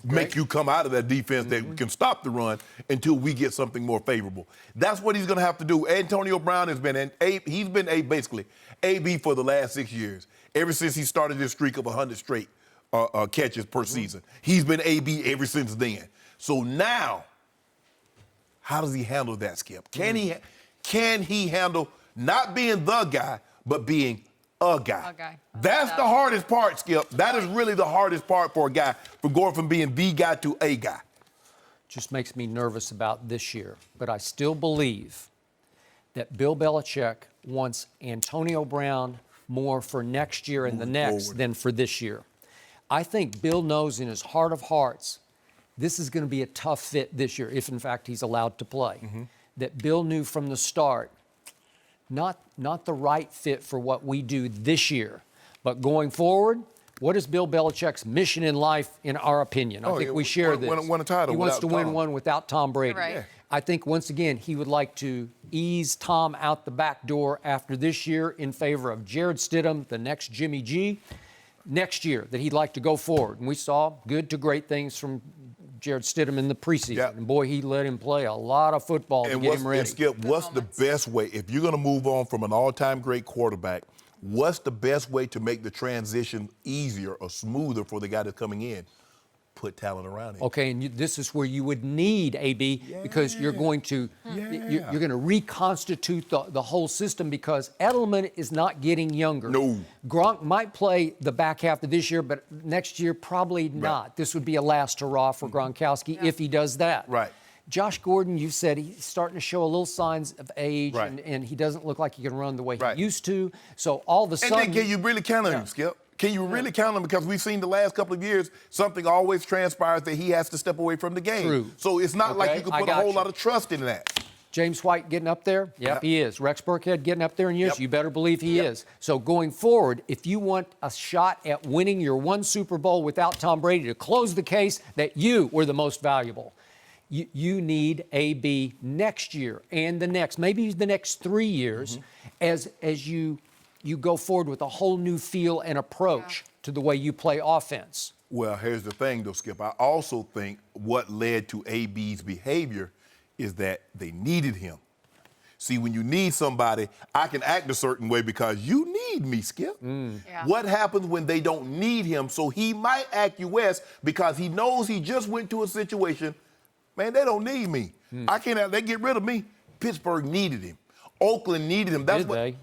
make you come out of that defense that can stop the run until we get something more favorable. That's what he's going to have to do. Antonio Brown has been basically AB for the last 6 years. Ever since he started this streak of 100 straight catches per season. He's been AB ever since then. So now, how does he handle that, Skip? Can he handle not being the guy, but being a guy? That's the hardest part, Skip. That is really the hardest part for a guy, from going from being the guy to a guy. Just makes me nervous about this year. But I still believe that Bill Belichick wants Antonio Brown more for next year and the next than for this year. I think Bill knows in his heart of hearts this is going to be a tough fit this year, if in fact he's allowed to play. That Bill knew from the start, not the right fit for what we do this year. But going forward, what is Bill Belichick's mission in life, in our opinion? I think we share this. Win a title. He wants to win Tom. one without Tom Brady. Right. Yeah. I think, once again, he would like to ease Tom out the back door after this year in favor of Jared Stidham, the next Jimmy G, next year, that he'd like to go forward. And we saw good to great things from Jared Stidham in the preseason. Yep. And boy, he let him play a lot of football to get him ready. And Skip, what's the best way, if you're going to move on from an all-time great quarterback, what's the best way to make the transition easier or smoother for the guy that's coming in? Put talent around him. Okay, and this is where you would need AB because you're going to you're going to reconstitute the whole system because Edelman is not getting younger. No. Gronk might play the back half of this year, but next year probably not. This would be a last hurrah for Gronkowski if he does that. Right. Josh Gordon, you said he's starting to show a little signs of age, and he doesn't look like he can run the way he used to. So all of a sudden, and then can you really count on him, Skip? Can you really count on him? Because we've seen the last couple of years, something always transpires that he has to step away from the game. True. So it's not like you can put a whole lot of trust in that. James White getting up there? Yep, he is. Rex Burkhead getting up there in years? You better believe he is. So going forward, if you want a shot at winning your one Super Bowl without Tom Brady to close the case that you were the most valuable, you need AB next year and the next, maybe the next 3 years, as you go forward with a whole new feel and approach to the way you play offense. Well, here's the thing, though, Skip. I also think what led to AB's behavior is that they needed him. See, when you need somebody, I can act a certain way because you need me, Skip. What happens when they don't need him? So he might acquiesce because he knows he just went to a situation, man, they don't need me. I can't have, they get rid of me. Pittsburgh needed him. Oakland needed him. That's why. You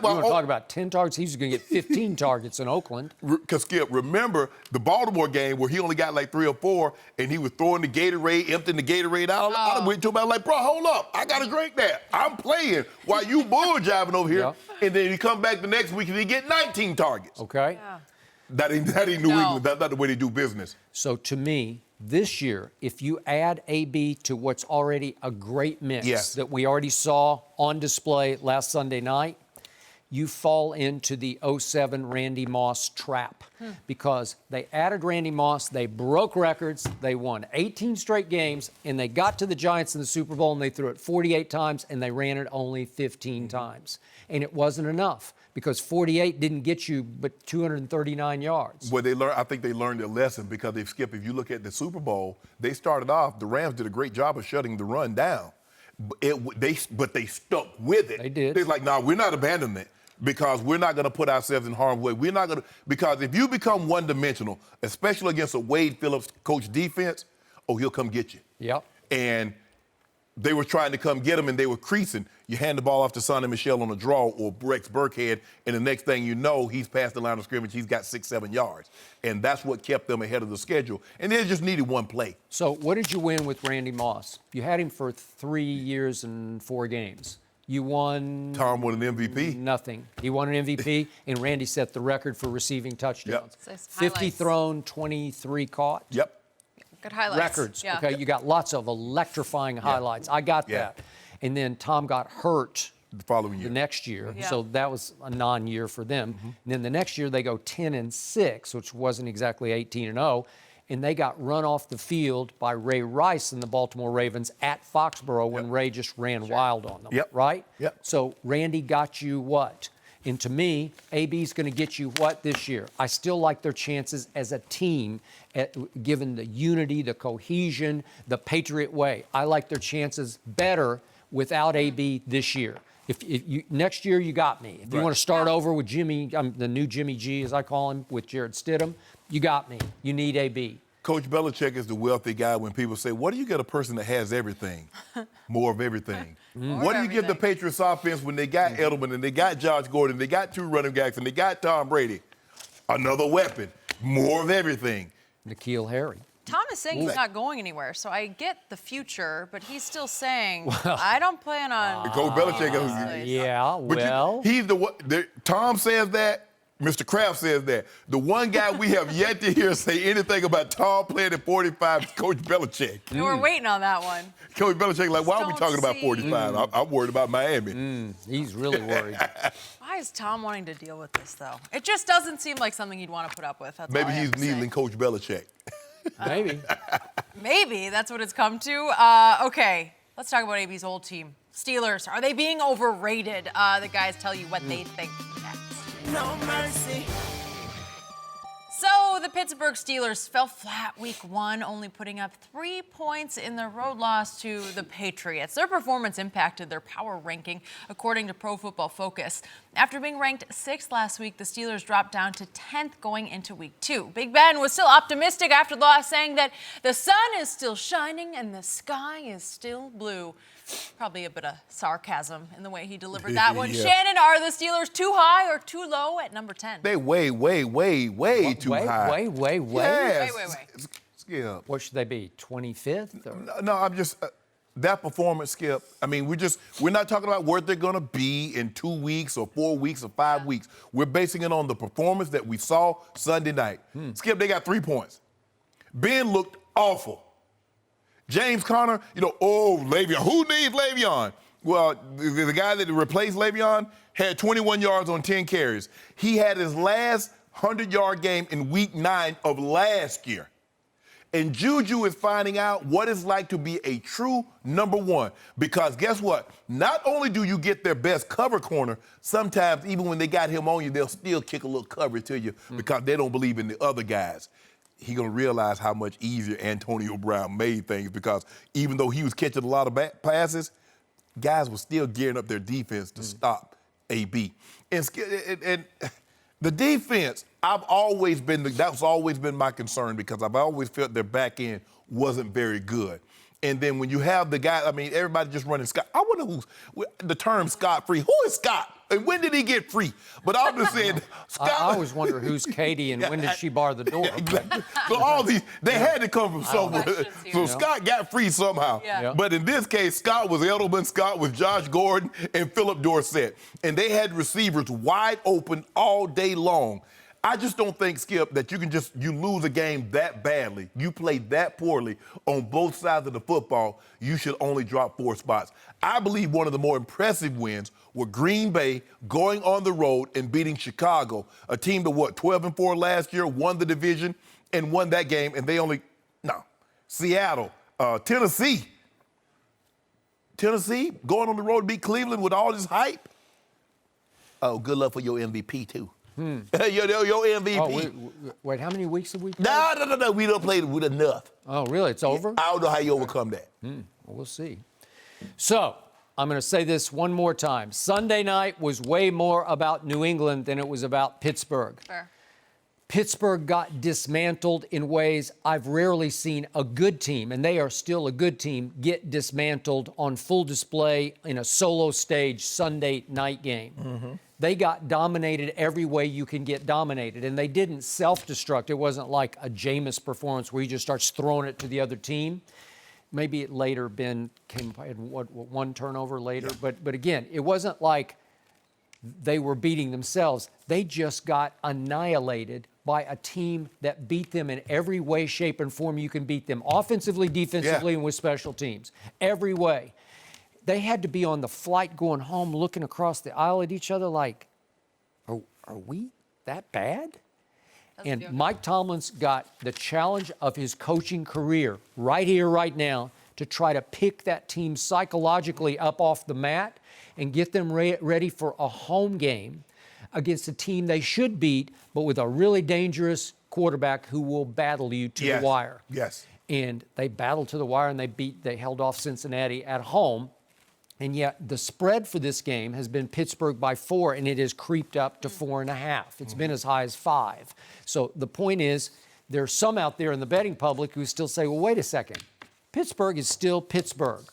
want to talk about 10 targets? He's going to get 15 targets in Oakland. Because, Skip, remember the Baltimore game where he only got like 3 or 4, and he was throwing the Gatorade, emptying the Gatorade out. I went to him, I was like, bro, hold up. I got to drink that. I'm playing while you bull jiving over here. And then he come back the next week and he get 19 targets. Okay. That ain't New England. That's not the way they do business. So, to me, this year, if you add AB to what's already a great mix that we already saw on display last Sunday night, you fall into the 07 Randy Moss trap because they added Randy Moss, they broke records, they won 18 straight games, and they got to the Giants in the Super Bowl and they threw it 48 times and they ran it only 15 times. And it wasn't enough because 48 didn't get you but 239 yards. Well, I think they learned their lesson because if you look at the Super Bowl, they started off, the Rams did a great job of shutting the run down. But they stuck with it. They did. They're like, no, we're not abandoning it because we're not going to put ourselves in harm's way. We're not going to, because if you become one-dimensional, especially against a Wade Phillips coach defense, he'll come get you. Yep. And they were trying to come get him, and they were creasing. You hand the ball off to Sonny Michel on a draw or Rex Burkhead, and the next thing you know, he's past the line of scrimmage. He's got 6-7 yards. And that's what kept them ahead of the schedule. And they just needed one play. So what did you win with Randy Moss? You had him for 3 years and 4 games. You won... Tom won an MVP. Nothing. He won an MVP, and Randy set the record for receiving touchdowns. Yep. 50 thrown, 23 caught. Yep. Good highlights. Records, Yeah. okay? You got lots of electrifying highlights. I got that. And then Tom got hurt the following year. The next year. Yeah. So that was a non-year for them. And then the next year they go 10-6, which wasn't exactly 18-0. And they got run off the field by Ray Rice and the Baltimore Ravens at Foxborough when Ray just ran wild on them, right? Yep. So Randy got you what? And to me, AB's going to get you what this year? I still like their chances as a team, given the unity, the cohesion, the Patriot way. I like their chances better without AB this year. If you, next year, you got me. If you want to start over with Jimmy, the new Jimmy G, as I call him, with Jared Stidham, you got me. You need AB. Coach Belichick is the wealthy guy when people say, what do you get a person that has everything? More of everything. What do you give the Patriots offense when they got Edelman and they got Josh Gordon, they got 2 running backs, and they got Tom Brady? Another weapon. More of everything. N'Keal Harry. Tom is saying he's not going anywhere, so I get the future, but he's still saying, I don't plan on... Coach Belichick... Yeah, well... He's the one... Tom says that. Mr. Kraft says that. The one guy we have yet to hear say anything about Tom playing at 45 is Coach Belichick. And we're waiting on that one. Coach Belichick, like, why are we talking about 45? I'm worried about Miami. He's really worried. Why is Tom wanting to deal with this, though? It just doesn't seem like something he'd want to put up with. That's Maybe all I he's have to say. needling Coach Belichick. Maybe. Maybe that's what it's come to. Okay, let's talk about AB's old team. Steelers, are they being overrated? The guys tell you what they think next. No mercy. So the Pittsburgh Steelers fell flat week 1, only putting up 3 points in their road loss to the Patriots. Their performance impacted their power ranking, according to Pro Football Focus. After being ranked 6th last week, the Steelers dropped down to 10th going into week 2. Big Ben was still optimistic after the loss, saying that the sun is still shining and the sky is still blue. Probably a bit of sarcasm in the way he delivered that one. Yeah. Shannon, are the Steelers too high or too low at number 10? They way too high. Way. Yes. Way. Skip. What should they be, 25th? Or? No, I'm just that performance, Skip. I mean, we're not talking about where they're going to be in 2 weeks or 4 weeks or 5 weeks. We're basing it on the performance that we saw Sunday night. Skip, they got 3 points. Ben looked awful. James Conner, Le'Veon. Who needs Le'Veon? Well, the guy that replaced Le'Veon had 21 yards on 10 carries. He had his last 100-yard game in week 9 of last year. And Juju is finding out what it's like to be a true number 1. Because guess what? Not only do you get their best cover corner, sometimes even when they got him on you, they'll still kick a little cover to you because they don't believe in the other guys. He's going to realize how much easier Antonio Brown made things because even though he was catching a lot of passes, guys were still gearing up their defense to stop AB. And the defense, that's always been my concern because I've always felt their back end wasn't very good. And then when you have the guy, everybody just running Scott. I wonder who's the term Scott-free. Who is Scott? And when did he get free? But I'm just saying, Scott. I always wonder who's Katie and when did she bar the door. Exactly. So all these, they had to come from somewhere. So Scott got free somehow. Yeah. But in this case, Scott was Edelman, Scott was Josh Gordon, and Philip Dorsett. And they had receivers wide open all day long. I just don't think, Skip, that you lose a game that badly. You play that poorly on both sides of the football, you should only drop 4 spots. I believe one of the more impressive wins were Green Bay going on the road and beating Chicago, a team that, 12-4 last year, won the division and won that game, and Seattle, Tennessee, going on the road to beat Cleveland with all this hype. Oh, good luck for your MVP, too. your MVP. Oh, wait, how many weeks have we played? No. We don't play with enough. Oh, really? It's over? I don't know how you overcome that. Well, we'll see. So, I'm going to say this one more time. Sunday night was way more about New England than it was about Pittsburgh. Fair. Pittsburgh got dismantled in ways I've rarely seen a good team, and they are still a good team, get dismantled on full display in a solo stage Sunday night game. They got dominated every way you can get dominated, and they didn't self-destruct. It wasn't like a Jameis performance where he just starts throwing it to the other team. Maybe it later had one turnover later, but again, it wasn't like they were beating themselves. They just got annihilated by a team that beat them in every way, shape, and form you can beat them, offensively, defensively, and with special teams. Every way. They had to be on the flight going home looking across the aisle at each other like, are we that bad? And Mike Tomlin's got the challenge of his coaching career right here, right now, to try to pick that team psychologically up off the mat and get them ready for a home game against a team they should beat, but with a really dangerous quarterback who will battle you to the wire. Yes. And they battled to the wire, and they held off Cincinnati at home. And yet the spread for this game has been Pittsburgh by 4, and it has creeped up to 4.5. It's been as high as 5. So the point is, there's some out there in the betting public who still say, well, wait a second. Pittsburgh is still Pittsburgh.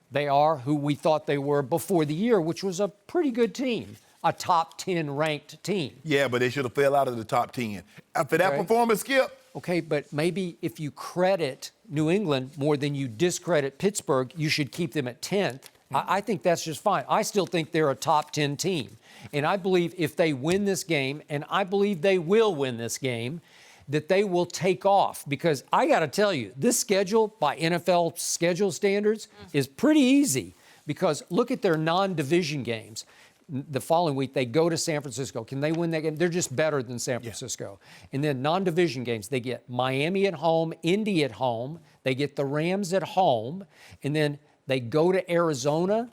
They are who we thought they were before the year, which was a pretty good team, a top 10 ranked team. Yeah, but they should have fell out of the top 10. After that performance, Skip. Okay, but maybe if you credit New England more than you discredit Pittsburgh, you should keep them at 10th. I think that's just fine. I still think they're a top 10 team. And I believe if they win this game, and I believe they will win this game, that they will take off. Because I got to tell you, this schedule, by NFL schedule standards, is pretty easy. Because look at their non-division games. The following week, they go to San Francisco. Can they win that game? They're just better than San Francisco. And then non-division games, they get Miami at home, Indy at home. They get the Rams at home. And then they go to Arizona,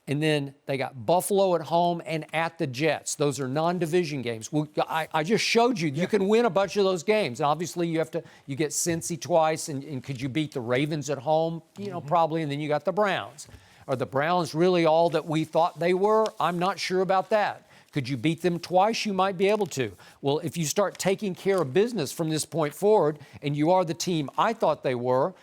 and then they got Buffalo at home and at the Jets. Those are non-division games. Well, I just showed you, you can win a bunch of those games. And obviously, you get Cincy twice, and could you beat the Ravens at home? You know, probably, and then you got the Browns. Are the Browns really all that we thought they were? I'm not sure about that. Could you beat them twice? You might be able to. Well, if you start taking care of business from this point forward, and you are the team I thought they were,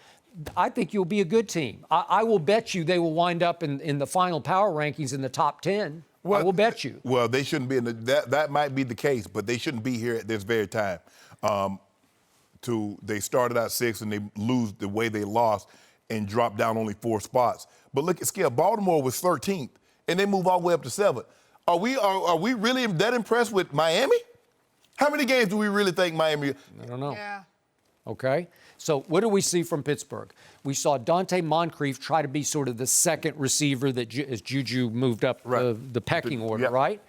I think you'll be a good team. I will bet you they will wind up in the final power rankings in the top 10. I will bet you. Well, they shouldn't be in that might be the case, but they shouldn't be here at this very time. They started out 6 and they lose the way they lost and dropped down only 4 spots. But look at Skip. Baltimore was 13th, and they move all the way up to 7th. Are we really that impressed with Miami? How many games do we really think Miami? I don't know. Yeah. Okay. So what do we see from Pittsburgh? We saw Dante Moncrief try to be sort of the second receiver that as Juju moved up the pecking order, right?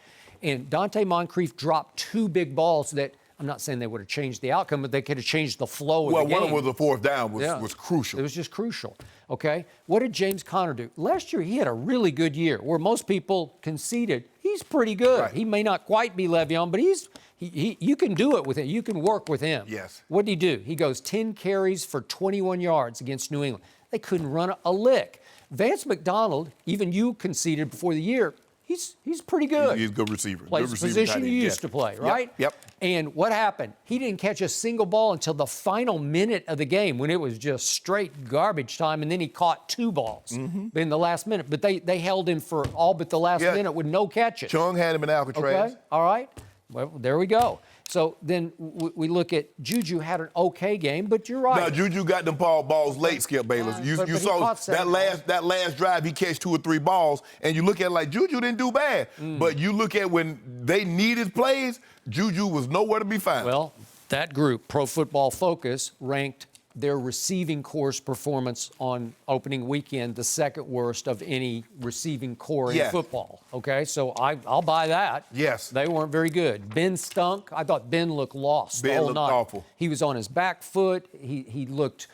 And Dante Moncrief dropped 2 big balls that I'm not saying they would have changed the outcome, but they could have changed the flow of the game. Well, one was the 4th down was crucial. It was just crucial, okay? What did James Conner do? Last year, he had a really good year where most people conceded he's pretty good. Right. He may not quite be Le'Veon, but you can do it with him. You can work with him. Yes. What did he do? He goes 10 carries for 21 yards against New England. They couldn't run a lick. Vance McDonald, even you conceded before the year, he's pretty good. He's a good receiver. Plays the position he used to play, right? Yep. And what happened? He didn't catch a single ball until the final minute of the game when it was just straight garbage time, and then he caught 2 balls in the last minute. But they held him for all but the last minute with no catches. Chung had him in Alcatraz. Okay, all right. Well, there we go. So then we look at Juju had an okay game, but you're right. Now, Juju got them balls late, Skip Bayless. You but he saw caught seven that last drive, he catch 2 or 3 balls, and you look at it like Juju didn't do bad. But you look at when they needed plays, Juju was nowhere to be found. Well, that group, Pro Football Focus, ranked their receiving corps performance on opening weekend the second worst of any receiving corps in football. Okay, so I'll buy that. Yes. They weren't very good. Ben stunk. I thought Ben looked lost the whole looked night. awful. He was on his back foot. He looked.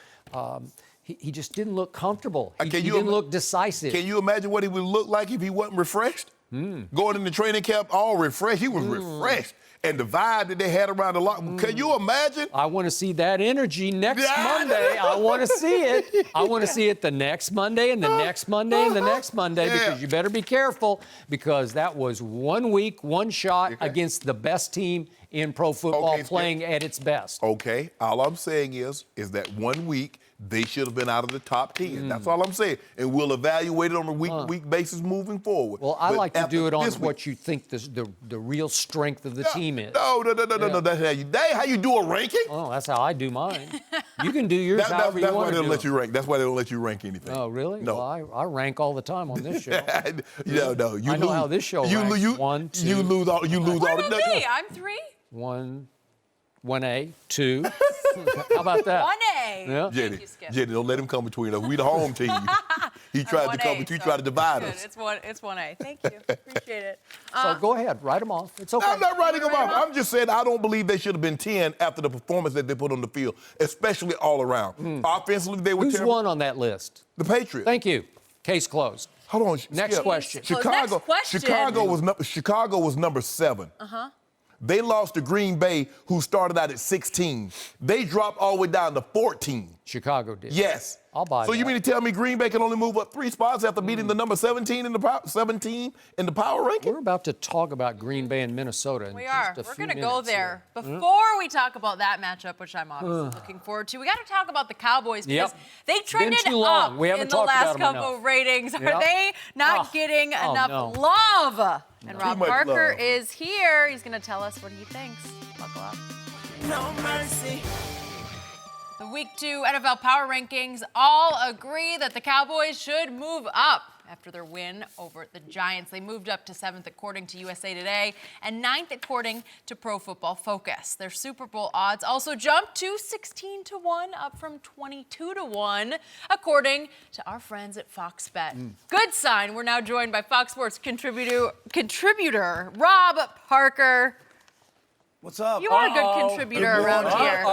He just didn't look comfortable. He didn't look decisive. Can you imagine what he would look like if he wasn't refreshed? Going in the training camp all refreshed. He was refreshed. And the vibe that they had around the locker. Can you imagine? I want to see that energy next Monday. I want to see it. I want to see it the next Monday and the next Monday and the next Monday because you better be careful because that was 1 week, 1 shot against the best team in pro football playing at its best. Okay, all I'm saying is that 1 week they should have been out of the top 10. That's all I'm saying. And we'll evaluate it on a week-to-week basis moving forward. Well, I like to do it on what what you think the real strength of the team is. No. That's how you do a ranking. Oh, that's how I do mine. You can do yours however you want to do let you rank. That's why they don't let you rank anything. Oh, really? No. Well, I rank all the time on this show. No. I know how this show ranks. 1, 2. You lose all. What about me? I'm 3. 1A, 2. How about that? 1A. Yeah. Jenny, don't let him come between us. We the home team. He tried to come, but you tried to divide us. It's 1A. Thank you. Appreciate it. So go ahead, write them off. It's okay. I'm not writing them off. I'm just saying I don't believe they should have been 10 after the performance that they put on the field, especially all around. Offensively, they were Who's terrible. won on that list? The Patriots. Thank you. Case closed. Hold on. Next question. Chicago was number 7. They lost to Green Bay, who started out at 16. They dropped all the way down to 14. Chicago did. Yes. I'll buy So that. you mean to tell me Green Bay can only move up 3 spots after beating the number 17 in the power ranking? We're about to talk about Green Bay and Minnesota in We just are. a We're few going to minutes go there. here. Before we talk about that matchup, which I'm obviously looking forward to, we got to talk about the Cowboys because they trended too long. up We haven't in the talked last about them couple enough. of ratings. Yep. Are they not getting enough love? And Rob much Parker love. is here. He's going to tell us what he thinks. Buckle up. No mercy. The Week 2 NFL Power Rankings all agree that the Cowboys should move up after their win over the Giants. They moved up to 7th according to USA Today and 9th according to Pro Football Focus. Their Super Bowl odds also jumped to 16-1, up from 22-1, according to our friends at Fox Bet. Good sign. We're now joined by Fox Sports contributor Rob Parker. What's up? You are a good contributor around here.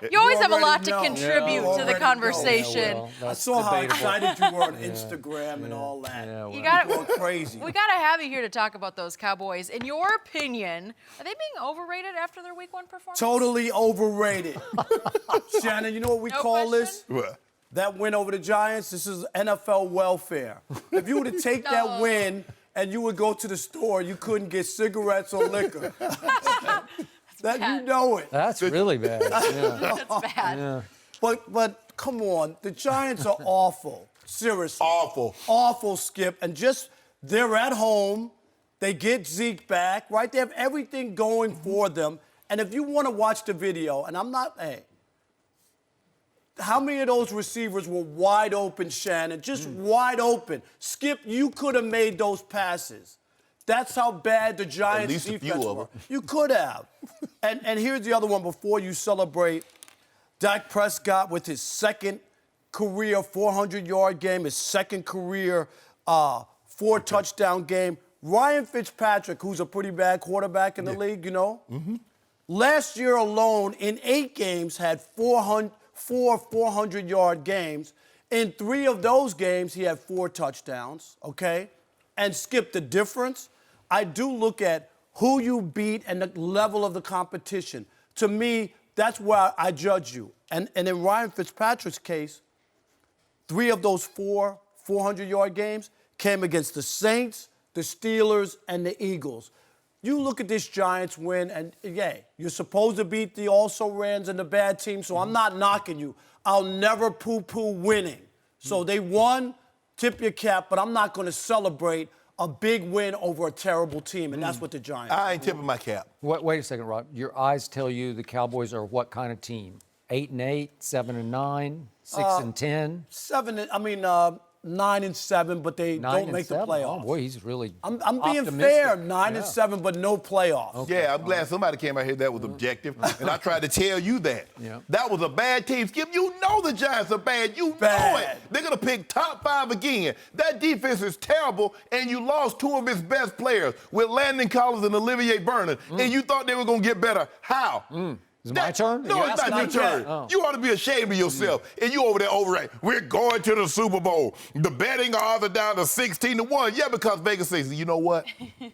You always have a lot to contribute to the conversation. I saw how excited you were on Instagram and all that. You got You're going crazy. We got to have you here to talk about those Cowboys. In your opinion, are they being overrated after their Week 1 performance? Totally overrated. Shannon, you know what we call this? What? That win over the Giants? This is NFL welfare. If you were to take that win and you would go to the store, you couldn't get cigarettes or liquor. That bad. you know it. That's really bad. Yeah. That's bad. Yeah. But come on, the Giants are awful. Seriously. Awful. Awful, Skip. And just, they're at home. They get Zeke back, right? They have everything going for them. And if you want to watch the video, and I'm not, how many of those receivers were wide open, Shannon? Just wide open. Skip, you could have made those passes. That's how bad the Giants' defense was. You could have. And here's the other one before you celebrate. Dak Prescott with his second career 400-yard game, his second career 4-touchdown game. Ryan Fitzpatrick, who's a pretty bad quarterback in the league, you know? Last year alone, in 8 games, had 4 400-yard games. In 3 of those games, he had 4 touchdowns, okay? And Skip, the difference, I do look at who you beat and the level of the competition. To me, that's where I judge you. And in Ryan Fitzpatrick's case, 3 of those 4 400-yard games came against the Saints, the Steelers, and the Eagles. You look at this Giants win, and you're supposed to beat the also-rans and the bad team, so I'm not knocking you. I'll never poo-poo winning. So they won, tip your cap, but I'm not going to celebrate a big win over a terrible team, and that's what the Giants I ain't tipping my cap. Wait a second, Rob. Your eyes tell you the Cowboys are what kind of team? 8-8, 7-9, 6-10. 9-7, but they don't make the playoffs. Oh, boy, he's really. I'm being optimistic. fair. 9-7, but no playoffs. Okay. Yeah, I'm glad somebody came out here that was objective, and I tried to tell you that. Yeah. That was a bad team. Skip, you know the Giants are bad. You know it. They're going to pick top 5 again. That defense is terrible, and you lost 2 of its best players with Landon Collins and Olivier Vernon, and you thought they were going to get better. How? Is it my turn? No, it's not your turn. Oh. You ought to be ashamed of yourself. And you over there overreacting. We're going to the Super Bowl. The betting odds are down to 16-1. Yeah, because Vegas says, you know what?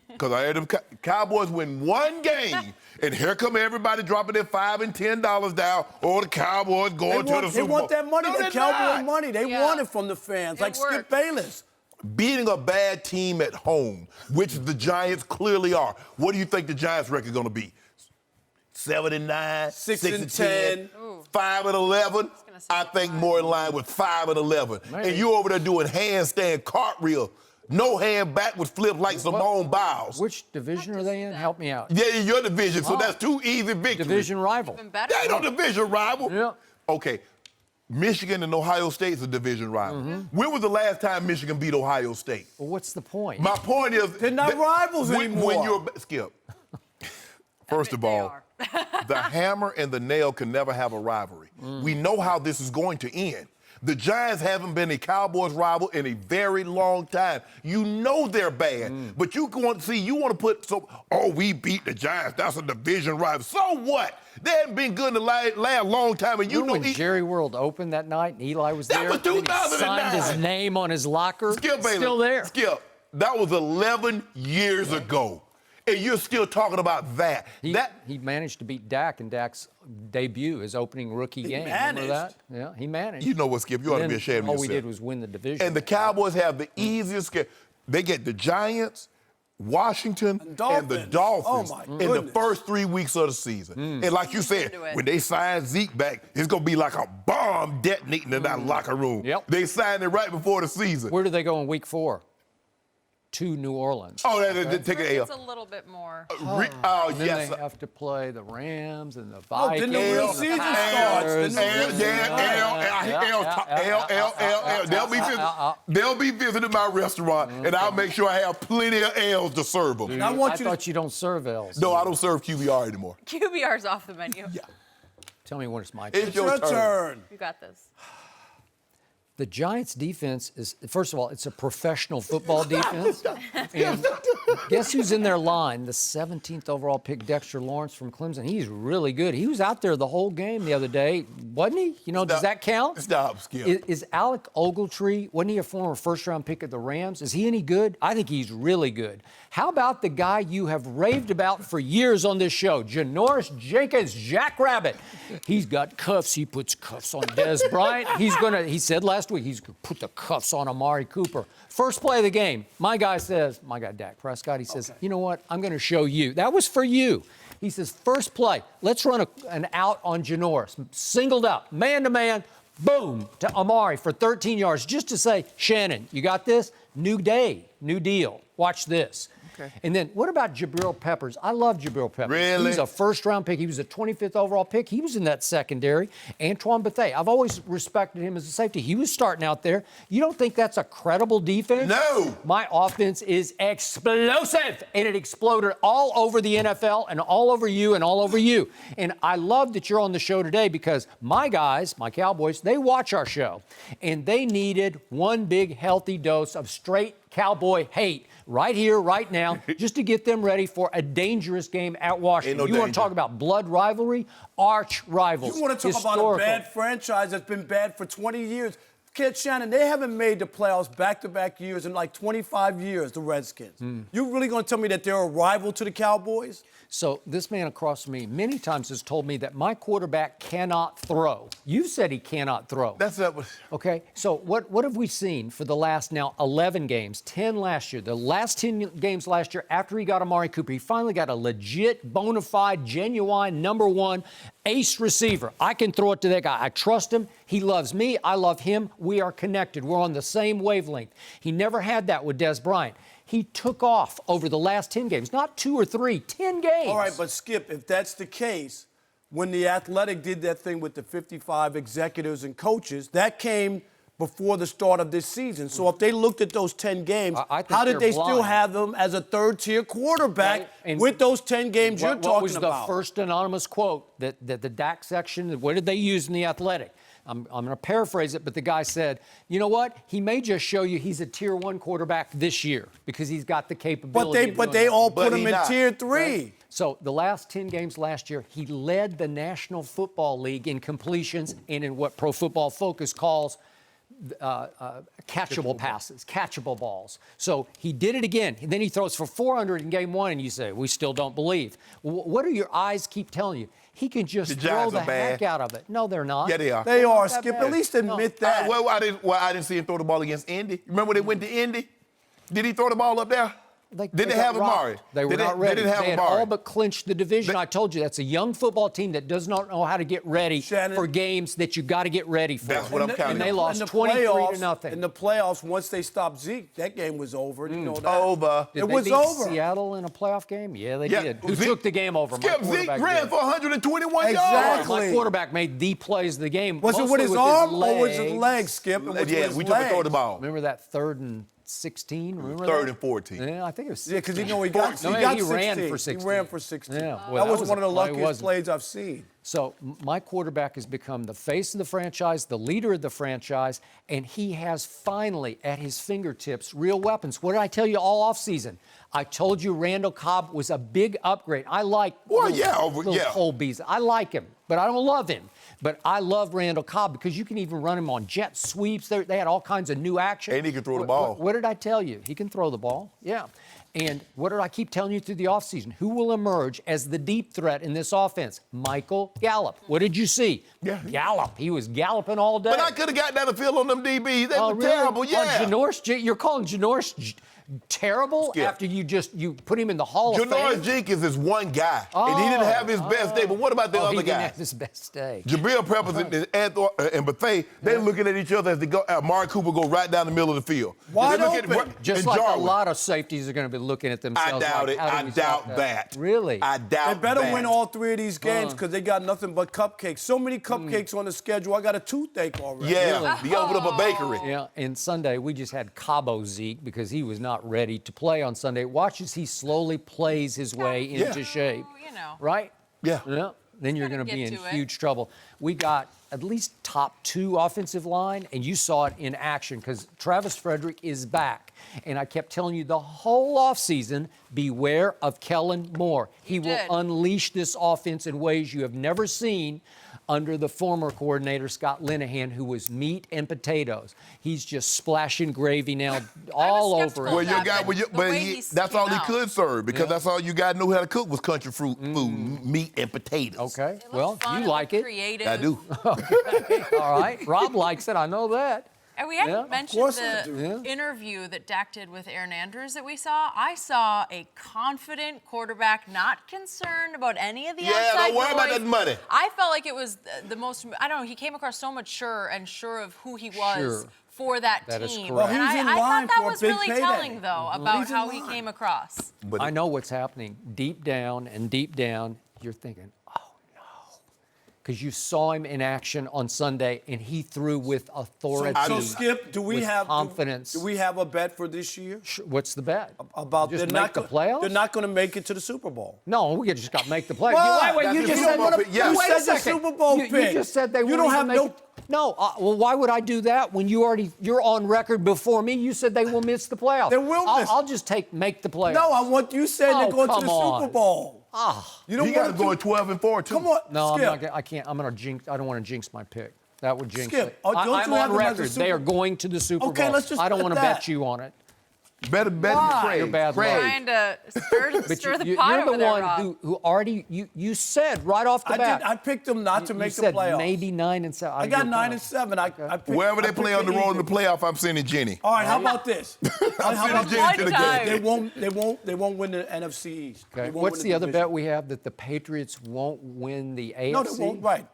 Because I heard the Cowboys win 1 game, and here come everybody dropping their $5 and $10 down. Or the Cowboys going to the Super Bowl. They want that money, No, that Cowboy money. They want it from the fans, like works. Skip Bayless. Beating a bad team at home, which the Giants clearly are. What do you think the Giants record going to be? 7-9, 6-10, 5-11. I think more in line with 5-11. And you over there doing handstand cartwheel, no hand backwards flip like Simone Biles. Which division are they in? Help me out. Yeah, your division. So that's 2 easy victories. Division rival. They ain't no division rival. Yeah. Okay. Michigan and Ohio State is a division rival. When was the last time Michigan beat Ohio State? Well, what's the point? My point is They're not rivals anymore. When you're Skip. First of all, the hammer and the nail can never have a rivalry. We know how this is going to end. The Giants haven't been a Cowboys rival in a very long time. You know they're bad, but you want to put we beat the Giants. That's a division rival. So what? They haven't been good in the last long time, and when Jerry World opened that night and Eli was there. That was 2009. He signed his name on his locker. Skip Bayless, still there. Skip, that was 11 years ago. And you're still talking about that. He managed to beat Dak in Dak's debut, his opening rookie game. Remember that? Yeah, he managed. You know what, Skip? You ought to be ashamed of yourself. All we did was win the division. And the Cowboys have the easiest schedule. They get the Giants, Washington, and the Dolphins in the first 3 weeks of the season. And like you said, when they sign Zeke back, it's going to be like a bomb detonating in that locker room. Yep. They signed it right before the season. Where do they go in week 4? To New Orleans. Oh, they take an L. It's a little bit more. Then they have to play the Rams and the Vikings. Then the real season starts. They'll be visiting my restaurant, and I'll make sure I have plenty of L's to serve them. I thought you don't serve L's. No, I don't serve QBR anymore. QBR's off the menu. Yeah. Tell me when it's my turn. It's your turn. You got this. The Giants' defense is, first of all, it's a professional football defense. And guess who's in their line? The 17th overall pick, Dexter Lawrence from Clemson. He's really good. He was out there the whole game the other day, wasn't he? Does that count? Stop, Skip. Is Alec Ogletree, wasn't he a former first-round pick at the Rams? Is he any good? I think he's really good. How about the guy you have raved about for years on this show, Janoris Jenkins, Jackrabbit? He's got cuffs. He puts cuffs on Dez Bryant. He said last week he's going to put the cuffs on Amari Cooper. First play of the game, my guy Dak Prescott, he says, you know what, I'm going to show you. That was for you. He says, first play, let's run an out on Janoris. Singled up, man-to-man, boom, to Amari for 13 yards, just to say, Shannon, you got this? New day, new deal. Watch this. Okay. And then what about Jabril Peppers? I love Jabril Peppers. Really? He's a first-round pick. He was a 25th overall pick. He was in that secondary. Antoine Bethea, I've always respected him as a safety. He was starting out there. You don't think that's a credible defense? No. My offense is explosive, and it exploded all over the NFL and all over you and all over you. And I love that you're on the show today because my guys, my Cowboys, they watch our show, and they needed one big healthy dose of straight Cowboy hate right here, right now, just to get them ready for a dangerous game at Washington. You want to talk about blood rivalry? Arch rivals. You want to talk about a bad franchise that's been bad for 20 years. Kid Shannon, they haven't made the playoffs back-to-back years in like 25 years, the Redskins. You really going to tell me that they're a rival to the Cowboys? So this man across from me many times has told me that my quarterback cannot throw. You said he cannot throw. That's not what... Okay, so what have we seen for the last now 11 games, 10 last year, the last 10 games last year after he got Amari Cooper, he finally got a legit, bona fide, genuine, #1 ace receiver. I can throw it to that guy. I trust him. He loves me. I love him. we are connected. We're on the same wavelength. He never had that with Des Bryant. He took off over the last 10 games, not 2 or 3, 10 games. All right, but Skip, if that's the case, when the Athletic did that thing with the 55 executives and coaches, that came before the start of this season. So if they looked at those 10 games, how did they still have them as a third-tier quarterback with those 10 games you're talking about? What was the first anonymous quote that the Dak section, what did they use in the Athletic? I'm going to paraphrase it, but the guy said, you know what? He may just show you he's a Tier 1 quarterback this year because he's got the capability. But they all put him in Tier 3. Right? So the last 10 games last year, he led the National Football League in completions and in what Pro Football Focus calls catchable passes, catchable balls. So he did it again. And then he throws for 400 in game 1, and you say, we still don't believe. What do your eyes keep telling you? He can just throw the heck out of it. No, they're not. Yeah, they are. They are, Skip. At least admit that. Well, I didn't see him throw the ball against Indy. Remember when they went to Indy? Did he throw the ball up there? Did they have Amari? They were not ready. They didn't have had Amari. all but clinched the division. I told you, that's a young football team that does not know how to get ready for games that you got to get ready for. That's what I'm counting on. And they lost 23-0. In the playoffs, once they stopped Zeke, that game was over. You know that. Over. It was over. Seattle in a playoff game? Yeah, they did. Who took the game over? Skip, Zeke ran for 121 yards. Exactly. My quarterback made the plays of the game. Was it with his arm or was it legs, Skip? Yeah, we took a throw the ball. Remember that 3rd and 16? Remember Third that? and 14. Yeah, I think it was 16. Yeah, because he got 16. Ran for 16. He ran for 16. Yeah, that was one of the luckiest plays I've seen. So my quarterback has become the face of the franchise, the leader of the franchise, and he has finally at his fingertips real weapons. What did I tell you all offseason? I told you Randall Cobb was a big upgrade. I like Cole Beasley. I like him, but I don't love him. But I love Randall Cobb because you can even run him on jet sweeps. They had all kinds of new action. And he can throw the ball. What did I tell you? He can throw the ball. Yeah. And what did I keep telling you through the offseason? Who will emerge as the deep threat in this offense? Michael Gallup. What did you see? Yeah. Gallup. He was galloping all day. But I could have gotten down the field on them DBs. They were terrible, yeah. Janoris, you're calling Janoris terrible after you put him in the Hall of Fame? Janoris Jenkins is one guy, and he didn't have his best day. But what about the other guys? He didn't have his best day. Jabril Peppers and Buffet, they're looking at each other as they go. Mark Cooper go right down the middle of the field. Wide open. Just like a lot of safeties are going to be looking at themselves. I doubt like, it. I doubt that. Really? I doubt They better win all 3 of these games because they got nothing but cupcakes. So many cupcakes on the schedule. I got a toothache already. Yeah, he opened up a bakery. Yeah, and Sunday we just had Cabo Zeke because he was not ready to play on Sunday. Watch as he slowly plays his way into shape. You know. Right? Yeah. Then you're going to be in huge trouble. We got at least top 2 offensive line, and you saw it in action because Travis Frederick is back. And I kept telling you the whole offseason, beware of Kellen Moore. He will unleash this offense in ways you have never seen under the former coordinator, Scott Linehan, who was meat and potatoes. He's just splashing gravy now all over it. Well, your guy, that's all he could serve because that's all you guys knew how to cook was country food, meat and potatoes. Okay, well, you like it. Creative. I do. All right, Rob likes it, I know that. And we haven't mentioned the interview that Dak did with Aaron Andrews that we saw. I saw a confident quarterback, not concerned about any of the outside don't worry about that money. I felt like it was the most, I don't know, he came across so much sure of who he was for that team. Is correct. Well, and I thought that was really telling, though, about how he came across. But I know what's happening. Deep down, you're thinking, because you saw him in action on Sunday, and he threw with authority. So Skip, do we have confidence? Do we have a bet for this year? What's the bet? About just make the playoffs? They're not going to make it to the Super Bowl. No, we just got to make the playoffs. Wait, you just said the Super Bowl pick. You just said they won't even make it. No, well, why would I do that when you're on record before me? You said they will miss the playoffs. They will miss. I'll just make the playoffs. No, I want you said they're going to the Super Bowl. You don't want to go 12-4 too. Come on, no, Skip. I can't. I'm going to jinx. I don't want to jinx my pick. That would jinx Skip, it. don't you I'm have on them as a record. Super- They are going to the Super Bowl. Okay, let's just I don't bet want to that. bet you on it. Better bet Why? You're bad luck. Trying to stir the pot You're over the there, one Rob. who already you said right off the bat. I picked them not to make the said playoffs. maybe 9-7. I got 9-7. I picked, Wherever they I play picked on the road in the playoff, I'm sending Jenny. All right, how about this? I'm sending Jenny to the game. They won't win the NFC East. Okay. They won't What's win the other division. bet we have that the Patriots won't win the AFC? No, they won't. Right.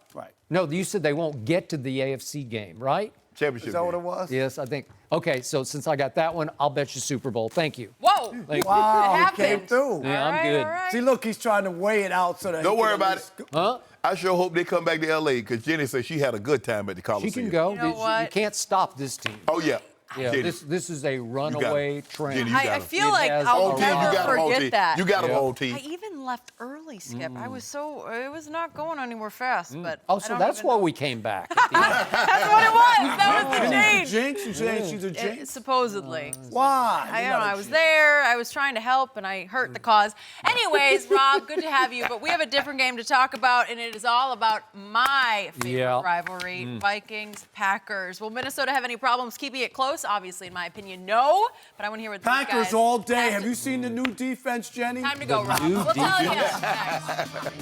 No, you said they won't get to the AFC game, right? Championship Is that what game. it was? Yes, I think. Okay, so since I got that one, I'll bet you Super Bowl. Thank you. Whoa! Thank you. Wow, It he came happened. through. Yeah, I'm All right, good. all right. See, look, he's trying to weigh it out so that Don't he worry can about at it. least- Huh? I sure hope they come back to L.A. because Jenny said she had a good time at the Coliseum. She can go. You know what? You can't stop this team. Oh, yeah. Yeah, Jenny, this is a runaway train. Jenny, you got I him. feel It like has I'll Whole team, you never got a whole forget team. that. You got a Yeah. whole I team. even left early, Skip. I was it was not going anywhere fast, but Oh, I so don't that's even why know. we came back. at the end. That's what it was. That was the change. Jinx? You saying she's a jinx? Supposedly. Why? I You're don't know. not a I was jinx. there. I was trying to help, and I hurt the cause. Anyways, Rob, good to have you. But we have a different game to talk about, and it is all about my favorite Yeah. rivalry, Vikings, Packers. Will Minnesota have any problems keeping it close? Obviously, in my opinion, no. But I want to hear what these Packers guys all day. have Have to- you seen the new defense, Jenny? Time to go, Rob. new We'll tell you next.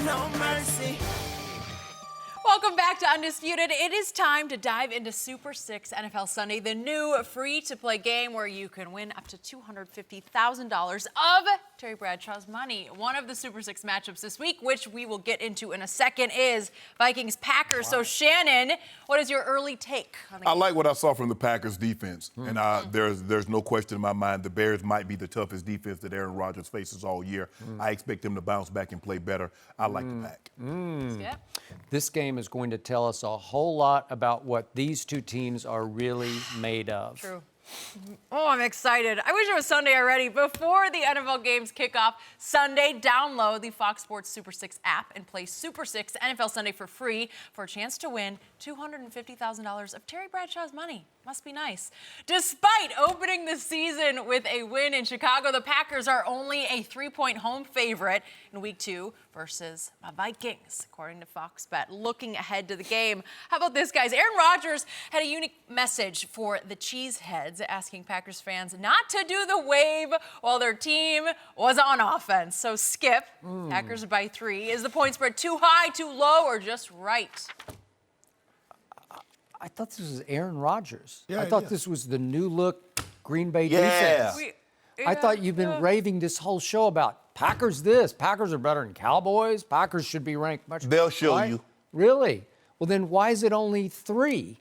No mercy. Welcome back to Undisputed. It is time to dive into Super 6 NFL Sunday, the new free-to-play game where you can win up to $250,000 of Terry Bradshaw's money. One of the Super 6 matchups this week, which we will get into in a second, is Vikings-Packers. So, Shannon, what is your early take on the I game? like what I saw from the Packers defense, and there's no question in my mind the Bears might be the toughest defense that Aaron Rodgers faces all year. I expect them to bounce back and play better. I like the Pack. Yeah. This game is going to tell us a whole lot about what these two teams are really made of. True. Oh, I'm excited. I wish it was Sunday already. Before the NFL games kick off Sunday, download the Fox Sports Super 6 app and play Super 6 NFL Sunday for free for a chance to win $250,000 of Terry Bradshaw's money. Must be nice. Despite opening the season with a win in Chicago, the Packers are only a 3-point home favorite in Week 2 versus the Vikings, according to Fox Bet. Looking ahead to the game, how about this, guys? Aaron Rodgers had a unique message for the Cheeseheads, asking Packers fans not to do the wave while their team was on offense. So, Skip, Packers by 3. Is the point spread too high, too low, or just right? I thought this was Aaron Rodgers. Yeah, I thought yeah. this was the new look Green Bay Yeah. defense. I thought you've been raving this whole show about Packers this. Packers are better than Cowboys. Packers should be ranked much They'll show right? you. Really? Well, then why is it only 3?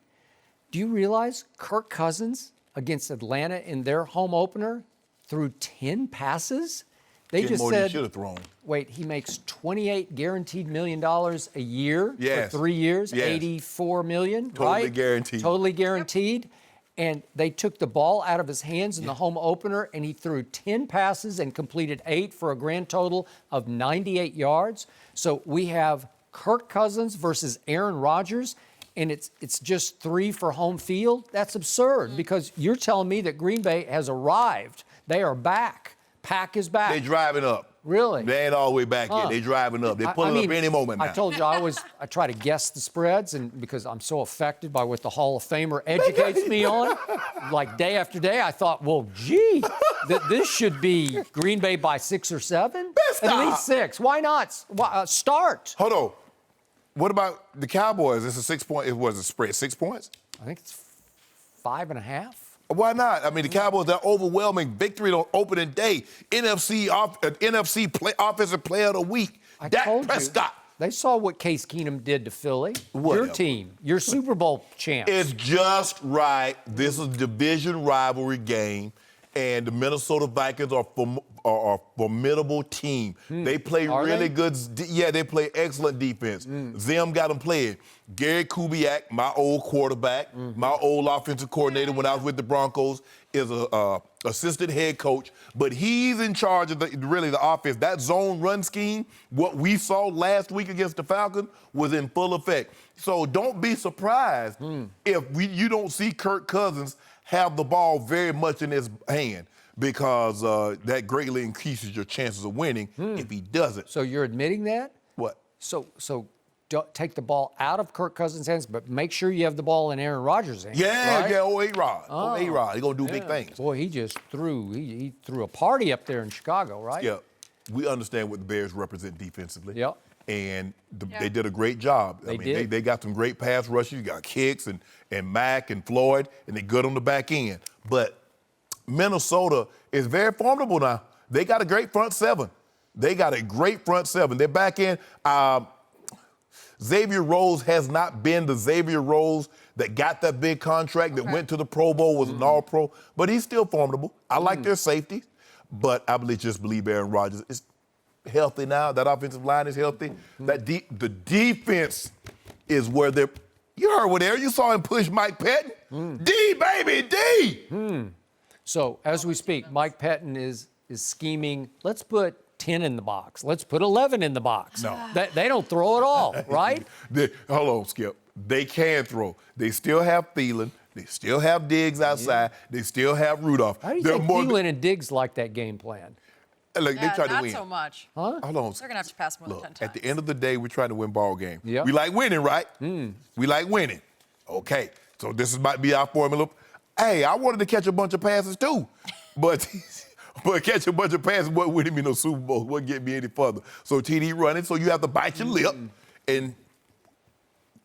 Do you realize Kirk Cousins against Atlanta in their home opener threw 10 passes? They Did just more than he said, should have thrown. wait, he makes $28 guaranteed million a year Yes. for 3 years, Yes. $84 million, Totally right? guaranteed. Totally guaranteed. And they took the ball out of his hands in the home opener, and he threw 10 passes and completed 8 for a grand total of 98 yards. So we have Kirk Cousins versus Aaron Rodgers, and it's just 3 for home field. That's absurd because you're telling me that Green Bay has arrived. They are back. Pack is back. They're driving up. Really? They ain't all the way back yet. They driving up. They're pulling up any moment now. I told you I try to guess the spreads, and because I'm so affected by what the Hall of Famer educates me on, like day after day, I thought, well, gee, this should be Green Bay by 6 or 7, at least 6. Why not? Start. Hold on. What about the Cowboys? It's a 6-point. It was a spread. 6 points? I think it's 5.5. Why not? I mean, the Cowboys, that overwhelming victory on opening day. NFC Offensive Player of the Week. I Dak told Prescott. you. They saw what Case Keenum did to Philly. Whatever. Your team, your Super Bowl champs. It's just right. This is a division rivalry game, and the Minnesota Vikings are a formidable team. They play Are really they? good. Yeah, they play excellent defense. Zim got them playing. Gary Kubiak, my old quarterback, my old offensive coordinator when I was with the Broncos, is a assistant head coach, but he's in charge of the offense. That zone run scheme, what we saw last week against the Falcons, was in full effect. So don't be surprised if you don't see Kirk Cousins have the ball very much in his hand, because that greatly increases your chances of winning if he doesn't. So you're admitting that? What? So don't take the ball out of Kirk Cousins' hands, but make sure you have the ball in Aaron Rodgers' hands. Yeah, right? yeah, A-Rod. A-Rod. He's going to do big things. Boy, he just threw. He threw a party up there in Chicago, right? Yeah. We understand what the Bears represent defensively. Yep. And they did a great job. They did. They got some great pass rushes. You got Kicks and Mack and Floyd, and they're good on the back end. But Minnesota is very formidable now. They got a great front seven. Their back end, Xavier Rhodes has not been the Xavier Rhodes that got that big contract, that went to the Pro Bowl, was an All-Pro, but he's still formidable. I like their safety, but I just believe Aaron Rodgers is healthy now. That offensive line is healthy. The defense is where they're. You heard what Aaron. You saw him push Mike Pettin. D, baby, D. So as we speak, Mike Pettin is scheming. Let's put 10 in the box. Let's put 11 in the box. No. They don't throw at all, right? Hold on, Skip. They can throw. They still have Thielen. They still have Diggs outside. They still have Rudolph. How do you think Thielen and Diggs like that game plan? Look, they try to not win. so much. Hold on. They're going to have to pass more than 10 times. At the end of the day, we're trying to win ball games. Yep. We like winning, right? We like winning. Okay, so this might be our formula. Hey, I wanted to catch a bunch of passes too, but catch a bunch of passes wasn't winning me no Super Bowl. Wouldn't get me any further. So TD running, so you have to bite your lip. And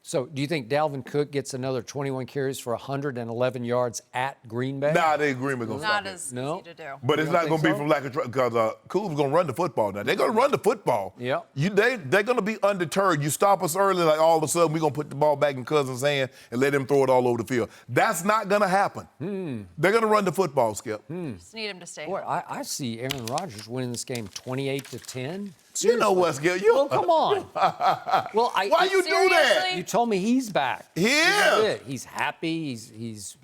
so do you think Dalvin Cook gets another 21 carries for 111 yards at Green Bay? nah, the agreement gonna stop Not it. as easy to do. But it's not going to be from lack of try, because Cool's going to run the football now. They're going to run the football. Yep. They're going to be undeterred. You stop us early, like all of a sudden we're going to put the ball back in Cousins' hand and let him throw it all over the field. That's not going to happen. They're going to run the football, Skip. Just need him to stay. Boy, I see Aaron Rodgers winning this game 28-10. You know what, Skip? Well, come on. Well, Why you do that? Seriously? You told me he's back. He is. He's happy. He's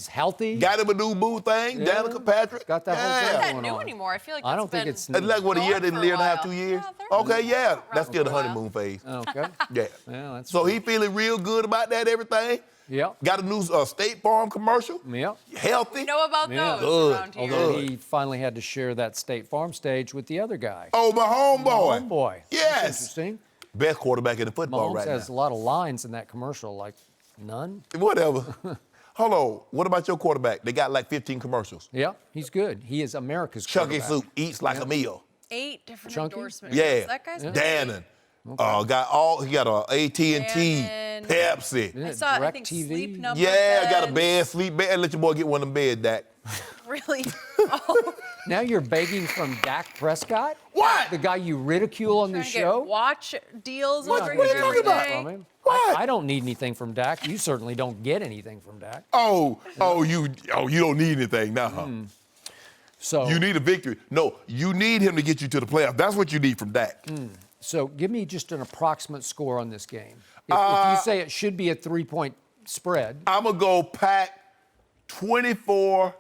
healthy. Got him a new boo thing. Yeah. Danica Patrick. Got that whole It's thing not going new on. anymore. I feel like I that's don't think been it's It's like what, a year, going for year and a half, while. 2 years? Yeah, Okay, yeah. around That's still the for a while. honeymoon phase. Okay. Yeah. Yeah, that's So he feeling real good about that, everything? Yep. Got a new State Farm commercial? Yep. Healthy? We know about Yeah. those Good. around here. Although he finally had to share that State Farm stage with the other guy. Oh, my homeboy. Homeboy. Yes. That's interesting. Best quarterback in the football Mahomes right has now. a lot of lines in that commercial, like none. Whatever. Hold on. What about your quarterback? They got like 15 commercials. Yeah, he's good. He is America's Chunky quarterback. soup eats like a meal. 8 different Chunky? endorsements. Yeah. That guy's Dannon. He got a AT&T, Dannon. Pepsi. I saw, I think, DirecTV? sleep number. Yeah, got a beds. bed, sleep bed. Let your boy get one of them beds, Dak. Really? Oh, Now you're begging from Dak Prescott? What? The guy you ridicule on the trying to get show? watch deals What- over what are here you talking about? today. From him? What? I don't need anything from Dak. You certainly don't get anything from Dak. You don't need anything now. So, You need a victory. No, you need him to get you to the playoffs. That's what you need from Dak. so give me just an approximate score on this game. If you say it should be a 3-point spread, I'm going to go Pack 24-17.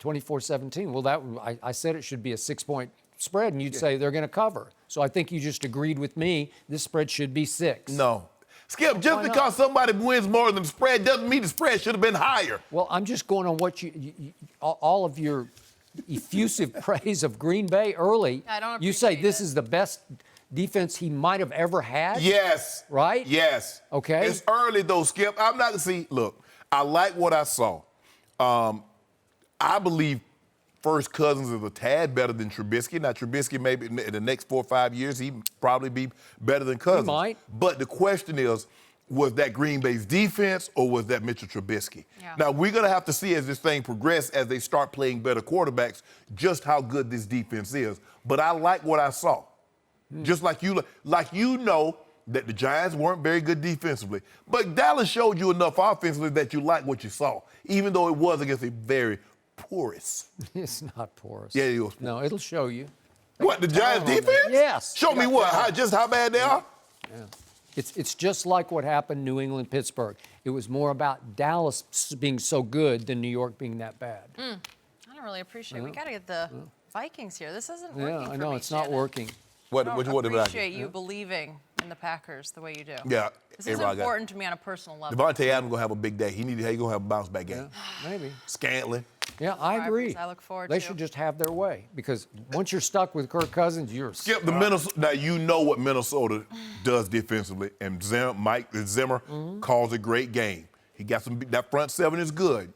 24-17. Well, I said it should be a 6-point spread, and you'd say they're going to cover. So I think you just agreed with me. This spread should be 6. No. Skip, just Why not? because somebody wins more than the spread doesn't mean the spread should have been higher. Well, I'm just going on what all of your effusive praise of Green Bay early. I don't You say appreciate this it. is the best defense he might have ever had? Yes. Right? Yes. Okay. It's early, though, Skip. I'm not going to see. Look, I like what I saw. I believe First Cousins is a tad better than Trubisky. Now, Trubisky, maybe in the next 4 or 5 years, he'd probably be better than Cousins. might. But the question is, was that Green Bay's defense or was that Mitchell Trubisky? Yeah. Now, we're going to have to see as this thing progresses, as they start playing better quarterbacks, just how good this defense is. But I like what I saw. Just like you know that the Giants weren't very good defensively. But Dallas showed you enough offensively that you like what you saw, even though it was against a very porous. It's not porous. Yeah, it was porous. No, it'll show you. What, the Giants on that. defense? Yes. Show me what, how bad they are? It's just like what happened New England, Pittsburgh. It was more about Dallas being so good than New York being that bad. I don't really appreciate it. We got to get the Vikings here. This isn't working Yeah, for I know me, it's not Shannon. working. I don't What did I appreciate you believing in the Packers the way you do. Yeah. This is everybody got it. important to me on a personal level. Devontae Adams gonna have a big day. He's gonna have a bounce back game. Maybe. Scantling. Yeah, I agree. I look forward They to. should just have their way because once you're stuck with Kirk Cousins, you're Skip the Minnesota. Now you know what Minnesota does defensively, and Mike Zimmer calls a great game. He got that front seven is good.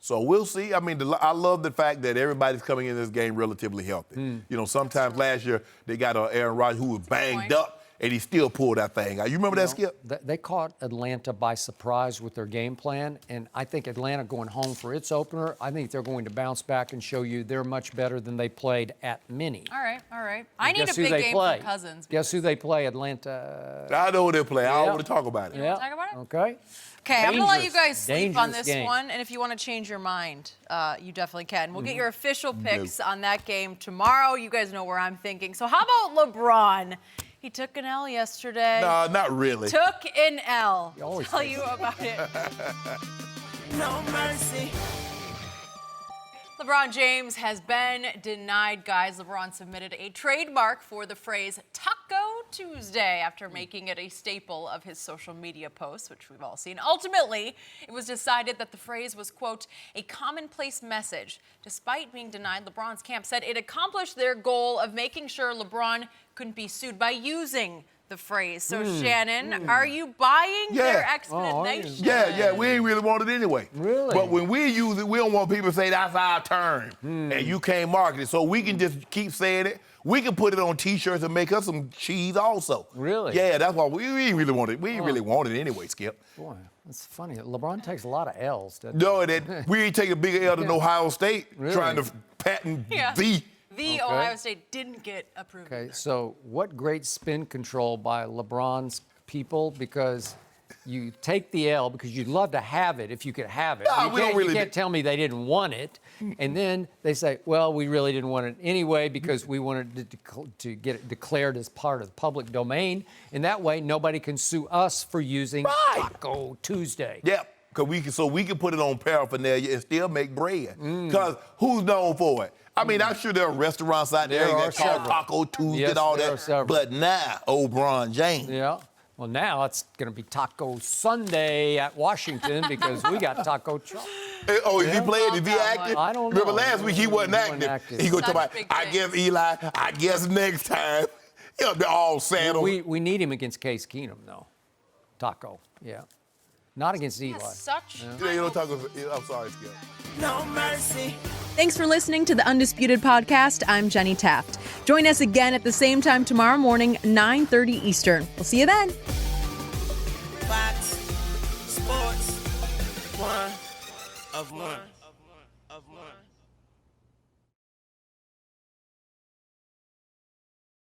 So we'll see. I mean, I love the fact that everybody's coming in this game relatively healthy. You know, sometimes last year they got Aaron Rodgers who was banged up, and he still pulled that thing out. You remember that, Skip? They caught Atlanta by surprise with their game plan, and I think Atlanta going home for its opener, I think they're going to bounce back and show you they're much better than they played at Mini. All right. I need a big game for Cousins. Guess who they play? Atlanta. I know who they play. I don't want to talk about it. You want to talk about it? Okay. Okay, I'm going to let you guys sleep on Dangerous this game. one, and if you want to change your mind, you definitely can. We'll get your official picks on that game tomorrow. You guys know where I'm thinking. So how about LeBron? He took an L yesterday. No, not really. Took an L. always Tell say you about it. No mercy. LeBron James has been denied, guys. LeBron submitted a trademark for the phrase Taco Tuesday after making it a staple of his social media posts, which we've all seen. Ultimately, it was decided that the phrase was, quote, a commonplace message. Despite being denied, LeBron's camp said it accomplished their goal of making sure LeBron couldn't be sued by using the phrase. So, Shannon, are you buying their explanation? Yeah, we ain't really want it anyway. Really? But when we use it, we don't want people to say that's our turn, and you can't market it. So we can just keep saying it. We can put it on T-shirts and make us some cheese also. Really? Yeah, that's why we ain't really want it. We ain't really want it anyway, Skip. Boy, that's funny. LeBron takes a lot of L's, doesn't No, we ain't taking a bigger L than Ohio State trying to patent The Ohio State didn't get approved. Okay, so what great spin control by LeBron's people, because you take the L because you'd love to have it if you could have it. No, you can't tell me they didn't want it. And then they say, well, we really didn't want it anyway because we wanted to get it declared as part of the public domain. And that way, nobody can sue us for using Taco Tuesday. Yep. So we can put it on paraphernalia and still make bread. Because who's known for it? I mean, I'm sure there are restaurants out there that call Taco Tuesday and all that. But now, LeBron James. Yeah. Well, now it's going to be Taco Sunday at Washington because we got Taco Truck. Oh, is he playing? Is he active? I don't know. Remember last week he wasn't active. He going to talk about, I guess Eli, I guess next time. He'll be all sad. We need him against Case Keenum, though. Taco, yeah. Not against Eli. I'm sorry, Skip. No mercy. Thanks for listening to the Undisputed Podcast. I'm Jenny Taft. Join us again at the same time tomorrow morning, 9:30 Eastern. We'll see you then. Fox Sports. One of one.